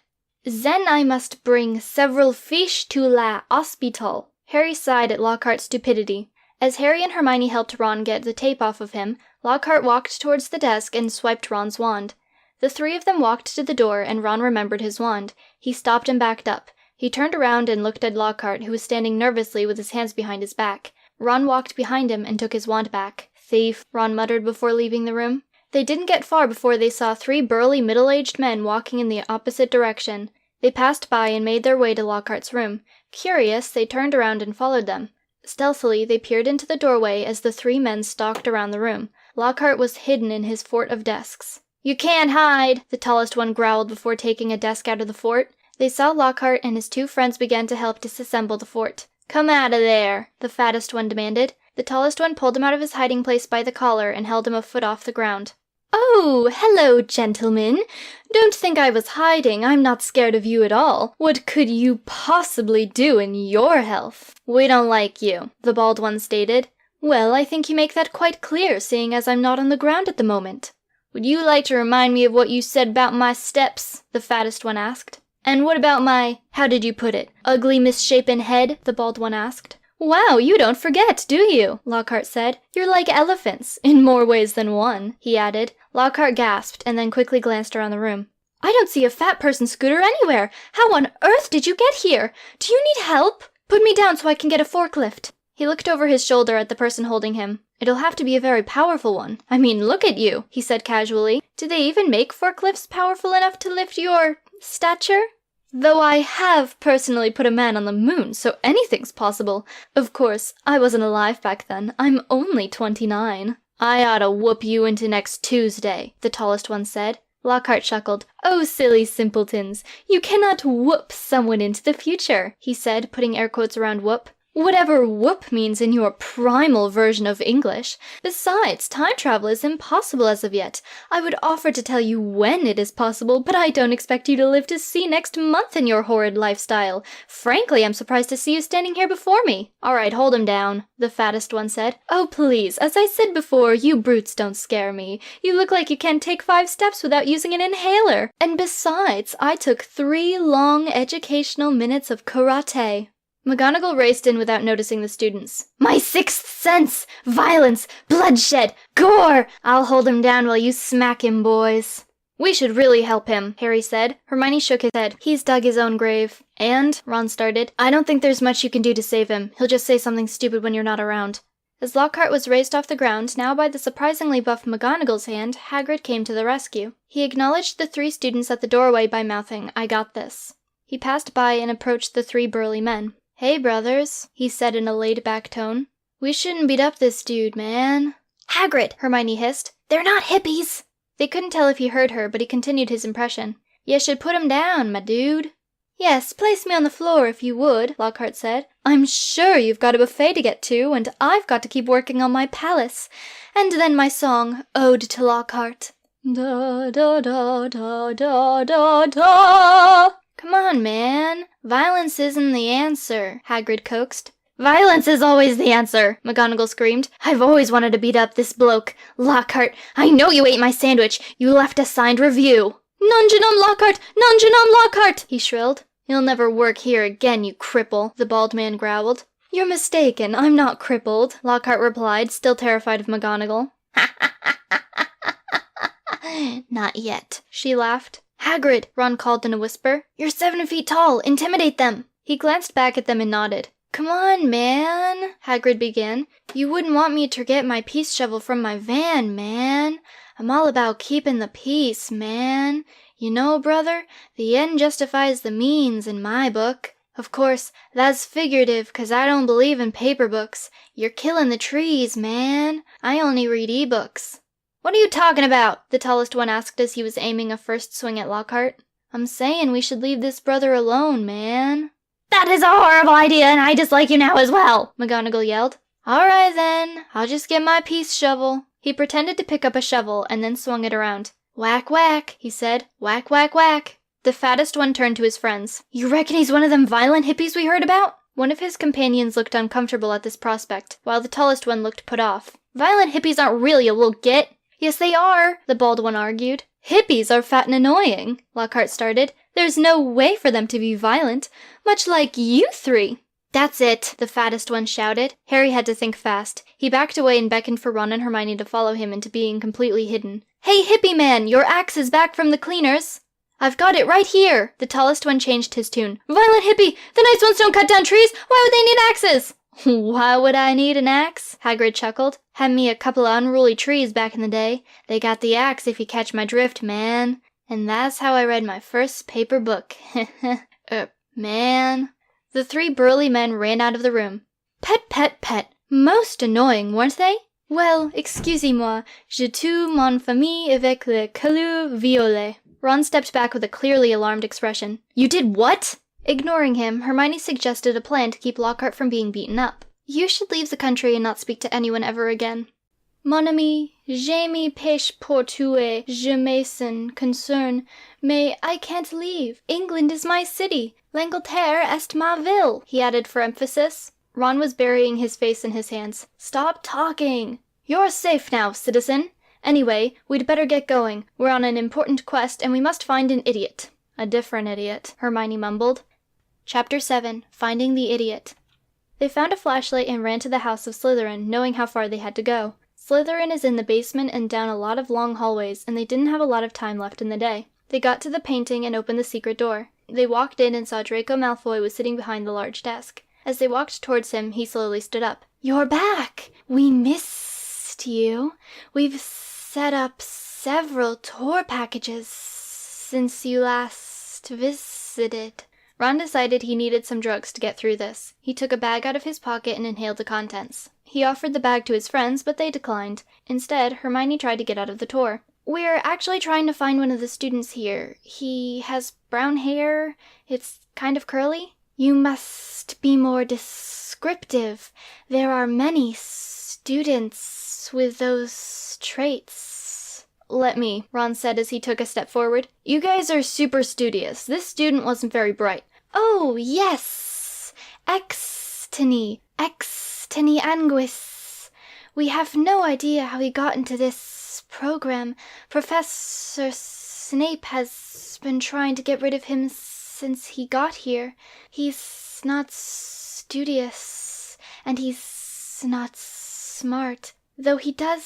Then I must bring several fish to la hospital. Harry sighed at Lockhart's stupidity. As Harry and Hermione helped Ron get the tape off of him, Lockhart walked towards the desk and swiped Ron's wand. The three of them walked to the door, and Ron remembered his wand. He stopped and backed up. He turned around and looked at Lockhart, who was standing nervously with his hands behind his back. Ron walked behind him and took his wand back. "Thief," Ron muttered before leaving the room. They didn't get far before they saw three burly, middle-aged men walking in the opposite direction. They passed by and made their way to Lockhart's room. Curious, they turned around and followed them. Stealthily, they peered into the doorway as the three men stalked around the room. Lockhart was hidden in his fort of desks. "You can't hide," the tallest one growled before taking a desk out of the fort. They saw Lockhart, and his two friends began to help disassemble the fort. "Come out of there," the fattest one demanded. The tallest one pulled him out of his hiding place by the collar and held him a foot off the ground. "Oh, hello, gentlemen. Don't think I was hiding. I'm not scared of you at all. What could you possibly do in your health?" "We don't like you," the bald one stated. "Well, I think you make that quite clear, seeing as I'm not on the ground at the moment." "Would you like to remind me of what you said about my steps?" the fattest one asked. "And what about my, how did you put it, ugly misshapen head?" the bald one asked. "Wow, you don't forget, do you?" Lockhart said. "You're like elephants, in more ways than one," he added. Lockhart gasped, and then quickly glanced around the room. "I don't see a fat person scooter anywhere. How on earth did you get here? Do you need help? Put me down so I can get a forklift." He looked over his shoulder at the person holding him. "It'll have to be a very powerful one. I mean, look at you," he said casually. "Do they even make forklifts powerful enough to lift your stature? Though I have personally put a man on the moon, so anything's possible. Of course, I wasn't alive back then. I'm only 29. "I oughta whoop you into next Tuesday," the tallest one said. Lockhart chuckled. "Oh, silly simpletons. You cannot whoop someone into the future," he said, putting air quotes around whoop. "Whatever whoop means in your primal version of English. Besides, time travel is impossible as of yet. I would offer to tell you when it is possible, but I don't expect you to live to see next month in your horrid lifestyle. Frankly, I'm surprised to see you standing here before me." "All right, hold him down," the fattest one said. "Oh, please, as I said before, you brutes don't scare me. You look like you can't take 5 steps without using an inhaler. And besides, I took 3 long educational minutes of karate." McGonagall raced in without noticing the students. "My sixth sense! Violence! Bloodshed! Gore! I'll hold him down while you smack him, boys." "We should really help him," Harry said. Hermione shook his head. "He's dug his own grave." "And," Ron started, "I don't think there's much you can do to save him. He'll just say something stupid when you're not around." As Lockhart was raised off the ground, now by the surprisingly buff McGonagall's hand, Hagrid came to the rescue. He acknowledged the 3 students at the doorway by mouthing, "I got this." He passed by and approached the 3 burly men. "Hey, brothers," he said in a laid-back tone. "We shouldn't beat up this dude, man." "Hagrid," Hermione hissed. "They're not hippies." They couldn't tell if he heard her, but he continued his impression. "You should put 'em down, my dude." "Yes, place me on the floor if you would," Lockhart said. "I'm sure you've got a buffet to get to, and I've got to keep working on my palace. And then my song, Ode to Lockhart. Da da da da da da da. Come on, man. Violence isn't the answer," Hagrid coaxed. "Violence is always the answer," McGonagall screamed. "I've always wanted to beat up this bloke. Lockhart, I know you ate my sandwich. You left a signed review." "Nongenum Lockhart! Nongenum Lockhart!" he shrilled. "You'll never work here again, you cripple," the bald man growled. "You're mistaken. I'm not crippled," Lockhart replied, still terrified of McGonagall. "Not yet," she laughed. "Hagrid," Ron called in a whisper. "You're 7 feet tall. Intimidate them." He glanced back at them and nodded. "Come on, man," Hagrid began. "You wouldn't want me to get my peace shovel from my van, man. I'm all about keeping the peace, man. You know, brother, the end justifies the means in my book. Of course, that's figurative, 'cause I don't believe in paper books. You're killing the trees, man. I only read e-books." "What are you talking about?" the tallest one asked as he was aiming a first swing at Lockhart. "I'm saying we should leave this brother alone, man." "That is a horrible idea, and I dislike you now as well," McGonagall yelled. "All right, then. I'll just get my peace shovel." He pretended to pick up a shovel and then swung it around. "Whack, whack," he said. "Whack, whack, whack." The fattest one turned to his friends. "You reckon he's one of them violent hippies we heard about?" One of his companions looked uncomfortable at this prospect, while the tallest one looked put off. "Violent hippies aren't real, you little git." "Yes, they are," the bald one argued. "Hippies are fat and annoying," Lockhart started. "There's no way for them to be violent, much like you 3. "That's it!" the fattest one shouted. Harry had to think fast. He backed away and beckoned for Ron and Hermione to follow him into being completely hidden. "Hey, hippie man! Your axe is back from the cleaners!" "I've got it right here!" The tallest one changed his tune. "Violent hippie! The nice ones don't cut down trees! Why would they need axes?" "Why would I need an axe?" Hagrid chuckled. "Had me a couple of unruly trees back in the day. They got the axe if you catch my drift, man. And that's how I read my first paper book. Man." The three burly men ran out of the room. Pet, pet, pet. Most annoying, weren't they? "Well, excusez-moi, je tue mon famille avec le couleur violet." Ron stepped back with a clearly alarmed expression. "You did what?" Ignoring him, Hermione suggested a plan to keep Lockhart from being beaten up. "You should leave the country and not speak to anyone ever again." "Mon ami, je me pêche pour tuer, je me sens concern, mais I can't leave. England is my city. L'Angleterre est ma ville," he added for emphasis. Ron was burying his face in his hands. "Stop talking! You're safe now, citizen. Anyway, we'd better get going. We're on an important quest, and we must find an idiot." "A different idiot," Hermione mumbled. Chapter 7. Finding the Idiot. They found a flashlight and ran to the house of Slytherin, knowing how far they had to go. Slytherin is in the basement and down a lot of long hallways, and they didn't have a lot of time left in the day. They got to the painting and opened the secret door. They walked in and saw Draco Malfoy was sitting behind the large desk. As they walked towards him, he slowly stood up. "You're back! We missed you. We've set up several tour packages since you last visited." Ron decided he needed some drugs to get through this. He took a bag out of his pocket and inhaled the contents. He offered the bag to his friends, but they declined. Instead, Hermione tried to get out of the tour. "We're actually trying to find one of the students here. He has brown hair. It's kind of curly." "You must be more descriptive. There are many students with those traits." "Let me," Ron said as he took a step forward. "You guys are super studious. This student wasn't very bright." "Oh, yes! Extini anguis. We have no idea how he got into this program. Professor Snape has been trying to get rid of him since he got here. He's not studious, and he's not smart, though he does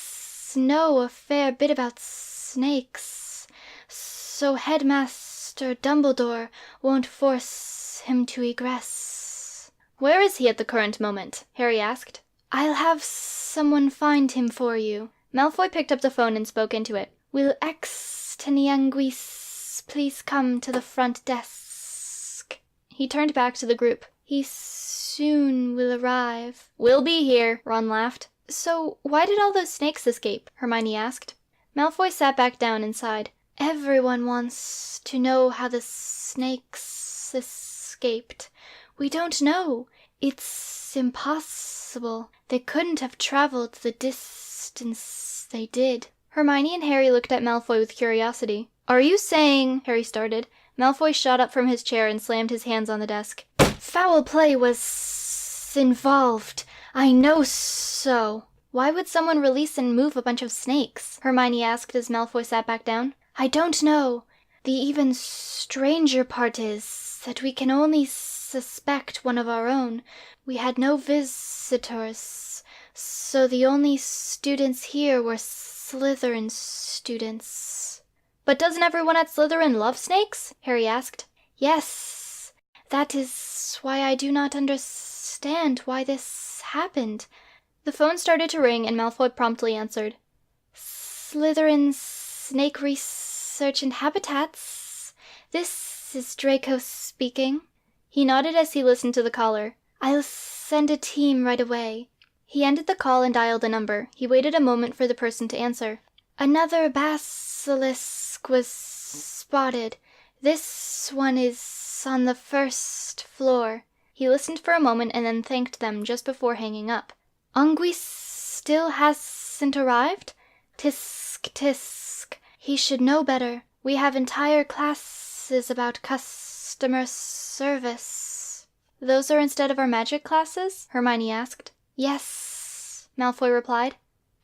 know a fair bit about snakes, so Headmaster Dumbledore won't force him to egress." "Where is he at the current moment?" Harry asked. "I'll have someone find him for you." Malfoy picked up the phone and spoke into it. "Will Extenuanguis please come to the front desk?" He turned back to the group. "He soon will arrive." "We'll be here," Ron laughed. "So why did all those snakes escape?" Hermione asked. Malfoy sat back down and sighed. "Everyone wants to know how the snakes escaped. We don't know. It's impossible. They couldn't have traveled the distance they did." Hermione and Harry looked at Malfoy with curiosity. "Are you saying—" Harry started. Malfoy shot up from his chair and slammed his hands on the desk. "Foul play was involved. I know so." "Why would someone release and move a bunch of snakes?" Hermione asked as Malfoy sat back down. "I don't know. The even stranger part is that we can only suspect one of our own. We had no visitors, so the only students here were Slytherin students." "But doesn't everyone at Slytherin love snakes?" Harry asked. "Yes. That is why I do not understand why this happened." The phone started to ring, and Malfoy promptly answered. "Slytherin Snake Research and Habitats. This is Draco speaking." He nodded as he listened to the caller. "I'll send a team right away." He ended the call and dialed a number. He waited a moment for the person to answer. "Another basilisk was spotted. This one is on the first floor." He listened for a moment and then thanked them just before hanging up. "Anguis still hasn't arrived? Tisk, tisk. He should know better. We have entire classes about customer service." "Those are instead of our magic classes?" Hermione asked. "Yes," Malfoy replied.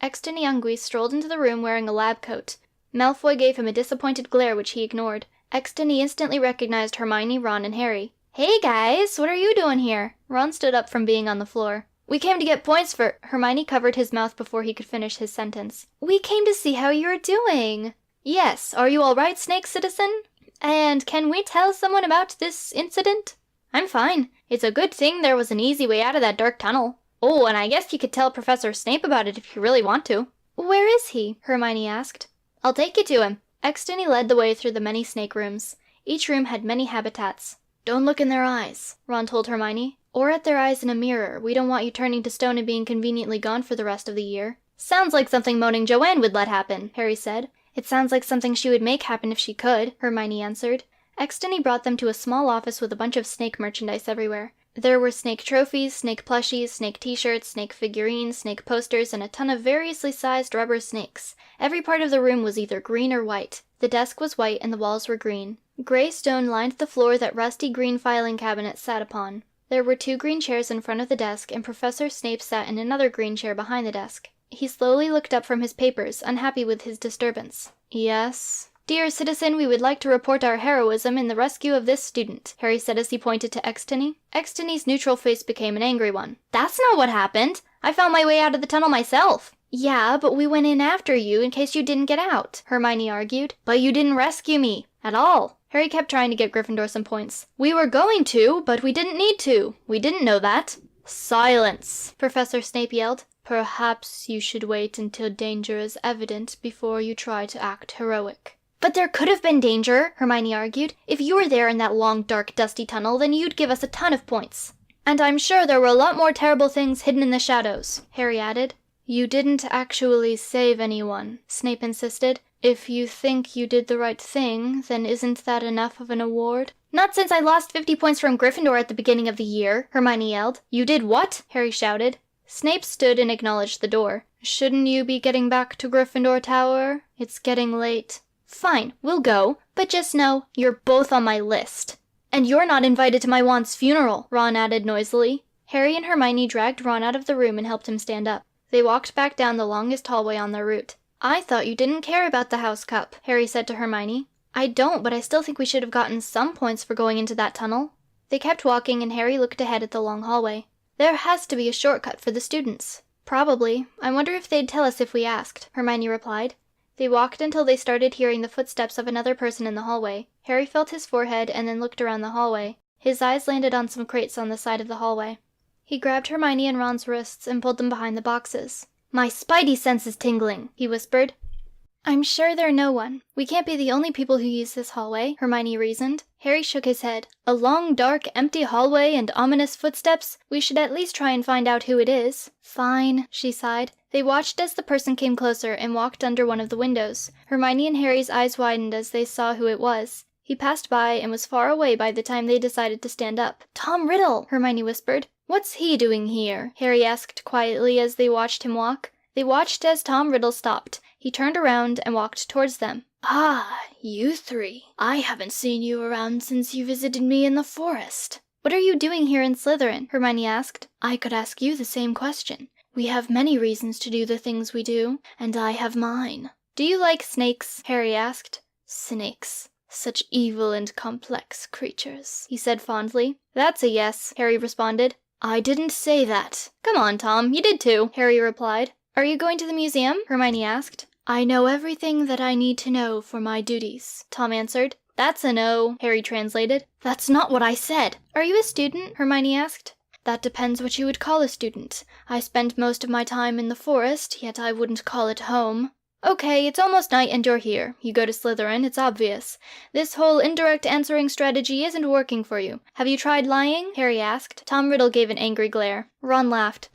Extenuanguis strolled into the room wearing a lab coat. Malfoy gave him a disappointed glare which he ignored. Exteni instantly recognized Hermione, Ron, and Harry. Hey guys, what are you doing here? Ron stood up from being on the floor. We came to get points for— Hermione covered his mouth before he could finish his sentence. We came to see how you're doing. Yes, are you all right, Snake Citizen? And can we tell someone about this incident? I'm fine. It's a good thing there was an easy way out of that dark tunnel. Oh, and I guess you could tell Professor Snape about it if you really want to. Where is he? Hermione asked. I'll take you to him. Extony led the way through the many snake rooms. Each room had many habitats. Don't look in their eyes, Ron told Hermione. Or at their eyes in a mirror. We don't want you turning to stone and being conveniently gone for the rest of the year. Sounds like something moaning Joanne would let happen, Harry said. It sounds like something she would make happen if she could, Hermione answered. Extony brought them to a small office with a bunch of snake merchandise everywhere. There were snake trophies, snake plushies, snake t-shirts, snake figurines, snake posters, and a ton of variously sized rubber snakes. Every part of the room was either green or white. The desk was white and the walls were green. Gray stone lined the floor that rusty green filing cabinet sat upon. There were 2 green chairs in front of the desk, and Professor Snape sat in another green chair behind the desk. He slowly looked up from his papers, unhappy with his disturbance. Yes? Dear citizen, we would like to report our heroism in the rescue of this student, Harry said as he pointed to Extony. Extony's neutral face became an angry one. That's not what happened. I found my way out of the tunnel myself. Yeah, but we went in after you in case you didn't get out, Hermione argued. But you didn't rescue me. At all. Harry kept trying to get Gryffindor some points. We were going to, but we didn't need to. We didn't know that. Silence, Professor Snape yelled. Perhaps you should wait until danger is evident before you try to act heroic. But there could have been danger, Hermione argued. If you were there in that long, dark, dusty tunnel, then you'd give us a ton of points. And I'm sure there were a lot more terrible things hidden in the shadows, Harry added. You didn't actually save anyone, Snape insisted. If you think you did the right thing, then isn't that enough of an award? Not since I lost 50 points from Gryffindor at the beginning of the year, Hermione yelled. You did what? Harry shouted. Snape stood and acknowledged the door. Shouldn't you be getting back to Gryffindor Tower? It's getting late. Fine, we'll go, but just know you're both on my list. And you're not invited to my wand's funeral, Ron added noisily. Harry and Hermione dragged Ron out of the room and helped him stand up. They walked back down the longest hallway on their route. I thought you didn't care about the house cup, Harry said to Hermione. I don't, but I still think we should have gotten some points for going into that tunnel. They kept walking and Harry looked ahead at the long hallway. There has to be a shortcut for the students. Probably. I wonder if they'd tell us if we asked, Hermione replied. They walked until they started hearing the footsteps of another person in the hallway. Harry felt his forehead and then looked around the hallway. His eyes landed on some crates on the side of the hallway. He grabbed Hermione and Ron's wrists and pulled them behind the boxes. My spidey sense is tingling, he whispered. I'm sure they're no one. We can't be the only people who use this hallway, Hermione reasoned. Harry shook his head. A long, dark, empty hallway and ominous footsteps? We should at least try and find out who it is. Fine, she sighed. They watched as the person came closer and walked under one of the windows. Hermione and Harry's eyes widened as they saw who it was. He passed by and was far away by the time they decided to stand up. Tom Riddle, Hermione whispered. What's he doing here? Harry asked quietly as they watched him walk. They watched as Tom Riddle stopped. He turned around and walked towards them. Ah, you 3. I haven't seen you around since you visited me in the forest. What are you doing here in Slytherin? Hermione asked. I could ask you the same question. We have many reasons to do the things we do, and I have mine. Do you like snakes? Harry asked. Snakes. Such evil and complex creatures, he said fondly. That's a yes, Harry responded. I didn't say that. Come on, Tom, you did too, Harry replied. Are you going to the museum? Hermione asked. I know everything that I need to know for my duties, Tom answered. That's a no, Harry translated. That's not what I said. Are you a student? Hermione asked. That depends what you would call a student. I spend most of my time in the forest, yet I wouldn't call it home. Okay, it's almost night and you're here. You go to Slytherin, it's obvious. This whole indirect answering strategy isn't working for you. Have you tried lying? Harry asked. Tom Riddle gave an angry glare. Ron laughed.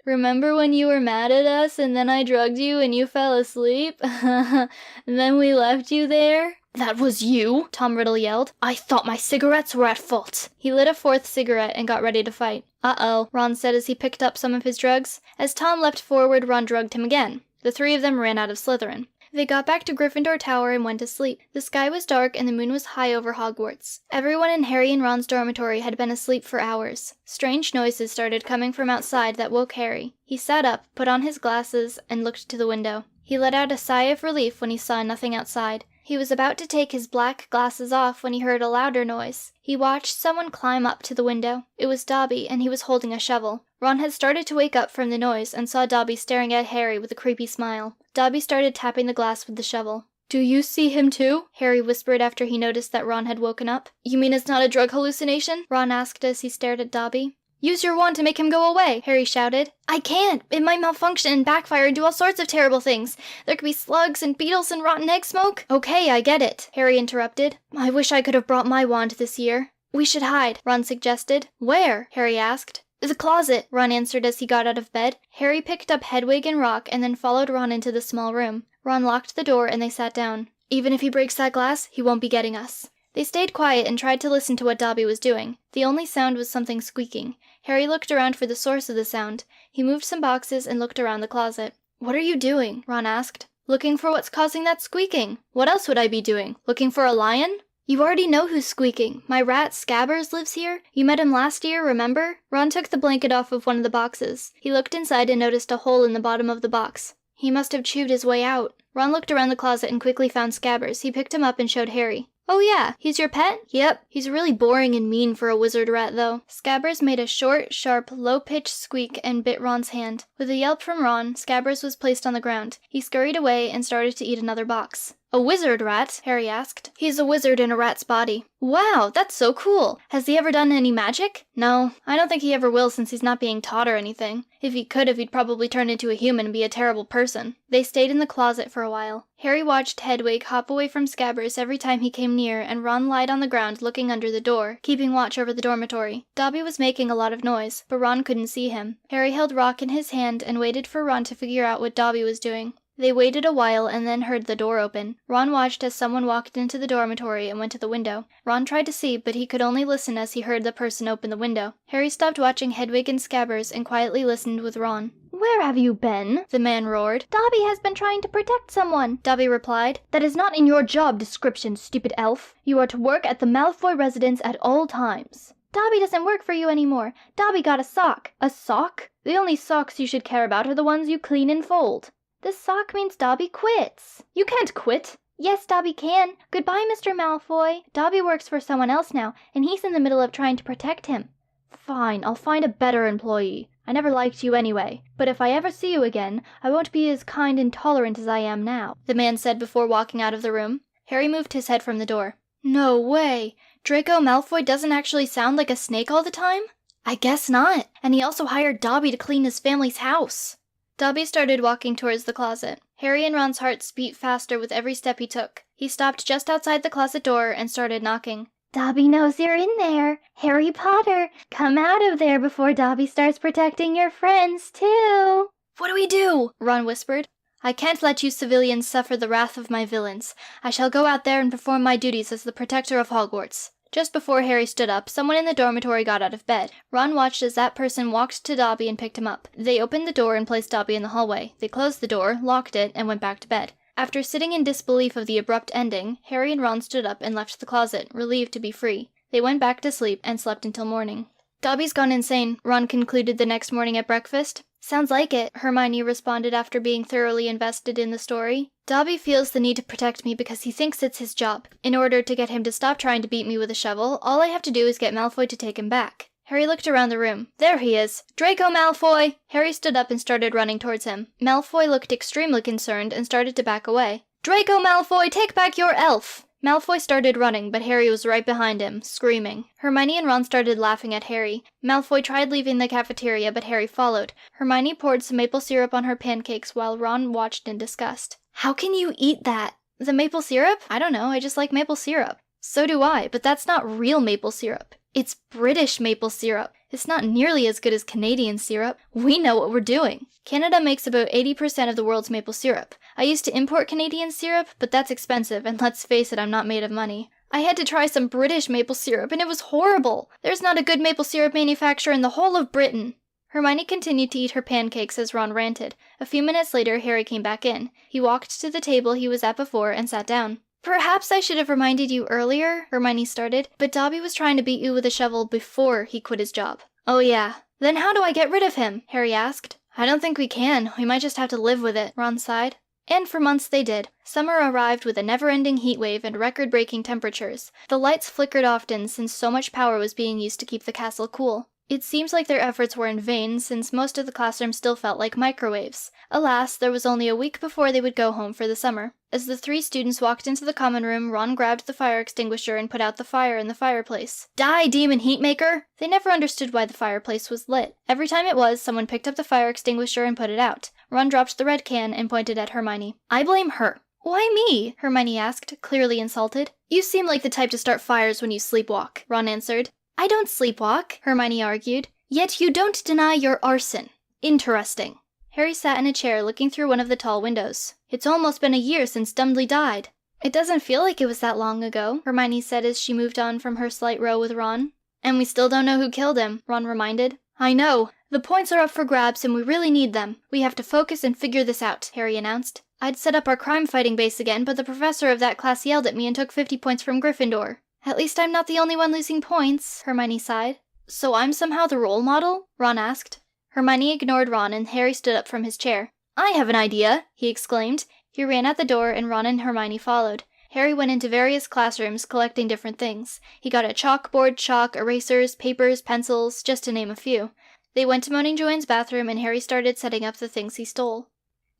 Remember when you were mad at us and then I drugged you and you fell asleep? And then we left you there? That was you, Tom Riddle yelled. I thought my cigarettes were at fault. He lit a 4th cigarette and got ready to fight. Uh-oh, Ron said as he picked up some of his drugs. As Tom leapt forward, Ron drugged him again. The 3 of them ran out of Slytherin. They got back to Gryffindor Tower and went to sleep. The sky was dark and the moon was high over Hogwarts. Everyone in Harry and Ron's dormitory had been asleep for hours. Strange noises started coming from outside that woke Harry. He sat up, put on his glasses, and looked to the window. He let out a sigh of relief when he saw nothing outside. He was about to take his black glasses off when he heard a louder noise. He watched someone climb up to the window. It was Dobby, and he was holding a shovel. Ron had started to wake up from the noise and saw Dobby staring at Harry with a creepy smile. Dobby started tapping the glass with the shovel. "Do you see him too?" Harry whispered after he noticed that Ron had woken up. "You mean it's not a drug hallucination?" Ron asked as he stared at Dobby. "Use your wand to make him go away," Harry shouted. "I can't. It might malfunction and backfire and do all sorts of terrible things. There could be slugs and beetles and rotten egg smoke." "Okay, I get it," Harry interrupted. "I wish I could have brought my wand this year." "We should hide," Ron suggested. "Where?" Harry asked. "The closet," Ron answered as he got out of bed. Harry picked up Hedwig and Rock and then followed Ron into the small room. Ron locked the door and they sat down. "Even if he breaks that glass, he won't be getting us." They stayed quiet and tried to listen to what Dobby was doing. The only sound was something squeaking. Harry looked around for the source of the sound. He moved some boxes and looked around the closet. "What are you doing?" Ron asked. "Looking for what's causing that squeaking. What else would I be doing? Looking for a lion?" "You already know who's squeaking. My rat Scabbers lives here. You met him last year, remember?" Ron took the blanket off of one of the boxes. He looked inside and noticed a hole in the bottom of the box. He must have chewed his way out. Ron looked around the closet and quickly found Scabbers. He picked him up and showed Harry. "Oh yeah, he's your pet?" "Yep. He's really boring and mean for a wizard rat, though." Scabbers made a short, sharp, low-pitched squeak and bit Ron's hand. With a yelp from Ron, Scabbers was placed on the ground. He scurried away and started to eat another box. "A wizard rat?" Harry asked. "He's a wizard in a rat's body." "Wow, that's so cool! Has he ever done any magic?" "No, I don't think he ever will since he's not being taught or anything. If he could have, he'd probably turn into a human and be a terrible person." They stayed in the closet for a while. Harry watched Hedwig hop away from Scabbers every time he came near, and Ron lied on the ground looking under the door, keeping watch over the dormitory. Dobby was making a lot of noise, but Ron couldn't see him. Harry held Rock in his hand and waited for Ron to figure out what Dobby was doing. They waited a while and then heard the door open. Ron watched as someone walked into the dormitory and went to the window. Ron tried to see, but he could only listen as he heard the person open the window. Harry stopped watching Hedwig and Scabbers and quietly listened with Ron. "Where have you been?" the man roared. "Dobby has been trying to protect someone," Dobby replied. "That is not in your job description, stupid elf. You are to work at the Malfoy residence at all times." "Dobby doesn't work for you anymore. Dobby got a sock." "A sock? The only socks you should care about are the ones you clean and fold." "The sock means Dobby quits." "You can't quit." "Yes, Dobby can. Goodbye, Mr. Malfoy. Dobby works for someone else now, and he's in the middle of trying to protect him." "Fine, I'll find a better employee. I never liked you anyway. But if I ever see you again, I won't be as kind and tolerant as I am now," the man said before walking out of the room. Harry moved his head from the door. "No way! Draco Malfoy doesn't actually sound like a snake all the time?" "I guess not. And he also hired Dobby to clean his family's house." Dobby started walking towards the closet. Harry and Ron's hearts beat faster with every step he took. He stopped just outside the closet door and started knocking. "Dobby knows you're in there. Harry Potter, come out of there before Dobby starts protecting your friends, too." "What do we do?" Ron whispered. "I can't let you civilians suffer the wrath of my villains. I shall go out there and perform my duties as the protector of Hogwarts." Just before Harry stood up, someone in the dormitory got out of bed. Ron watched as that person walked to Dobby and picked him up. They opened the door and placed Dobby in the hallway. They closed the door, locked it, and went back to bed. After sitting in disbelief of the abrupt ending, Harry and Ron stood up and left the closet, relieved to be free. They went back to sleep and slept until morning. "Dobby's gone insane," Ron concluded the next morning at breakfast. "Sounds like it," Hermione responded after being thoroughly invested in the story. "Dobby feels the need to protect me because he thinks it's his job. In order to get him to stop trying to beat me with a shovel, all I have to do is get Malfoy to take him back." Harry looked around the room. "There he is! Draco Malfoy!" Harry stood up and started running towards him. Malfoy looked extremely concerned and started to back away. "Draco Malfoy, take back your elf!" Malfoy started running, but Harry was right behind him, screaming. Hermione and Ron started laughing at Harry. Malfoy tried leaving the cafeteria, but Harry followed. Hermione poured some maple syrup on her pancakes while Ron watched in disgust. "How can you eat that?" "The maple syrup? I don't know, I just like maple syrup." "So do I, but that's not real maple syrup. It's British maple syrup. It's not nearly as good as Canadian syrup. We know what we're doing." Canada makes about 80% of the world's maple syrup. I used to import Canadian syrup, but that's expensive, and let's face it, I'm not made of money. I had to try some British maple syrup, and it was horrible. There's not a good maple syrup manufacturer in the whole of Britain. Hermione continued to eat her pancakes as Ron ranted. A few minutes later, Harry came back in. He walked to the table he was at before and sat down. "Perhaps I should have reminded you earlier," Hermione started, "but Dobby was trying to beat you with a shovel before he quit his job." "Oh yeah. Then how do I get rid of him?" Harry asked. "I don't think we can. We might just have to live with it," Ron sighed. And for months they did. Summer arrived with a never-ending heat wave and record-breaking temperatures. The lights flickered often since so much power was being used to keep the castle cool. It seems like their efforts were in vain since most of the classrooms still felt like microwaves. Alas, there was only a week before they would go home for the summer. As the 3 students walked into the common room, Ron grabbed the fire extinguisher and put out the fire in the fireplace. Die, demon heatmaker! They never understood why the fireplace was lit. Every time it was, someone picked up the fire extinguisher and put it out. Ron dropped the red can and pointed at Hermione. I blame her. Why me? Hermione asked, clearly insulted. You seem like the type to start fires when you sleepwalk, Ron answered. I don't sleepwalk, Hermione argued. Yet you don't deny your arson. Interesting. Harry sat in a chair looking through one of the tall windows. It's almost been a year since Dudley died. It doesn't feel like it was that long ago, Hermione said as she moved on from her slight row with Ron. And we still don't know who killed him, Ron reminded. I know. The points are up for grabs and we really need them. We have to focus and figure this out, Harry announced. I'd set up our crime-fighting base again, but the professor of that class yelled at me and took 50 points from Gryffindor. At least I'm not the only one losing points, Hermione sighed. So I'm somehow the role model? Ron asked. Hermione ignored Ron and Harry stood up from his chair. I have an idea, he exclaimed. He ran out the door and Ron and Hermione followed. Harry went into various classrooms collecting different things. He got a chalkboard, chalk, erasers, papers, pencils, just to name a few. They went to Moaning Joanne's bathroom and Harry started setting up the things he stole.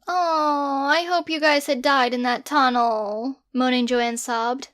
Oh, I hope you guys had died in that tunnel, Moaning Joanne sobbed.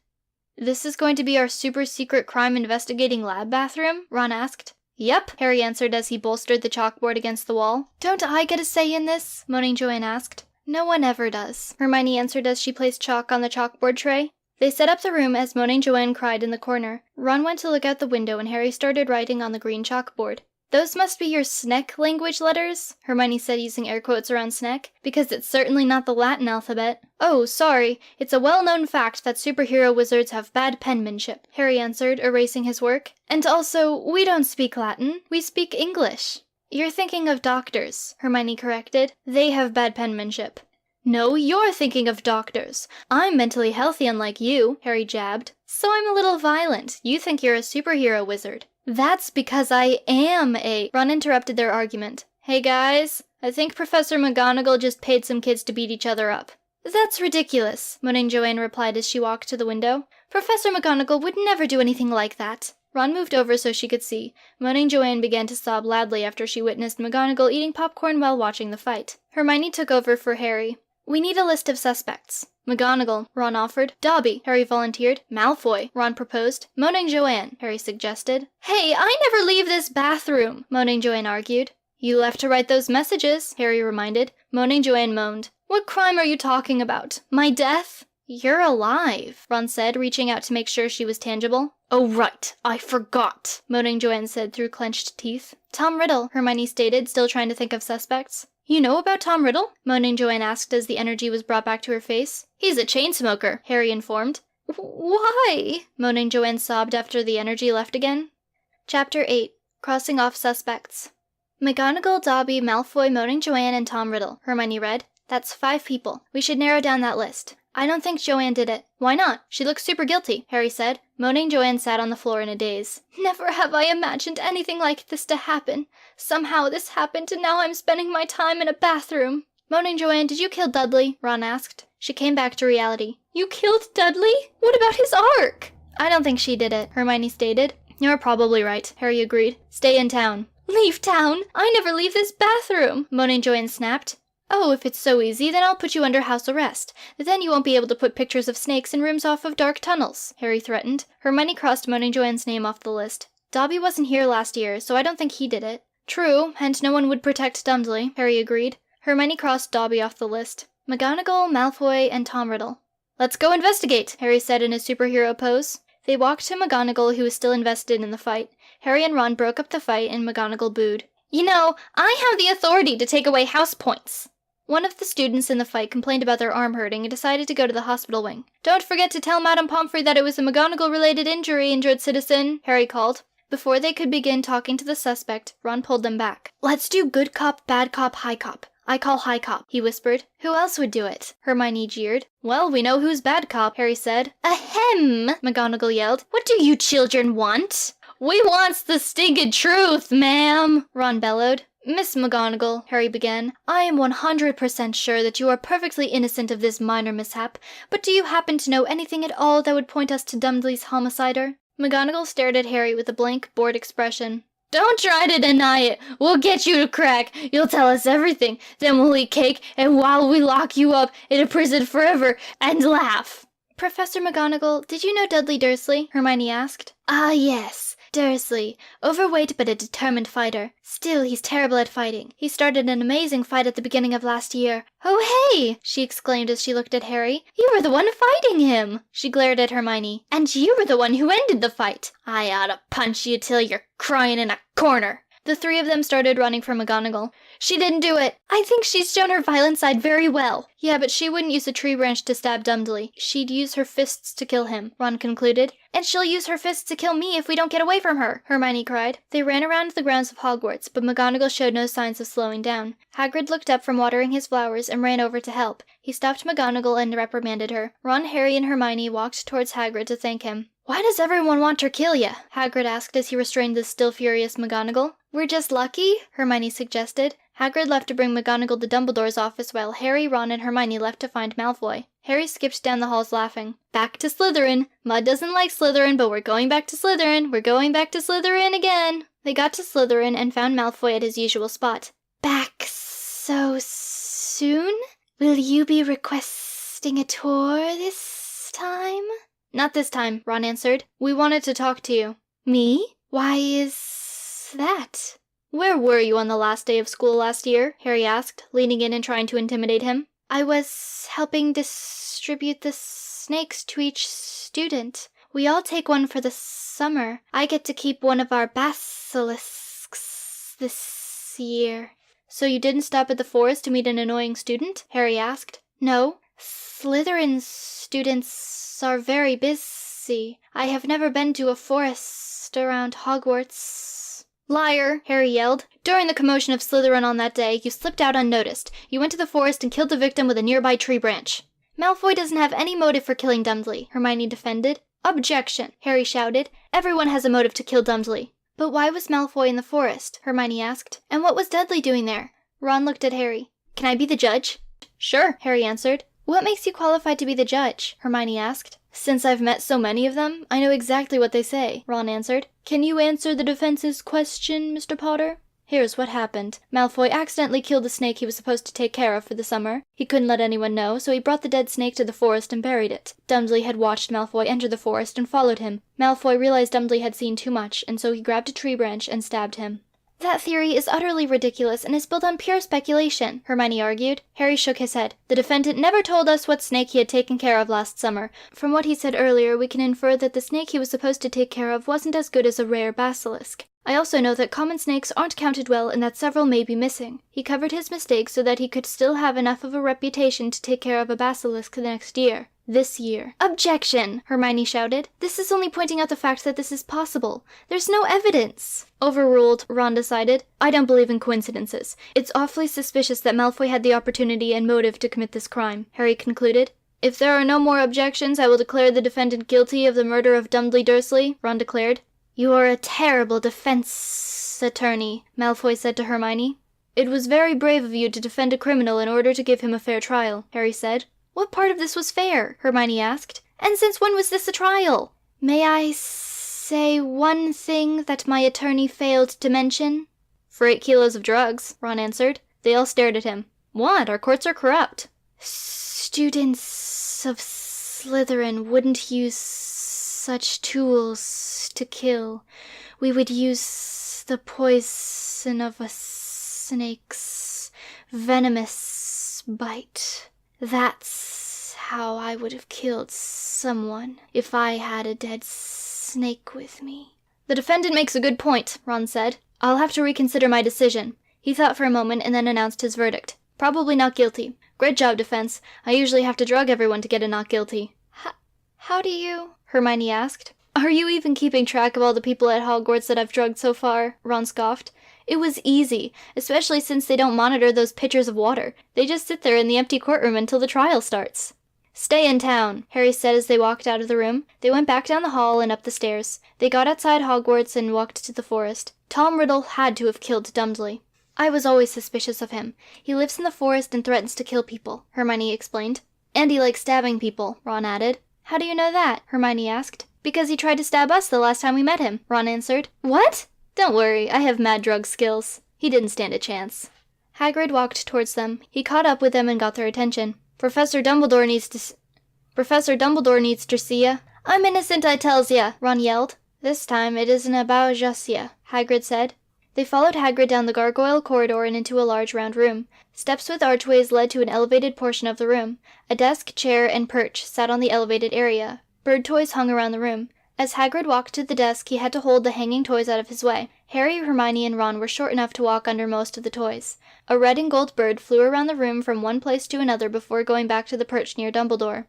This is going to be our super-secret crime investigating lab bathroom? Ron asked. Yep, Harry answered as he bolstered the chalkboard against the wall. Don't I get a say in this? Moaning Joanne asked. No one ever does, Hermione answered as she placed chalk on the chalkboard tray. They set up the room as Moaning Joanne cried in the corner. Ron went to look out the window and Harry started writing on the green chalkboard. Those must be your Snek language letters, Hermione said using air quotes around Snek, because it's certainly not the Latin alphabet. Oh, sorry, it's a well-known fact that superhero wizards have bad penmanship, Harry answered, erasing his work. And also, we don't speak Latin, we speak English. You're thinking of doctors, Hermione corrected. They have bad penmanship. No, you're thinking of doctors. I'm mentally healthy unlike you, Harry jabbed. So I'm a little violent. You think you're a superhero wizard. That's because I am a— Ron interrupted their argument. Hey guys, I think Professor McGonagall just paid some kids to beat each other up. That's ridiculous, Moaning Joanne replied as she walked to the window. Professor McGonagall would never do anything like that. Ron moved over so she could see. Moaning Joanne began to sob loudly after she witnessed McGonagall eating popcorn while watching the fight. Hermione took over for Harry. We need a list of suspects. McGonagall, Ron offered. Dobby, Harry volunteered. Malfoy, Ron proposed. Moaning Joanne, Harry suggested. Hey, I never leave this bathroom, Moaning Joanne argued. You left to write those messages, Harry reminded. Moaning Joanne moaned. What crime are you talking about? My death? You're alive, Ron said, reaching out to make sure she was tangible. Oh right, I forgot, Moaning Joanne said through clenched teeth. Tom Riddle, Hermione stated, still trying to think of suspects. You know about Tom Riddle? Moaning Joanne asked as the energy was brought back to her face. He's a Chainsmoker, Harry informed. Why? Moaning Joanne sobbed after the energy left again. Chapter 8. Crossing off suspects. McGonagall, Dobby, Malfoy, Moaning Joanne, and Tom Riddle, Hermione read. That's 5 people. We should narrow down that list. I don't think Joanne did it. Why not? She looks super guilty, Harry said. Moaning Joanne sat on the floor in a daze. Never have I imagined anything like this to happen. Somehow this happened and now I'm spending my time in a bathroom. Moaning Joanne, did you kill Dudley? Ron asked. She came back to reality. You killed Dudley? What about his arc? I don't think she did it, Hermione stated. You're probably right, Harry agreed. Stay in town. Leave town? I never leave this bathroom, Moaning Joanne snapped. Oh, if it's so easy, then I'll put you under house arrest. Then you won't be able to put pictures of snakes in rooms off of dark tunnels, Harry threatened. Hermione crossed Moaning Joanne's name off the list. Dobby wasn't here last year, so I don't think he did it. True, and no one would protect Dudley, Harry agreed. Hermione crossed Dobby off the list. McGonagall, Malfoy, and Tom Riddle. Let's go investigate, Harry said in his superhero pose. They walked to McGonagall, who was still invested in the fight. Harry and Ron broke up the fight, and McGonagall booed. You know, I have the authority to take away house points. One of the students in the fight complained about their arm hurting and decided to go to the hospital wing. Don't forget to tell Madame Pomfrey that it was a McGonagall-related injury, injured citizen, Harry called. Before they could begin talking to the suspect, Ron pulled them back. Let's do good cop, bad cop, high cop. I call high cop, he whispered. Who else would do it? Hermione jeered. Well, we know who's bad cop, Harry said. Ahem, McGonagall yelled. What do you children want? We wants the stinking truth, ma'am, Ron bellowed. Miss McGonagall, Harry began, I am 100% sure that you are perfectly innocent of this minor mishap, but do you happen to know anything at all that would point us to Dudley's homicider? McGonagall stared at Harry with a blank, bored expression. Don't try to deny it. We'll get you to crack. You'll tell us everything. Then we'll eat cake, and while we lock you up in a prison forever, and laugh. Professor McGonagall, did you know Dudley Dursley? Hermione asked. Ah, yes. Dursley. Overweight but a determined fighter. Still, he's terrible at fighting. He started an amazing fight at the beginning of last year. Oh, hey! She exclaimed as she looked at Harry. You were the one fighting him! She glared at Hermione. And you were the one who ended the fight. I ought to punch you till you're crying in a corner. The three of them started running for McGonagall. She didn't do it. I think she's shown her violent side very well. Yeah, but she wouldn't use a tree branch to stab Dudley. She'd use her fists to kill him, Ron concluded. And she'll use her fists to kill me if we don't get away from her, Hermione cried. They ran around the grounds of Hogwarts, but McGonagall showed no signs of slowing down. Hagrid looked up from watering his flowers and ran over to help. He stopped McGonagall and reprimanded her. Ron, Harry, and Hermione walked towards Hagrid to thank him. Why does everyone want to kill ya? Hagrid asked as he restrained the still furious McGonagall. We're just lucky, Hermione suggested. Hagrid left to bring McGonagall to Dumbledore's office while Harry, Ron, and Hermione left to find Malfoy. Harry skipped down the halls laughing. Back to Slytherin. Mud doesn't like Slytherin, but we're going back to Slytherin. We're going back to Slytherin again. They got to Slytherin and found Malfoy at his usual spot. Back so soon? Will you be requesting a tour this time? Not this time, Ron answered. We wanted to talk to you. Me? Why is that? Where were you on the last day of school last year? Harry asked, leaning in and trying to intimidate him. I was helping distribute the snakes to each student. We all take one for the summer. I get to keep one of our basilisks this year. So you didn't stop at the forest to meet an annoying student? Harry asked. No. Slytherin's students are very busy. I have never been to a forest around Hogwarts. Liar, Harry yelled. During the commotion of Slytherin on that day, you slipped out unnoticed. You went to the forest and killed the victim with a nearby tree branch. Malfoy doesn't have any motive for killing Dudley, Hermione defended. Objection, Harry shouted. Everyone has a motive to kill Dudley. But why was Malfoy in the forest? Hermione asked. And what was Dudley doing there? Ron looked at Harry. Can I be the judge? Sure, Harry answered. What makes you qualified to be the judge? Hermione asked. Since I've met so many of them, I know exactly what they say, Ron answered. Can you answer the defense's question, Mr. Potter? Here's what happened. Malfoy accidentally killed the snake he was supposed to take care of for the summer. He couldn't let anyone know, so he brought the dead snake to the forest and buried it. Dudley had watched Malfoy enter the forest and followed him. Malfoy realized Dudley had seen too much, and so he grabbed a tree branch and stabbed him. That theory is utterly ridiculous and is built on pure speculation, Hermione argued. Harry shook his head. The defendant never told us what snake he had taken care of last summer. From what he said earlier, we can infer that the snake he was supposed to take care of wasn't as good as a rare basilisk. I also know that common snakes aren't counted well and that several may be missing. He covered his mistakes so that he could still have enough of a reputation to take care of a basilisk the next year. This year. Objection! Hermione shouted. This is only pointing out the fact that this is possible. There's no evidence. Overruled, Ron decided. I don't believe in coincidences. It's awfully suspicious that Malfoy had the opportunity and motive to commit this crime, Harry concluded. If there are no more objections, I will declare the defendant guilty of the murder of Dudley Dursley, Ron declared. You are a terrible defense attorney, Malfoy said to Hermione. It was very brave of you to defend a criminal in order to give him a fair trial, Harry said. What part of this was fair? Hermione asked. And since when was this a trial? May I say one thing that my attorney failed to mention? For 8 kilos of drugs, Ron answered. They all stared at him. What? Our courts are corrupt. Students of Slytherin wouldn't use such tools to kill. We would use the poison of a snake's venomous bite. That's how I would have killed someone if I had a dead snake with me. The defendant makes a good point, Ron said. I'll have to reconsider my decision. He thought for a moment and then announced his verdict. Probably not guilty. Great job, defense. I usually have to drug everyone to get a not guilty. How do you? Hermione asked. Are you even keeping track of all the people at Hogwarts that I've drugged so far? Ron scoffed. It was easy, especially since they don't monitor those pitchers of water. They just sit there in the empty courtroom until the trial starts. Stay in town, Harry said as they walked out of the room. They went back down the hall and up the stairs. They got outside Hogwarts and walked to the forest. Tom Riddle had to have killed Dudley. I was always suspicious of him. He lives in the forest and threatens to kill people, Hermione explained. And he likes stabbing people, Ron added. How do you know that? Hermione asked. Because he tried to stab us the last time we met him, Ron answered. What? Don't worry, I have mad drug skills. He didn't stand a chance. Hagrid walked towards them. He caught up with them and got their attention. Professor Dumbledore needs to see ya. I'm innocent, I tells ya, Ron yelled. This time it isn't about just ya, Hagrid said. They followed Hagrid down the gargoyle corridor and into a large round room. Steps with archways led to an elevated portion of the room. A desk, chair, and perch sat on the elevated area. Bird toys hung around the room. As Hagrid walked to the desk, he had to hold the hanging toys out of his way. Harry, Hermione, and Ron were short enough to walk under most of the toys. A red and gold bird flew around the room from one place to another before going back to the perch near Dumbledore.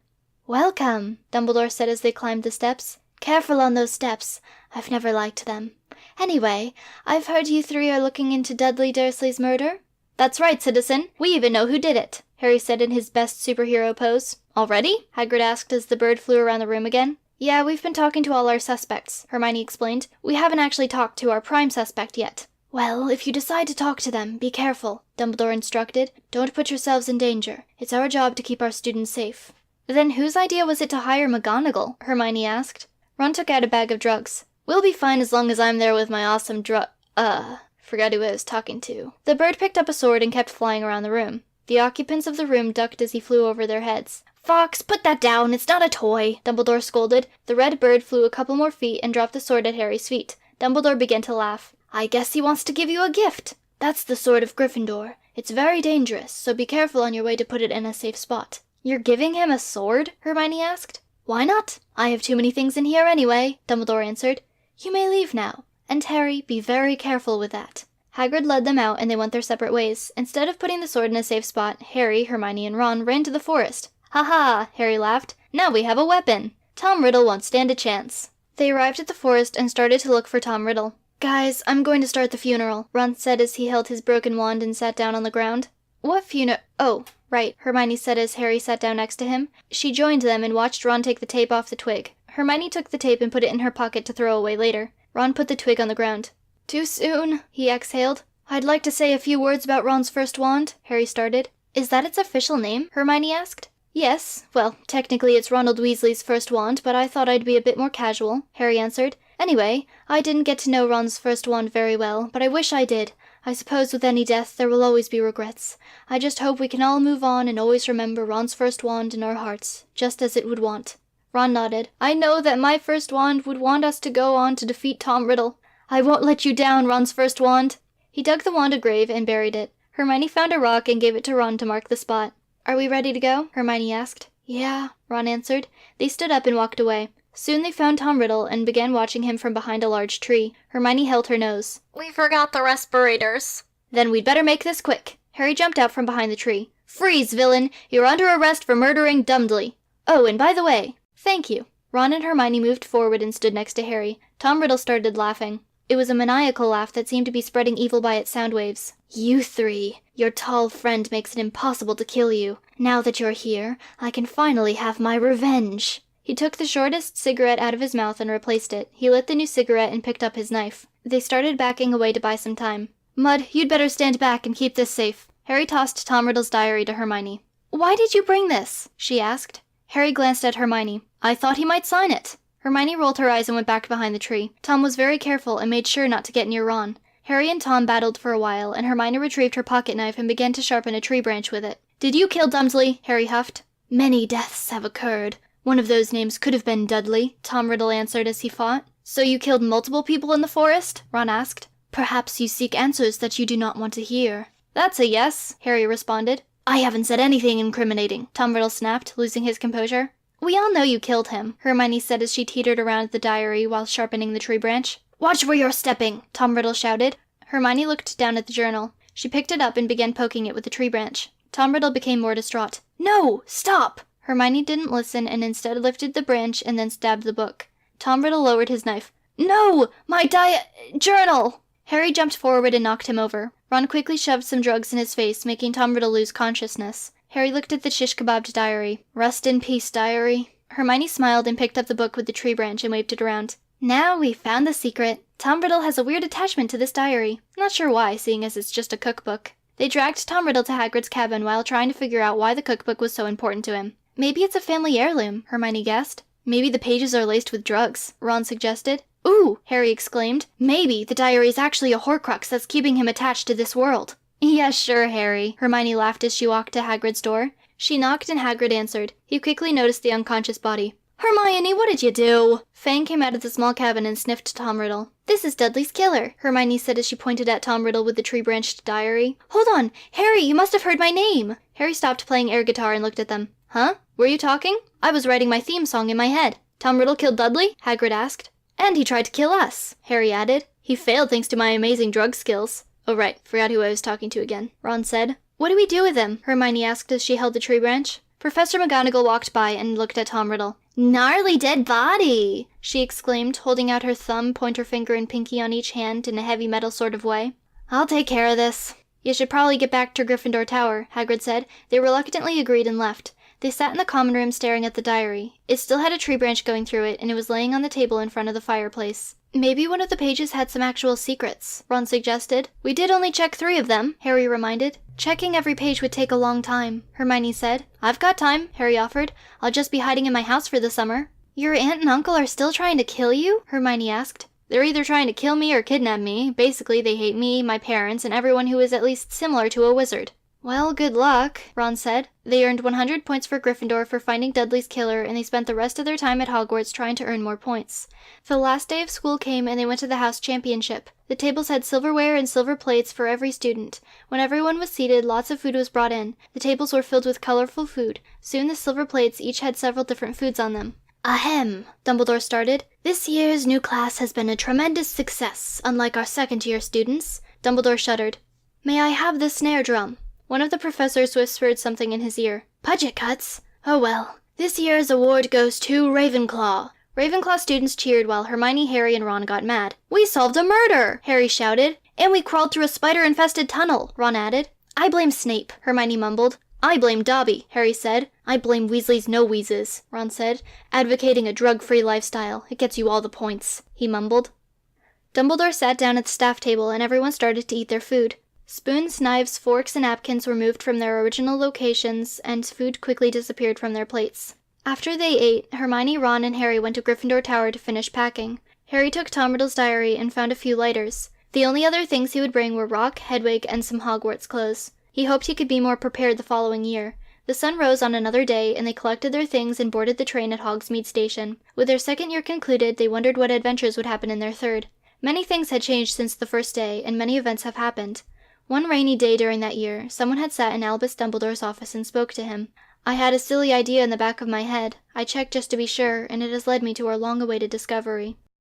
Welcome, Dumbledore said as they climbed the steps. Careful on those steps. I've never liked them. Anyway, I've heard you three are looking into Dudley Dursley's murder. That's right, citizen. We even know who did it, Harry said in his best superhero pose. Already? Hagrid asked as the bird flew around the room again. Yeah, we've been talking to all our suspects, Hermione explained. We haven't actually talked to our prime suspect yet. Well, if you decide to talk to them, be careful, Dumbledore instructed. Don't put yourselves in danger. It's our job to keep our students safe. Then whose idea was it to hire McGonagall? Hermione asked. Ron took out a bag of drugs. We'll be fine as long as I'm there with my awesome forgot who I was talking to. The bird picked up a sword and kept flying around the room. The occupants of the room ducked as he flew over their heads. Fox, put that down, it's not a toy, Dumbledore scolded. The red bird flew a couple more feet and dropped the sword at Harry's feet. Dumbledore began to laugh. I guess he wants to give you a gift. That's the sword of Gryffindor. It's very dangerous, so be careful on your way to put it in a safe spot. You're giving him a sword? Hermione asked. Why not? I have too many things in here anyway, Dumbledore answered. You may leave now. And Harry, be very careful with that. Hagrid led them out and they went their separate ways. Instead of putting the sword in a safe spot, Harry, Hermione, and Ron ran to the forest. Ha ha, Harry laughed. Now we have a weapon. Tom Riddle won't stand a chance. They arrived at the forest and started to look for Tom Riddle. Guys, I'm going to start the funeral, Ron said as he held his broken wand and sat down on the ground. What funeral? Oh, right, Hermione said as Harry sat down next to him. She joined them and watched Ron take the tape off the twig. Hermione took the tape and put it in her pocket to throw away later. Ron put the twig on the ground. Too soon, he exhaled. I'd like to say a few words about Ron's first wand, Harry started. Is that its official name? Hermione asked. Yes, well, technically it's Ronald Weasley's first wand, but I thought I'd be a bit more casual, Harry answered. Anyway, I didn't get to know Ron's first wand very well, but I wish I did. I suppose with any death there will always be regrets. I just hope we can all move on and always remember Ron's first wand in our hearts, just as it would want. Ron nodded. I know that my first wand would want us to go on to defeat Tom Riddle. I won't let you down, Ron's first wand. He dug the wand a grave and buried it. Hermione found a rock and gave it to Ron to mark the spot. Are we ready to go? Hermione asked. Yeah, Ron answered. They stood up and walked away. Soon they found Tom Riddle and began watching him from behind a large tree. Hermione held her nose. We forgot the respirators. Then we'd better make this quick. Harry jumped out from behind the tree. Freeze, villain! You're under arrest for murdering Dudley. Oh, and by the way... Thank you. Ron and Hermione moved forward and stood next to Harry. Tom Riddle started laughing. It was a maniacal laugh that seemed to be spreading evil by its sound waves. You three. Your tall friend makes it impossible to kill you. Now that you're here, I can finally have my revenge. He took the shortest cigarette out of his mouth and replaced it. He lit the new cigarette and picked up his knife. They started backing away to buy some time. Mud, you'd better stand back and keep this safe. Harry tossed Tom Riddle's diary to Hermione. Why did you bring this? She asked. Harry glanced at Hermione. I thought he might sign it. Hermione rolled her eyes and went back behind the tree. Tom was very careful and made sure not to get near Ron. Harry and Tom battled for a while, and Hermione retrieved her pocket knife and began to sharpen a tree branch with it. Did you kill Dudley? Harry huffed. Many deaths have occurred. One of those names could have been Dudley, Tom Riddle answered as he fought. So you killed multiple people in the forest? Ron asked. Perhaps you seek answers that you do not want to hear. That's a yes, Harry responded. I haven't said anything incriminating, Tom Riddle snapped, losing his composure. We all know you killed him, Hermione said as she teetered around the diary while sharpening the tree branch. Watch where you're stepping, Tom Riddle shouted. Hermione looked down at the journal. She picked it up and began poking it with the tree branch. Tom Riddle became more distraught. No! Stop! Hermione didn't listen and instead lifted the branch and then stabbed the book. Tom Riddle lowered his knife. No! My journal! Harry jumped forward and knocked him over. Ron quickly shoved some drugs in his face, making Tom Riddle lose consciousness. Harry looked at the shish-kebabbed diary. Rest in peace, diary. Hermione smiled and picked up the book with the tree branch and waved it around. Now we found the secret. Tom Riddle has a weird attachment to this diary. Not sure why, seeing as it's just a cookbook. They dragged Tom Riddle to Hagrid's cabin while trying to figure out why the cookbook was so important to him. Maybe it's a family heirloom, Hermione guessed. Maybe the pages are laced with drugs, Ron suggested. Ooh, Harry exclaimed. Maybe the diary is actually a Horcrux that's keeping him attached to this world. Yeah, sure, Harry, Hermione laughed as she walked to Hagrid's door. She knocked and Hagrid answered. He quickly noticed the unconscious body. Hermione, what did you do? Fang came out of the small cabin and sniffed Tom Riddle. This is Dudley's killer, Hermione said as she pointed at Tom Riddle with the tree-branched diary. Hold on, Harry, you must have heard my name. Harry stopped playing air guitar and looked at them. Huh? Were you talking? I was writing my theme song in my head. Tom Riddle killed Dudley? Hagrid asked. And he tried to kill us, Harry added. He failed thanks to my amazing drug skills. Oh right, forgot who I was talking to again, Ron said. What do we do with him? Hermione asked as she held the tree branch. Professor McGonagall walked by and looked at Tom Riddle. Gnarly dead body, she exclaimed, holding out her thumb, pointer finger, and pinky on each hand in a heavy metal sort of way. I'll take care of this. You should probably get back to Gryffindor Tower, Hagrid said. They reluctantly agreed and left. They sat in the common room staring at the diary. It still had a tree branch going through it, and it was laying on the table in front of the fireplace. Maybe one of the pages had some actual secrets, Ron suggested. We did only check 3 of them, Harry reminded. Checking every page would take a long time, Hermione said. I've got time, Harry offered. I'll just be hiding in my house for the summer. Your aunt and uncle are still trying to kill you? Hermione asked. They're either trying to kill me or kidnap me. Basically, they hate me, my parents, and everyone who is at least similar to a wizard. Well, good luck, Ron said. They earned 100 points for Gryffindor for finding Dudley's killer, and they spent the rest of their time at Hogwarts trying to earn more points. The last day of school came, and they went to the house championship. The tables had silverware and silver plates for every student. When everyone was seated, lots of food was brought in. The tables were filled with colorful food. Soon the silver plates each had several different foods on them. Ahem, Dumbledore started. This year's new class has been a tremendous success, unlike our second-year students. Dumbledore shuddered. May I have the snare drum? One of the professors whispered something in his ear. Budget cuts? Oh well. This year's award goes to Ravenclaw. Ravenclaw students cheered while Hermione, Harry, and Ron got mad. We solved a murder! Harry shouted. And we crawled through a spider-infested tunnel, Ron added. I blame Snape, Hermione mumbled. I blame Dobby, Harry said. I blame Weasley's no-wheezes, Ron said. Advocating a drug-free lifestyle. It gets you all the points, he mumbled. Dumbledore sat down at the staff table and everyone started to eat their food. Spoons, knives, forks, and napkins were moved from their original locations, and food quickly disappeared from their plates. After they ate, Hermione, Ron, and Harry went to Gryffindor Tower to finish packing. Harry took Tom Riddle's diary and found a few lighters. The only other things he would bring were Rock, Hedwig, and some Hogwarts clothes. He hoped he could be more prepared the following year. The sun rose on another day, and they collected their things and boarded the train at Hogsmeade Station. With their second year concluded, they wondered what adventures would happen in their third. Many things had changed since the first day, and many events have happened. One rainy day during that year, someone had sat in Albus Dumbledore's office and spoke to him. I had a silly idea in the back of my head. I checked just to be sure, and it has led me to our long-awaited discovery.